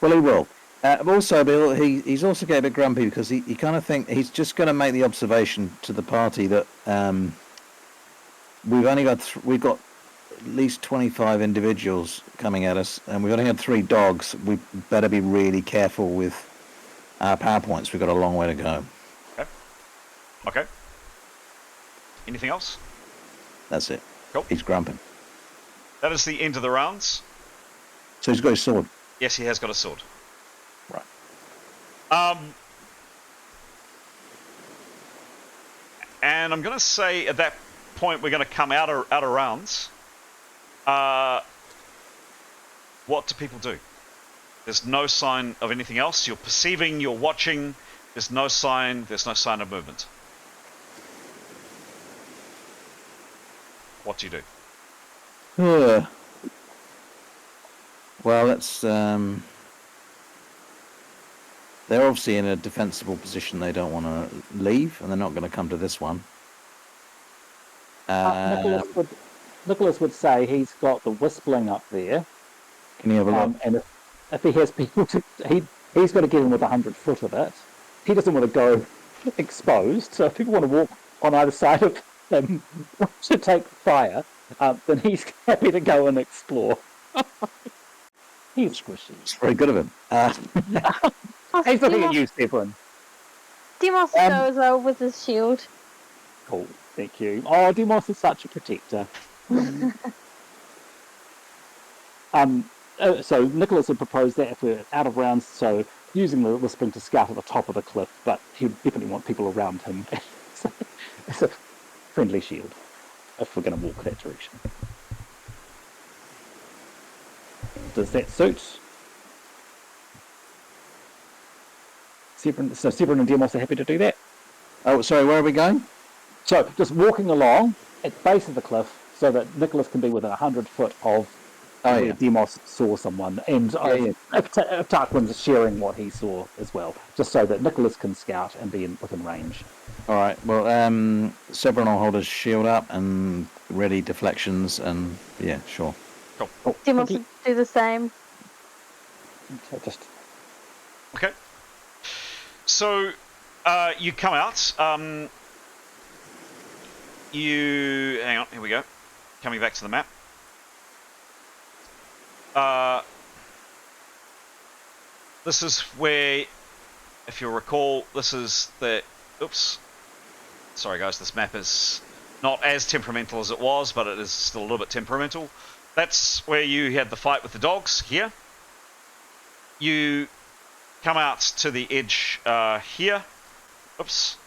Well, he will. Also, Bill, he's also getting a bit grumpy because he kind of think he's just going to make the observation to the party that we've got at least 25 individuals coming at us, and we've only had 3 dogs. We better be really careful with our PowerPoints. We've got a long way to go. Okay. Anything else? That's it. Cool. He's grumpy. That is the end of the rounds. So he's got his sword. Yes, he has got a sword. Right. And I'm going to say at that point we're going to come out of rounds. What do people do? There's no sign of anything else. You're perceiving, you're watching. There's no sign of movement. What do you do? Well, that's they're obviously in a defensible position. They don't want to leave, and they're not going to come to this one. Nicholas would say he's got the whistling up there. Can you have a look? And if he has people he's got to get in with 100 foot of it. He doesn't want to go exposed. So if people want to walk on either side of him to take fire, then he's happy to go and explore. He's squishy. It's very good of him. He's looking at you, Stefan. Demos go as well with his shield. Cool, thank you. Oh, Demos is such a protector. So Nicholas had proposed that if we're out of rounds, so using the whispering to scout at the top of the cliff, but he'd definitely want people around him. So it's a friendly shield if we're going to walk that direction. Does that suit? Severin and Demos are happy to do that. Oh, sorry, where are we going? So just walking along at the base of the cliff so that Nicholas can be within 100 foot of where Demos saw someone, and if Tarquin's sharing what he saw as well, just so that Nicholas can scout and be within range. All right. Well, Severin will hold his shield up and ready deflections, and yeah, sure. Cool. Demos will do the same. Okay. So you come out. Hang on. Here we go. Coming back to the map. This is where, if you'll recall, this is the... Oops. Sorry, guys. This map is not as temperamental as it was, but it is still a little bit temperamental. That's where you had the fight with the dogs, here. You come out to the edge here. Oops.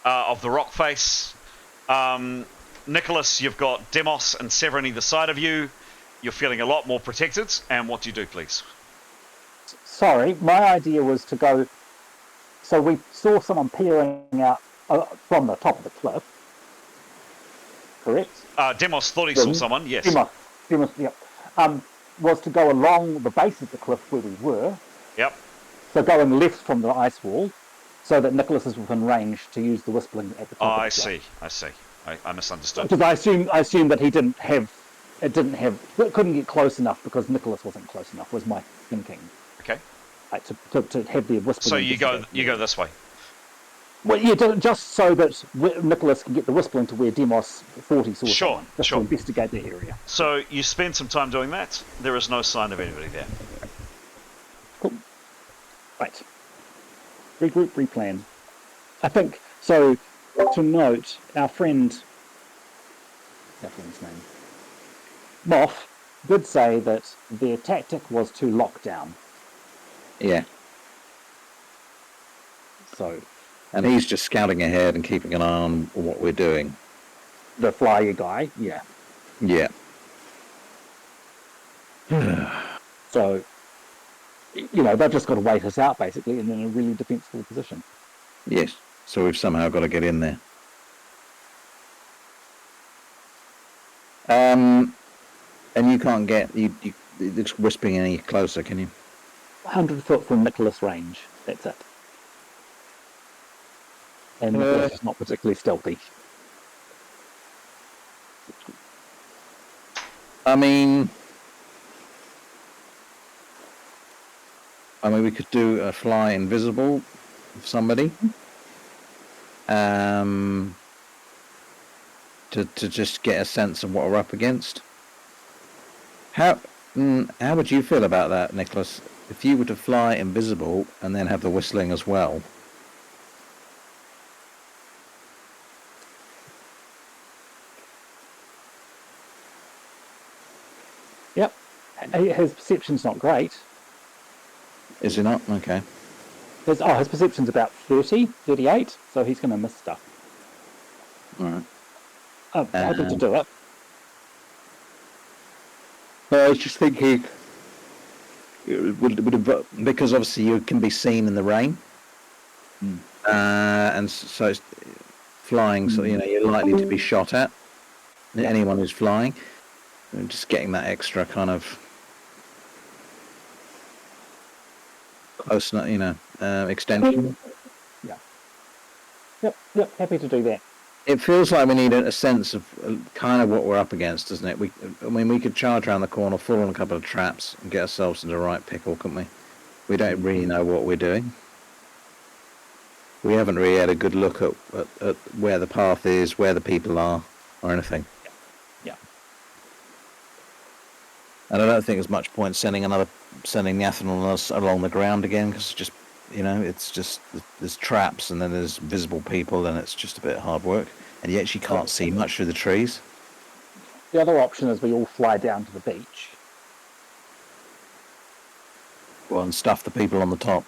Of the rock face. Nicholas, you've got Demos and Severin either side of you. You're feeling a lot more protected. And what do you do, please? Sorry, my idea was to go... So we saw someone peering out from the top of the cliff. Correct? Demos thought he saw someone, yes. Demos, yep. Was to go along the base of the cliff where we were. Yep. So going left from the ice wall, so that Nicholas is within range to use the whistling at the top of the cliff. I see. I misunderstood. Because I assumed that he couldn't get close enough because Nicholas wasn't close enough, was my thinking. Okay. Like to have the whispering. So you go this way. Well, yeah, just so that Nicholas can get the whispering to where Demos 40 saw someone, just to investigate the area. So you spend some time doing that. There is no sign of anybody there. Cool. Right. Regroup, replan. I think, so to note, our friend's name, Moff, did say that their tactic was to lock down. Yeah. So... And he's just scouting ahead and keeping an eye on what we're doing. The flyer guy, yeah. Yeah. So, they've just got to wait us out, basically, and in a really defensible position. Yes. So we've somehow got to get in there. And you can't get... It's whispering any closer, can you? 100 foot from Nicholas range. That's it. And Nicholas is not particularly stealthy. I mean, we could do a fly invisible of somebody. To just get a sense of what we're up against. How would you feel about that, Nicholas? If you were to fly invisible and then have the whistling as well? Yep. His perception's not great. Is he not? Okay. His perception's about 30, 38, so he's going to miss stuff. All right. I'm happy to do it. I was just thinking, because obviously you can be seen in the rain, and so it's flying, so you're likely to be shot at. Anyone who's flying, just getting that extra kind of close, extension. Yeah. Yep. Happy to do that. It feels like we need a sense of kind of what we're up against, doesn't it? We could charge around the corner, fall on a couple of traps, and get ourselves into the right pickle, couldn't we? We don't really know what we're doing. We haven't really had a good look at where the path is, where the people are, or anything. Yeah. And I don't think there's much point sending the Athanol along the ground again, because just, it's just, there's traps and then there's visible people and it's just a bit of hard work. And you actually can't see much through the trees. The other option is we all fly down to the beach. Well, and stuff the people on the top.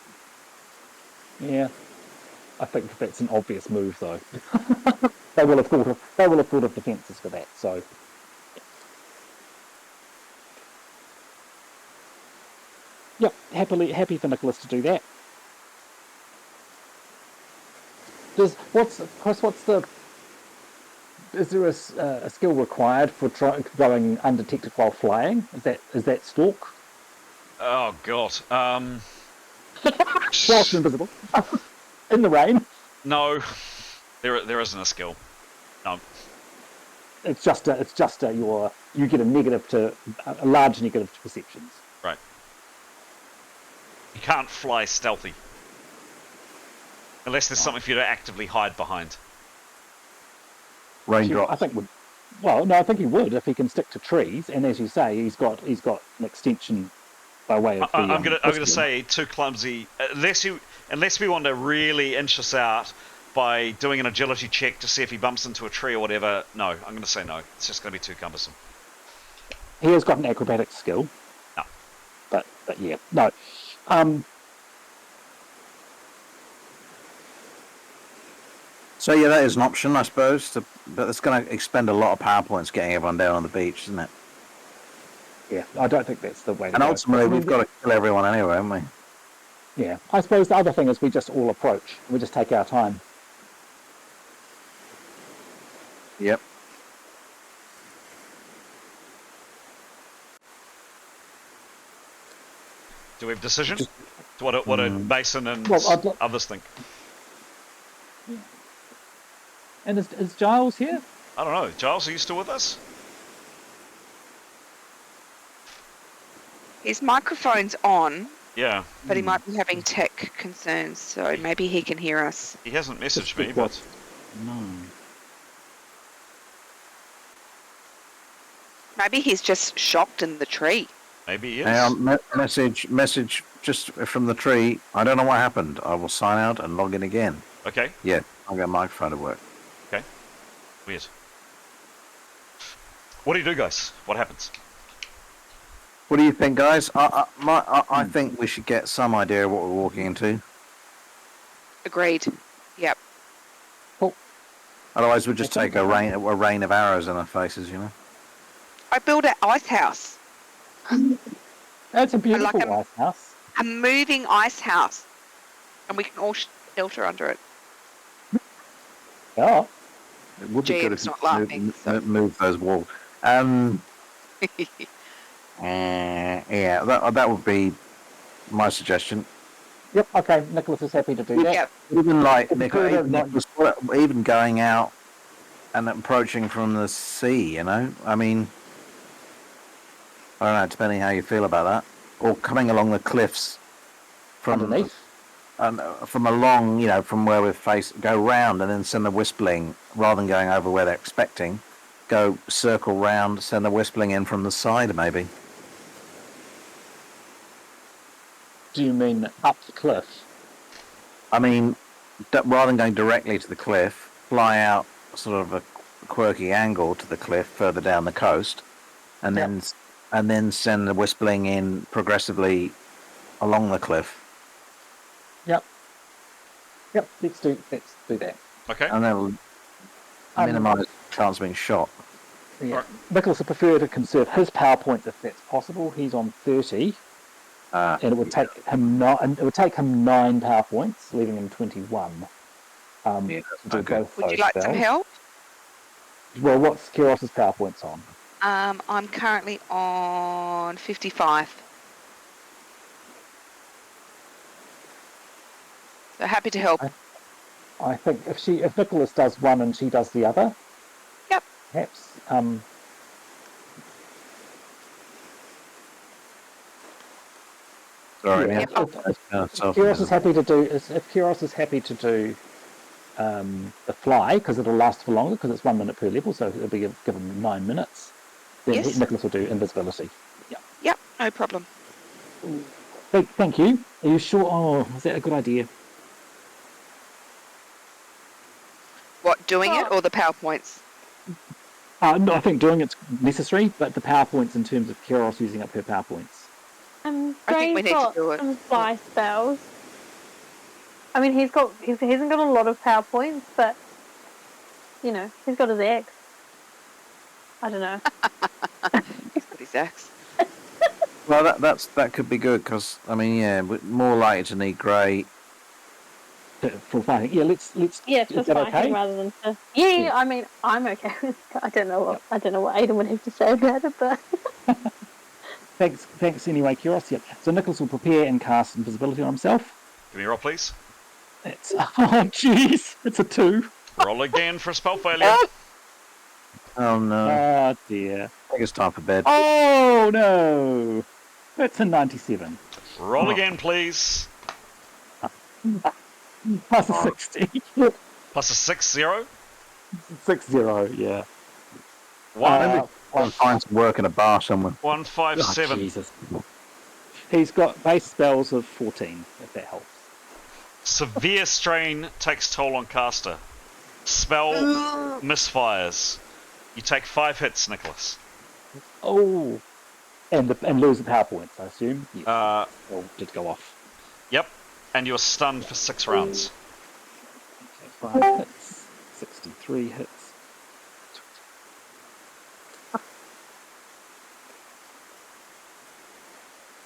Yeah. I think that's an obvious move, though. They will have thought of defences for that. So, yep, happy for Nicholas to do that. Is there a skill required for going undetected while flying? Is that stalk? Oh god. Whilst invisible. In the rain. No, there isn't a skill. No. It's just you get a large negative to perceptions. Right. You can't fly stealthy unless there's something for you to actively hide behind. Raindrops. I think he would if he can stick to trees. And as you say, he's got an extension by way of. I'm gonna say too clumsy. Unless we want to really inch us out by doing an agility check to see if he bumps into a tree or whatever. No, I'm going to say no. It's just going to be too cumbersome. He has got an acrobatic skill. No. But yeah, no. So yeah, that is an option, I suppose. But it's going to expend a lot of power points getting everyone down on the beach, isn't it? Yeah, I don't think that's the way. And ultimately, we've got to kill everyone anyway, haven't we? Yeah, I suppose the other thing is we just all approach. We just take our time. Yep. Do we have a decision? What do Mason and others think? And is Giles here? I don't know. Giles, are you still with us? His microphone's on. Yeah. But he might be having tech concerns, so maybe he can hear us. He hasn't messaged me, but... No. Maybe he's just shocked in the tree. Maybe he is. Message just from the tree. I don't know what happened. I will sign out and log in again. Okay. Yeah, I'll get a microphone to work. Okay. Weird. What do you do, guys? What happens? What do you think, guys? I think we should get some idea of what we're walking into. Agreed. Yep. Cool. Otherwise, we'll just take a rain of arrows in our faces, I built an ice house. It's a beautiful ice house. A moving ice house. And we can all shelter under it. Yeah. It would be good if not laughing, you move those walls. Yeah, that would be my suggestion. Yep. Okay. Nicholas is happy to do that. Yep. Even like Nicholas, even going out and approaching from the sea. I mean, I don't know. Depending how you feel about that, or coming along the cliffs from underneath, from along, from where we're go round and then send the whistling rather than going over where they're expecting. Go circle round, send the whistling in from the side, maybe. Do you mean up the cliff? I mean, rather than going directly to the cliff, fly out sort of a quirky angle to the cliff further down the coast, and then send the whistling in progressively along the cliff. Yep. Let's do that. Okay. And that will minimise the chance of being shot. Yeah. Right. Nicholas would prefer to conserve his power points if that's possible. He's on 30. And it would take him 9 power points, leaving him 21. Would you like some help? Well, what's Kiros's power points on? I'm currently on 55. So happy to help. I think if Nicholas does one and she does the other. Yep. Perhaps. So Sorry. Yeah. Yeah. Kiros is happy to do. If Kiros is happy to do the fly, because it'll last for longer, because it's 1 minute per level, so it'll be given 9 minutes. Then Yes. Nicholas will do invisibility. Yeah. Yep, no problem. Thank you. Are you sure? Oh, is that a good idea? What, doing it or the PowerPoints? No, I think doing it's necessary, but the PowerPoints in terms of Kiros using up her PowerPoints. I think Gray's we need to got do it. some fly spells. I mean, he hasn't got a lot of PowerPoints, but you know, he's got his axe. I don't know. He's got his axe. Well, that could be good because I mean, yeah, we're more likely to need Grey. For fighting, yeah. Let's. Yeah, Is just that fighting okay? rather than to. Yeah. I mean, I'm okay with. I don't know what Aidan would have to say about it, but. Thanks anyway, Kiros. Yep. So Nicholas will prepare and cast invisibility on himself. Give me a roll, please. It's jeez, it's a 2. Roll again for a spell failure. Oh no! Oh dear. I think it's time for bed. Oh no! That's a 97. Roll again, please. Plus a 60. Plus a 6-0. 6-0, yeah. I'll find some work in a bar somewhere. 157. Oh, Jesus. He's got base spells of 14, if that helps. Severe strain takes toll on caster. Spell misfires. You take 5 hits, Nicholas. Oh. And lose the power points, I assume? Yes. Or did go off. Yep. And you're stunned for 6 rounds. Okay, 5 hits. 63 hits.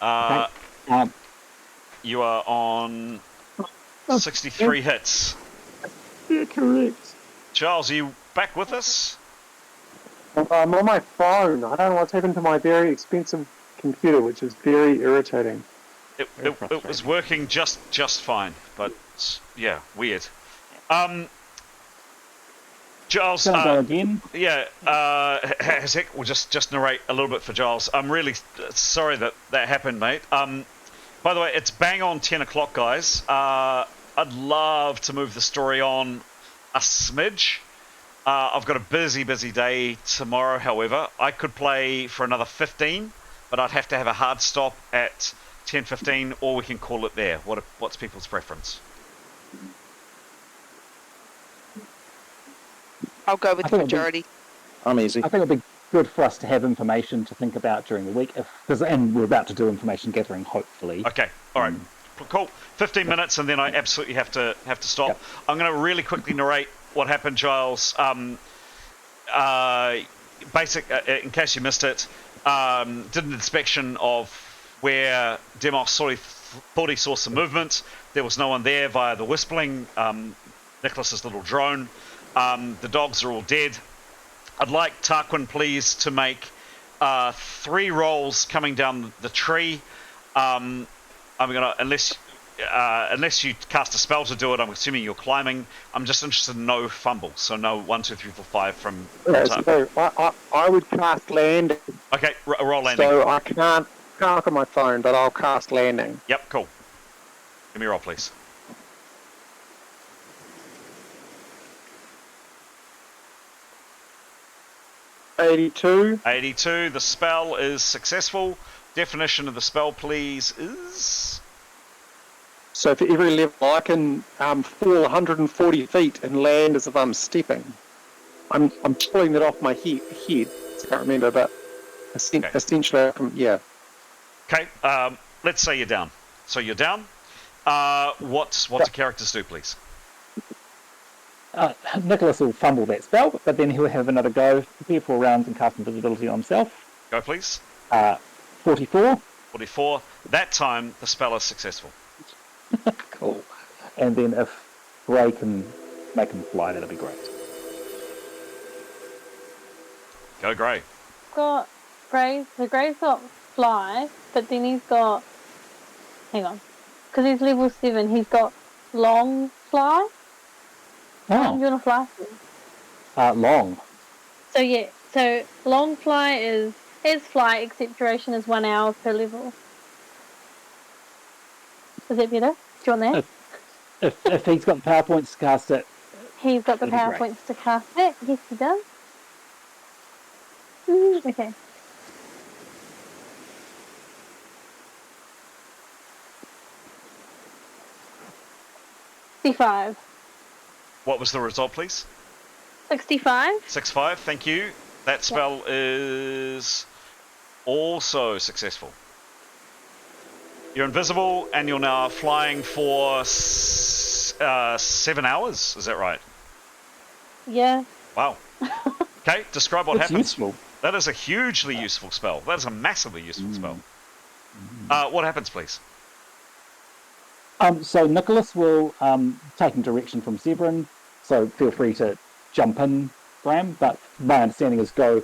Okay. You are on 63 hits. Yeah, correct. Charles, are you back with us? I'm on my phone. I don't know what's happened to my very expensive computer, which is very irritating. It was working just fine, but yeah, weird. Giles, again? Yeah, Hazek, we'll just narrate a little bit for Giles. I'm really sorry that happened, mate. By the way, it's bang on 10 o'clock, guys. I'd love to move the story on a smidge. I've got a busy day tomorrow, however. I could play for another 15, but I'd have to have a hard stop at 10:15, or we can call it there. What's people's preference? I'll go with the majority. I'm easy. I think it'd be good for us to have information to think about during the week, and we're about to do information gathering, hopefully. Okay, all right, cool. 15 minutes, and then I absolutely have to stop. Yep. I'm going to really quickly narrate what happened, Giles. In case you missed it, did an inspection of where Demos thought he saw some movement. There was no one there via the Whispling, Nicholas's little drone. The dogs are all dead. I'd like Tarquin, please, to make 3 rolls coming down the tree. I'm gonna, unless you cast a spell to do it, I'm assuming you're climbing. I'm just interested in no fumble, so no 1, 2, 3, 4, 5 from So I would cast landing. Okay, roll landing. So I can't look at my phone, but I'll cast landing. Yep, cool. Give me a roll, please. $82. 82. The spell is successful. Definition of the spell, please, is... So for every level, I can fall 140 feet and land as if I'm stepping. I'm pulling that off my head. I can't remember, but essentially, yeah. Okay, let's say you're down. So you're down. What do characters do, please? Nicholas will fumble that spell, but then he'll have another go, prepare 4 rounds and cast invisibility on himself. Go, please. 44. 44. That time, the spell is successful. Cool. And then if Gray can make him fly, that'll be great. Go, Gray. Got Gray. So Gray's got fly, but then he's got. Hang on, because he's level 7. He's got long fly. Oh. You want to fly? Long. So yeah. So long fly is fly, except duration is 1 hour per level. Is that better? Do you want that? If he's got the power points to cast it, He's got the that'd be power great. points to cast it. Yes, he does. Okay. $65. What was the result, please? 65. 6-5, thank you. That spell is also successful. You're invisible and you're now flying for 7 hours, is that right? Yeah. Wow. Okay, describe what That's happens. useful. That is a hugely useful spell. That is a massively useful spell. What happens, please? So Nicholas will taking direction from Severin, so feel free to jump in, Graham, but my understanding is go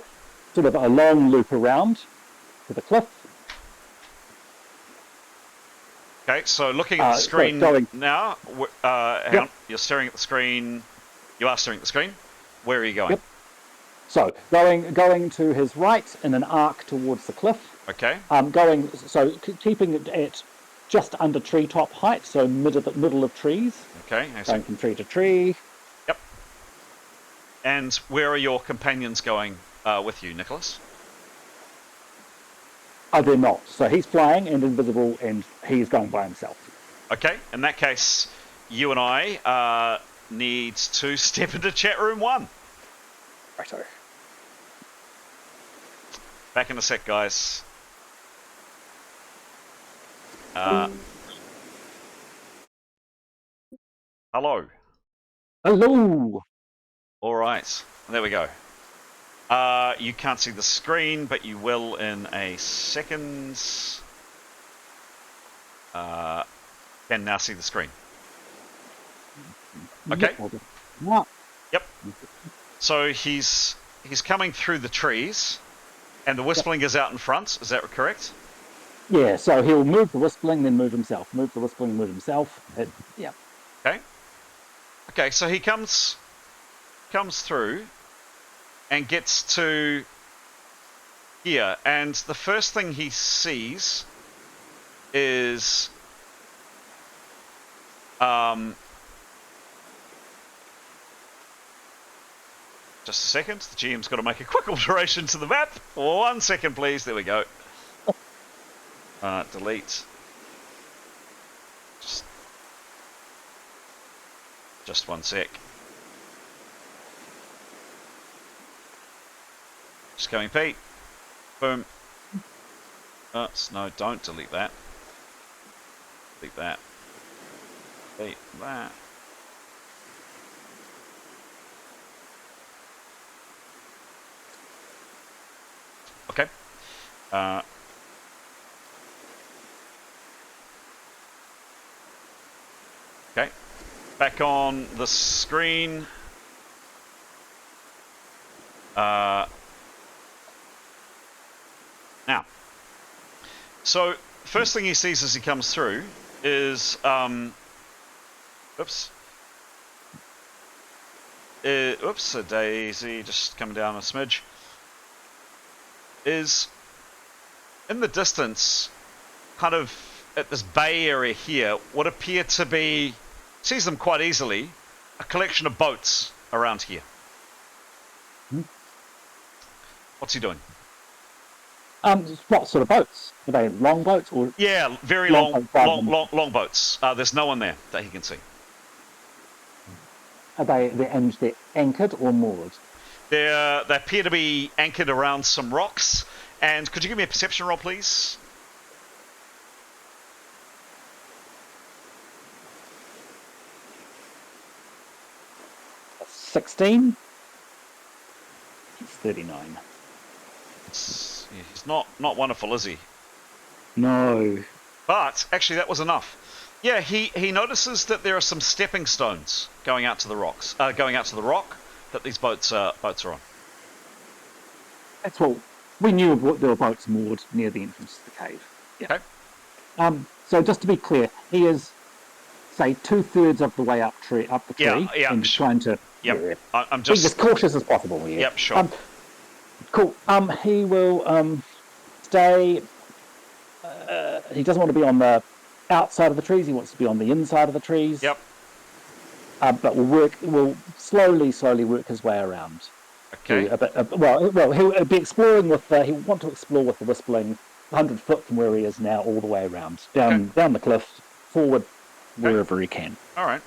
sort of a long loop around to the cliff. Okay, so looking at the screen now, hang on, you're staring at the screen. You are staring at the screen. Where are you going? Yep. So going to his right in an arc towards the cliff. Okay. Keeping it at just under treetop height, so middle of trees. Okay. Going from tree to tree. Yep. And where are your companions going with you, Nicholas? They're not. So he's flying and invisible, and he's going by himself. Okay. In that case, you and I need to step into chat room 1. Righto. Back in a sec, guys. Hello. Hello. All right. There we go. You can't see the screen, but you will in a second. Can now see the screen. Okay. Yep. So he's coming through the trees, and the whistling is out in front. Is that correct? Yeah. So he'll move the whistling, then move himself. Move the whistling, move himself. Yeah. Okay. Okay. So he comes through and gets to here, and the first thing he sees is just a second, the GM's got to make a quick alteration to the map. 1 second, please. There we go. Delete. Just 1 sec. Just coming, Pete. Boom. No, don't delete that. Delete that. Delete that. Okay. Okay. Back on the screen. Now, so first thing he sees as he comes through is, oops, a daisy, just coming down a smidge, is in the distance, kind of at this bay area here, what appear to be, sees them quite easily, a collection of boats around here. What's he doing? What sort of boats? Are they long boats or? Yeah, very long boats. There's no one there that he can see. Are they're anchored or moored? They appear to be anchored around some rocks. And could you give me a perception roll, please? That's 16. He's 39. He's not wonderful, is he? No. But actually, that was enough. Yeah, he notices that there are some stepping stones going out to the rocks, going out to the rock that these boats are on. That's what we knew. There were boats moored near the entrance to the cave. Yeah. Okay. So just to be clear, he is, say, 2/3 of the way up the tree, and trying to. Yep. Yeah, I'm just be as cautious as possible. Yeah. Yep. Sure. Cool. He will stay. He doesn't want to be on the outside of the trees. He wants to be on the inside of the trees. Yep. But will slowly work his way around. Okay. He'll be exploring with. He'll want to explore with the Whispling 100 foot from where he is now, all the way around, down the cliff, forward, wherever he can. All right.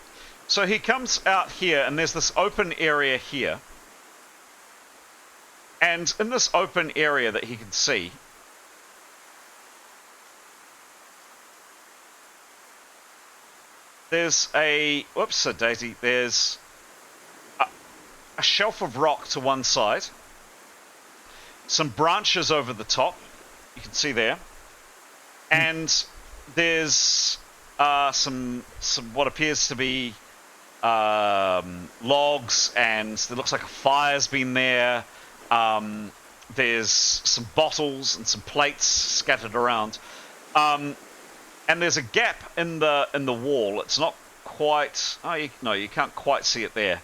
So he comes out here, and there's this open area here. And in this open area that he can see, there's a daisy. There's a shelf of rock to one side, some branches over the top. You can see there, and there's some what appears to be logs, and it looks like a fire's been there. There's some bottles and some plates scattered around, and there's a gap in the wall. It's not quite. You can't quite see it there.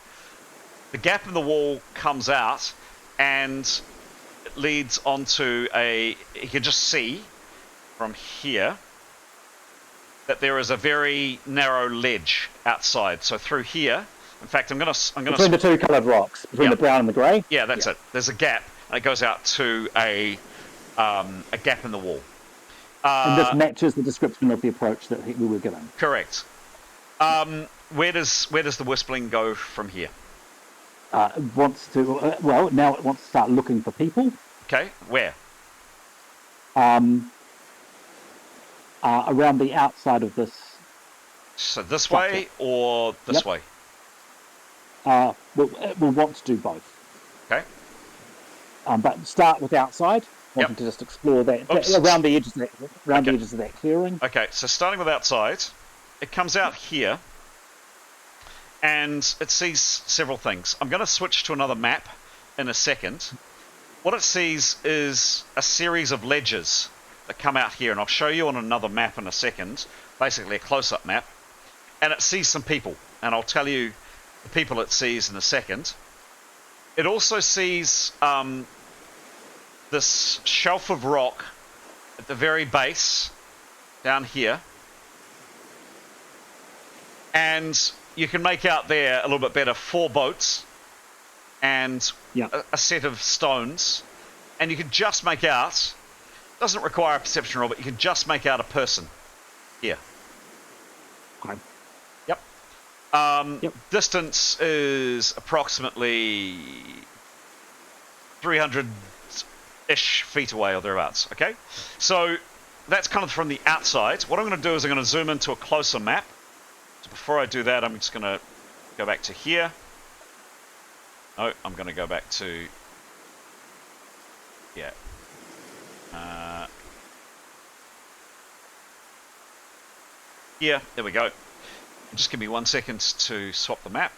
The gap in the wall comes out, and it leads onto a. You can just see from here that there is a very narrow ledge outside. So through here, in fact, I'm gonna between the two coloured rocks, between the brown and the grey. Yeah, that's it. There's a gap, and it goes out to a gap in the wall. And this matches the description of the approach that we were given. Correct. Where does the Whispling go from here? It wants to. Now it wants to start looking for people. Okay, where? Around the outside of this. So this way or this way? We'll want to do both. Okay. But start with outside. Wanting to just explore that around the edges of that clearing. Okay, so starting with outside, it comes out here, and it sees several things. I'm going to switch to another map in a second. What it sees is a series of ledges that come out here, and I'll show you on another map in a second, basically a close-up map, and it sees some people, and I'll tell you the people it sees in a second. It also sees this shelf of rock at the very base, down here, and you can make out there a little bit better 4 boats and a set of stones, and you can just make out, doesn't require a perception roll, but you can just make out a person here. Okay. Yep. Distance is approximately 300-ish feet away or thereabouts. Okay, so that's kind of from the outside. What I'm going to do is I'm going to zoom into a closer map. So before I do that, I'm just going to go back to here. No, I'm going to go back to here. There we go. Just give me 1 second to swap the map.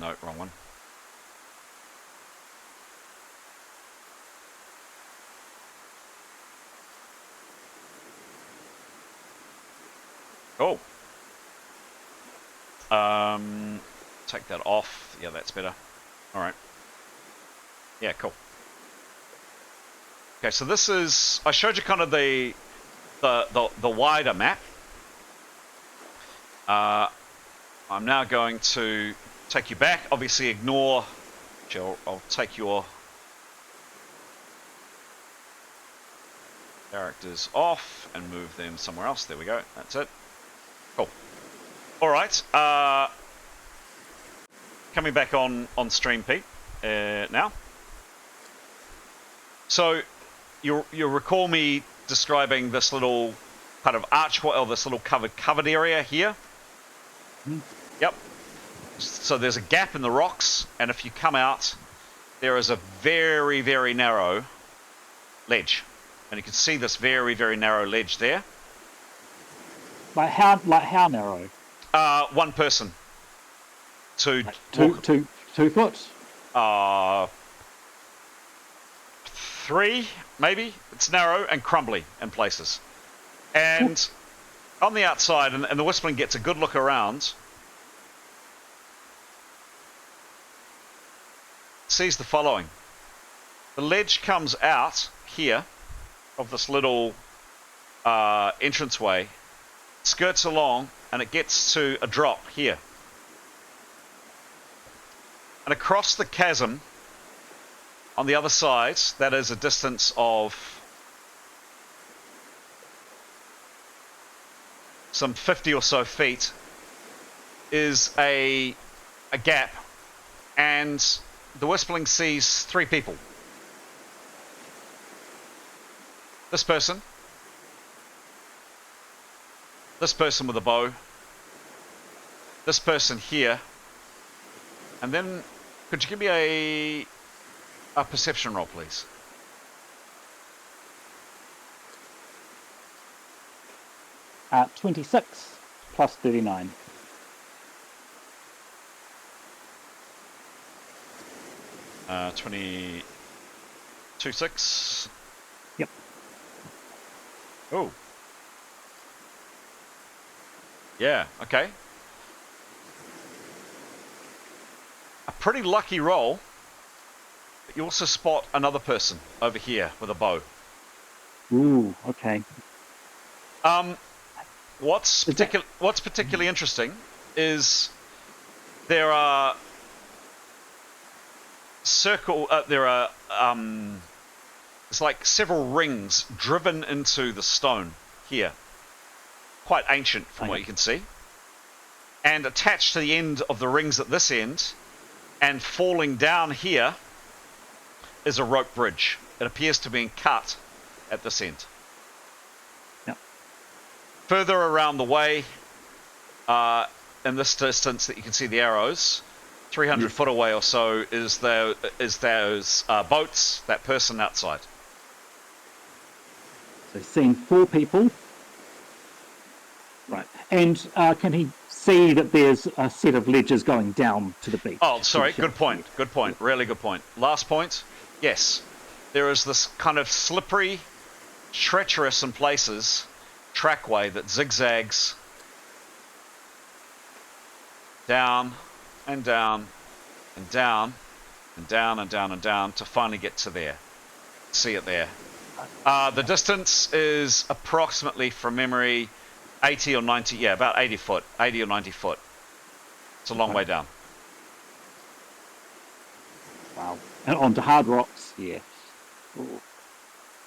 No, wrong one. Cool. Take that off. Yeah, that's better. All right. Yeah, cool. Okay, so this is. I showed you kind of the wider map. I'm now going to take you back. Obviously, ignore. I'll take your characters off and move them somewhere else. There we go. That's it. Cool. All right. Coming back on stream, Pete. Now. So, you'll recall me describing this little kind of archway, or this little covered area here. Yep. So there's a gap in the rocks, and if you come out, there is a very, very narrow ledge, and you can see this very, very narrow ledge there. Like how narrow? 1 person. 2 foot. 3 maybe. It's narrow and crumbly in places, and On the outside, and the Whispling gets a good look around, sees the following. The ledge comes out here of this little entranceway, skirts along, and it gets to a drop here. And across the chasm, on the other side, that is a distance of some 50 or so feet, is a gap, and the Whispling sees 3 people. This person with a bow, this person here, and then could you give me a perception roll, please? At 26 plus 39. Uh, 22.6. Yep. Oh. Yeah, okay. A pretty lucky roll, but you also spot another person over here with a bow. Ooh, okay. What's particularly interesting is there are it's like several rings driven into the stone here, quite ancient from what you can see, and attached to the end of the rings at this end, and falling down here is a rope bridge. It appears to be cut at this end. Yep. Further around the way, in this distance that you can see the arrows, 300 foot away or so, is those boats, that person outside. So he's seen 4 people. Right. And can he see that there's a set of ledges going down to the beach? Oh, sorry. Good point. Good point. Really good point. Last point. Yes. There is this kind of slippery, treacherous in places, trackway that zigzags down and down and down and down and down and down to finally get to there. See it there. The distance is approximately, from memory, 80 or 90, yeah, about 80 foot, 80 or 90 foot. It's a long way down. Wow. And onto hard rocks, yeah. Ooh.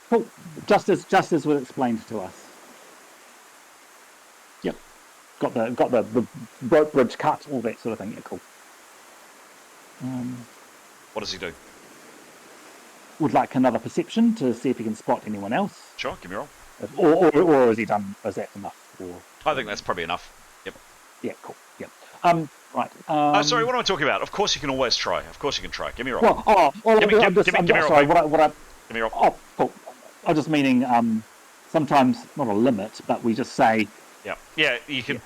Cool. Just as was explained to us. Yep. Got the rope bridge cut, all that sort of thing. Yeah, cool. What does he do? Would like another perception to see if he can spot anyone else. Sure, give me a roll. Or is he done? Is that enough? Or... I think that's probably enough. Yep. Yeah, cool. Yep. Right. Sorry, what am I talking about? Of course you can always try. Of course you can try. Give me a roll. Give me a roll. Give me a roll. Oh, cool. I'm just meaning sometimes not a limit, but we just say. Yeah. Yeah. You can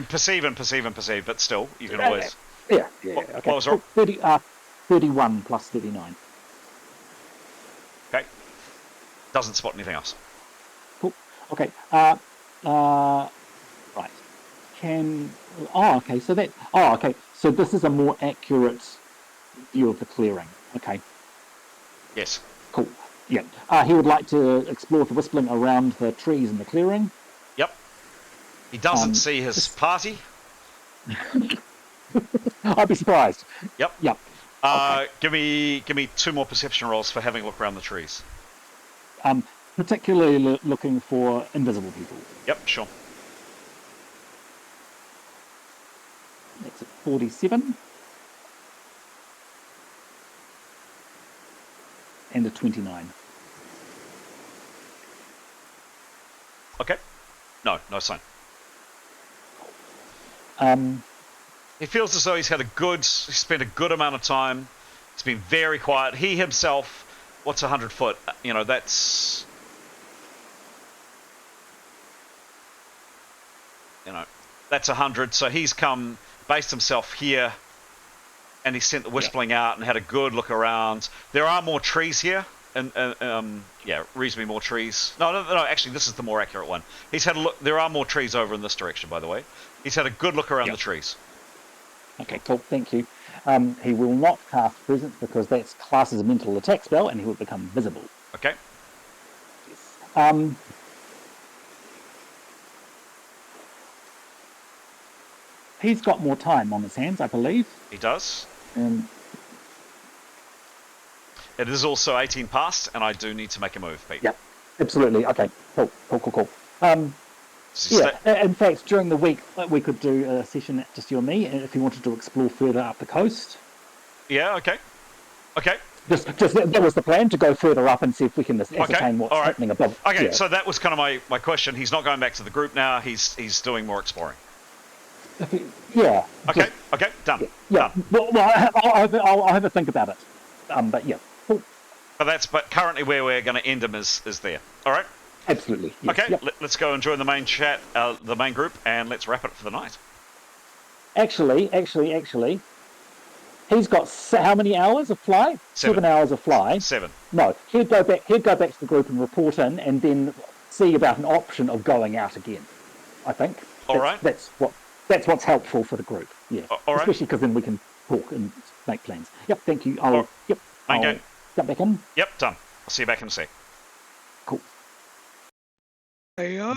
perceive and perceive and perceive, but still you can always. Yeah. What Okay. was wrong? 31 plus 39. Okay. Doesn't spot anything else. Cool. Okay. Right. Okay. So this is a more accurate view of the clearing. Okay. Yes. Cool. Yeah. He would like to explore the Whispling around the trees in the clearing. Yep. He doesn't see his party. I'd be surprised. Yep. Yep. Okay. Give me 2 more perception rolls for having a look around the trees. Particularly looking for invisible people. Yep, sure. That's a 47. And a 29. Okay. No sign. He feels as though he's spent a good amount of time. He's been very quiet. He himself, what's 100 foot? You know, that's... that's 100. So he's based himself here, and he sent the Whispling out and had a good look around. There are more trees here, reasonably more trees. No, actually, this is the more accurate one. He's had a look. There are more trees over in this direction, by the way. He's had a good look around the trees. Okay, cool. Thank you. He will not cast Presence because that's classed as a mental attack spell, and he will become visible. Okay. He's got more time on his hands, I believe. He does. And it is also 18 past, and I do need to make a move, Pete. Yep, absolutely. Okay, cool. In fact, during the week, we could do a session just you and me, if you wanted to explore further up the coast. Yeah, okay. Just that was the plan, to go further up and see if we can ascertain what's happening above. Okay, so that was kind of my question. He's not going back to the group now. He's doing more exploring. Yeah. Okay, done. Yeah. Done. Well, I'll have a think about it. But yeah. Cool. But currently where we're going to end him is there. All right. Absolutely. Yes. Okay. Yep. Let's go and join the main chat, the main group, and let's wrap it for the night. Actually, he's got how many hours of fly? 7 hours of fly. 7. No, he'd go back to the group and report in, and then see about an option of going out again. I think. All right. That's what's helpful for the group. Yeah. All right. Especially because then we can talk and make plans. Yep. Thank you. I'll jump back in. Yep. Done. I'll see you back in a sec. Cool. Yeah.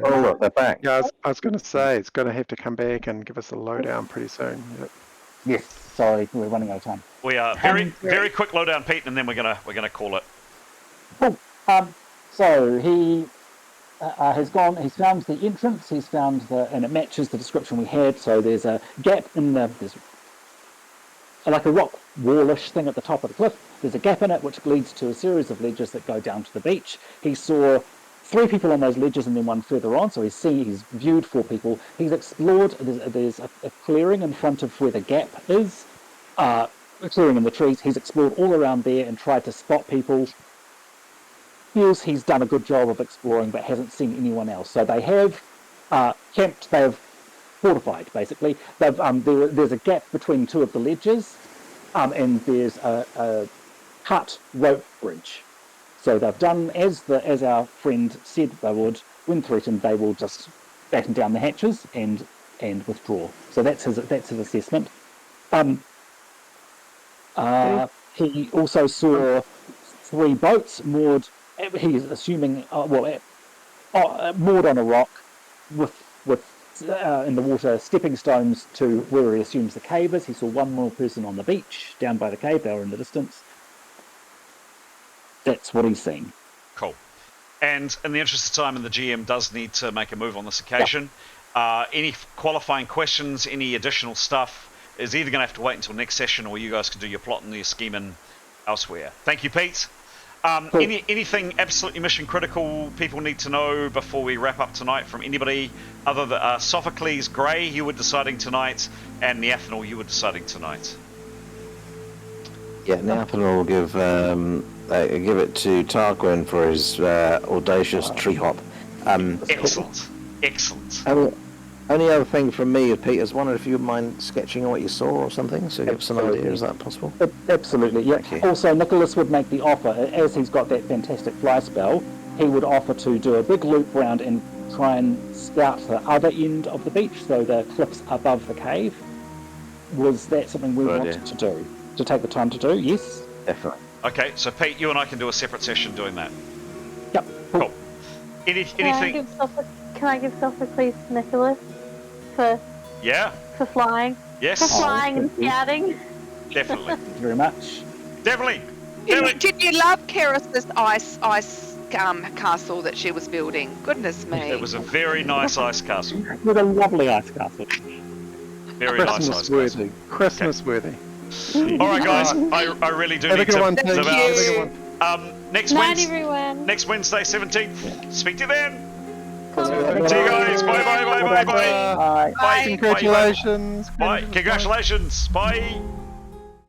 Oh, look, they're back. Yeah, I was going to say, it's going to have to come back and give us a lowdown pretty soon. Yep. Yes. Sorry, we're running out of time. We are very quick lowdown, Pete, and then we're gonna call it. Cool. So he has gone. He's found the entrance. He's found and it matches the description we had. So there's a gap in there's like a rock wallish thing at the top of the cliff. There's a gap in it which leads to a series of ledges that go down to the beach. He saw 3 people on those ledges and then one further on. So he's viewed 4 people. He's explored. There's a clearing in front of where the gap is. A clearing in the trees. He's explored all around there and tried to spot people. Feels he's done a good job of exploring, but hasn't seen anyone else. So they have camped. They have fortified, basically. There's a gap between 2 of the ledges, and there's a cut rope bridge. So they've done as our friend said they would. When threatened, they will just batten down the hatches and withdraw. So that's his assessment. He also saw 3 boats moored. He's assuming moored on a rock with in the water, stepping stones to where he assumes the cave is. He saw 1 more person on the beach down by the cave. They were in the distance. That's what he's seen. Cool. And in the interest of time, and the GM does need to make a move on this occasion, any qualifying questions, any additional stuff is either going to have to wait until next session, or you guys can do your plot and your scheming elsewhere. Thank you, Pete. Cool. Anything absolutely mission critical people need to know before we wrap up tonight from anybody other than Sophocles, Gray, you were deciding tonight, and Neathanel, you were deciding tonight? Yeah, Neathanel will give it to Tarquin for his audacious tree hop. Excellent. Only other thing from me, Pete, is wondering if you would mind sketching on what you saw or something, so give us an idea. Is that possible? Absolutely, yeah. Also, Nicholas would make the offer, as he's got that fantastic fly spell, he would offer to do a big loop round and try and scout the other end of the beach, so the cliffs above the cave. Was that something we wanted to do? To take the time to do? Yes? Definitely. Okay, so Pete, you and I can do a separate session doing that. Yep. Cool. Anything? Can I give Sophocles to Nicholas for flying? Yes. For flying and scouting. Definitely. Thank you very much. Definitely. Did you love Keris's ice castle that she was building? Goodness me. It was a very nice ice castle. With a lovely ice castle. Very nice ice castle. Christmas worthy. All right, guys. I really do need to Have a good zip one. Next Night, everyone. Next Wednesday, 17th. Speak to you then. Cool. See you guys. Bye. Congratulations. Bye. Congratulations. Bye.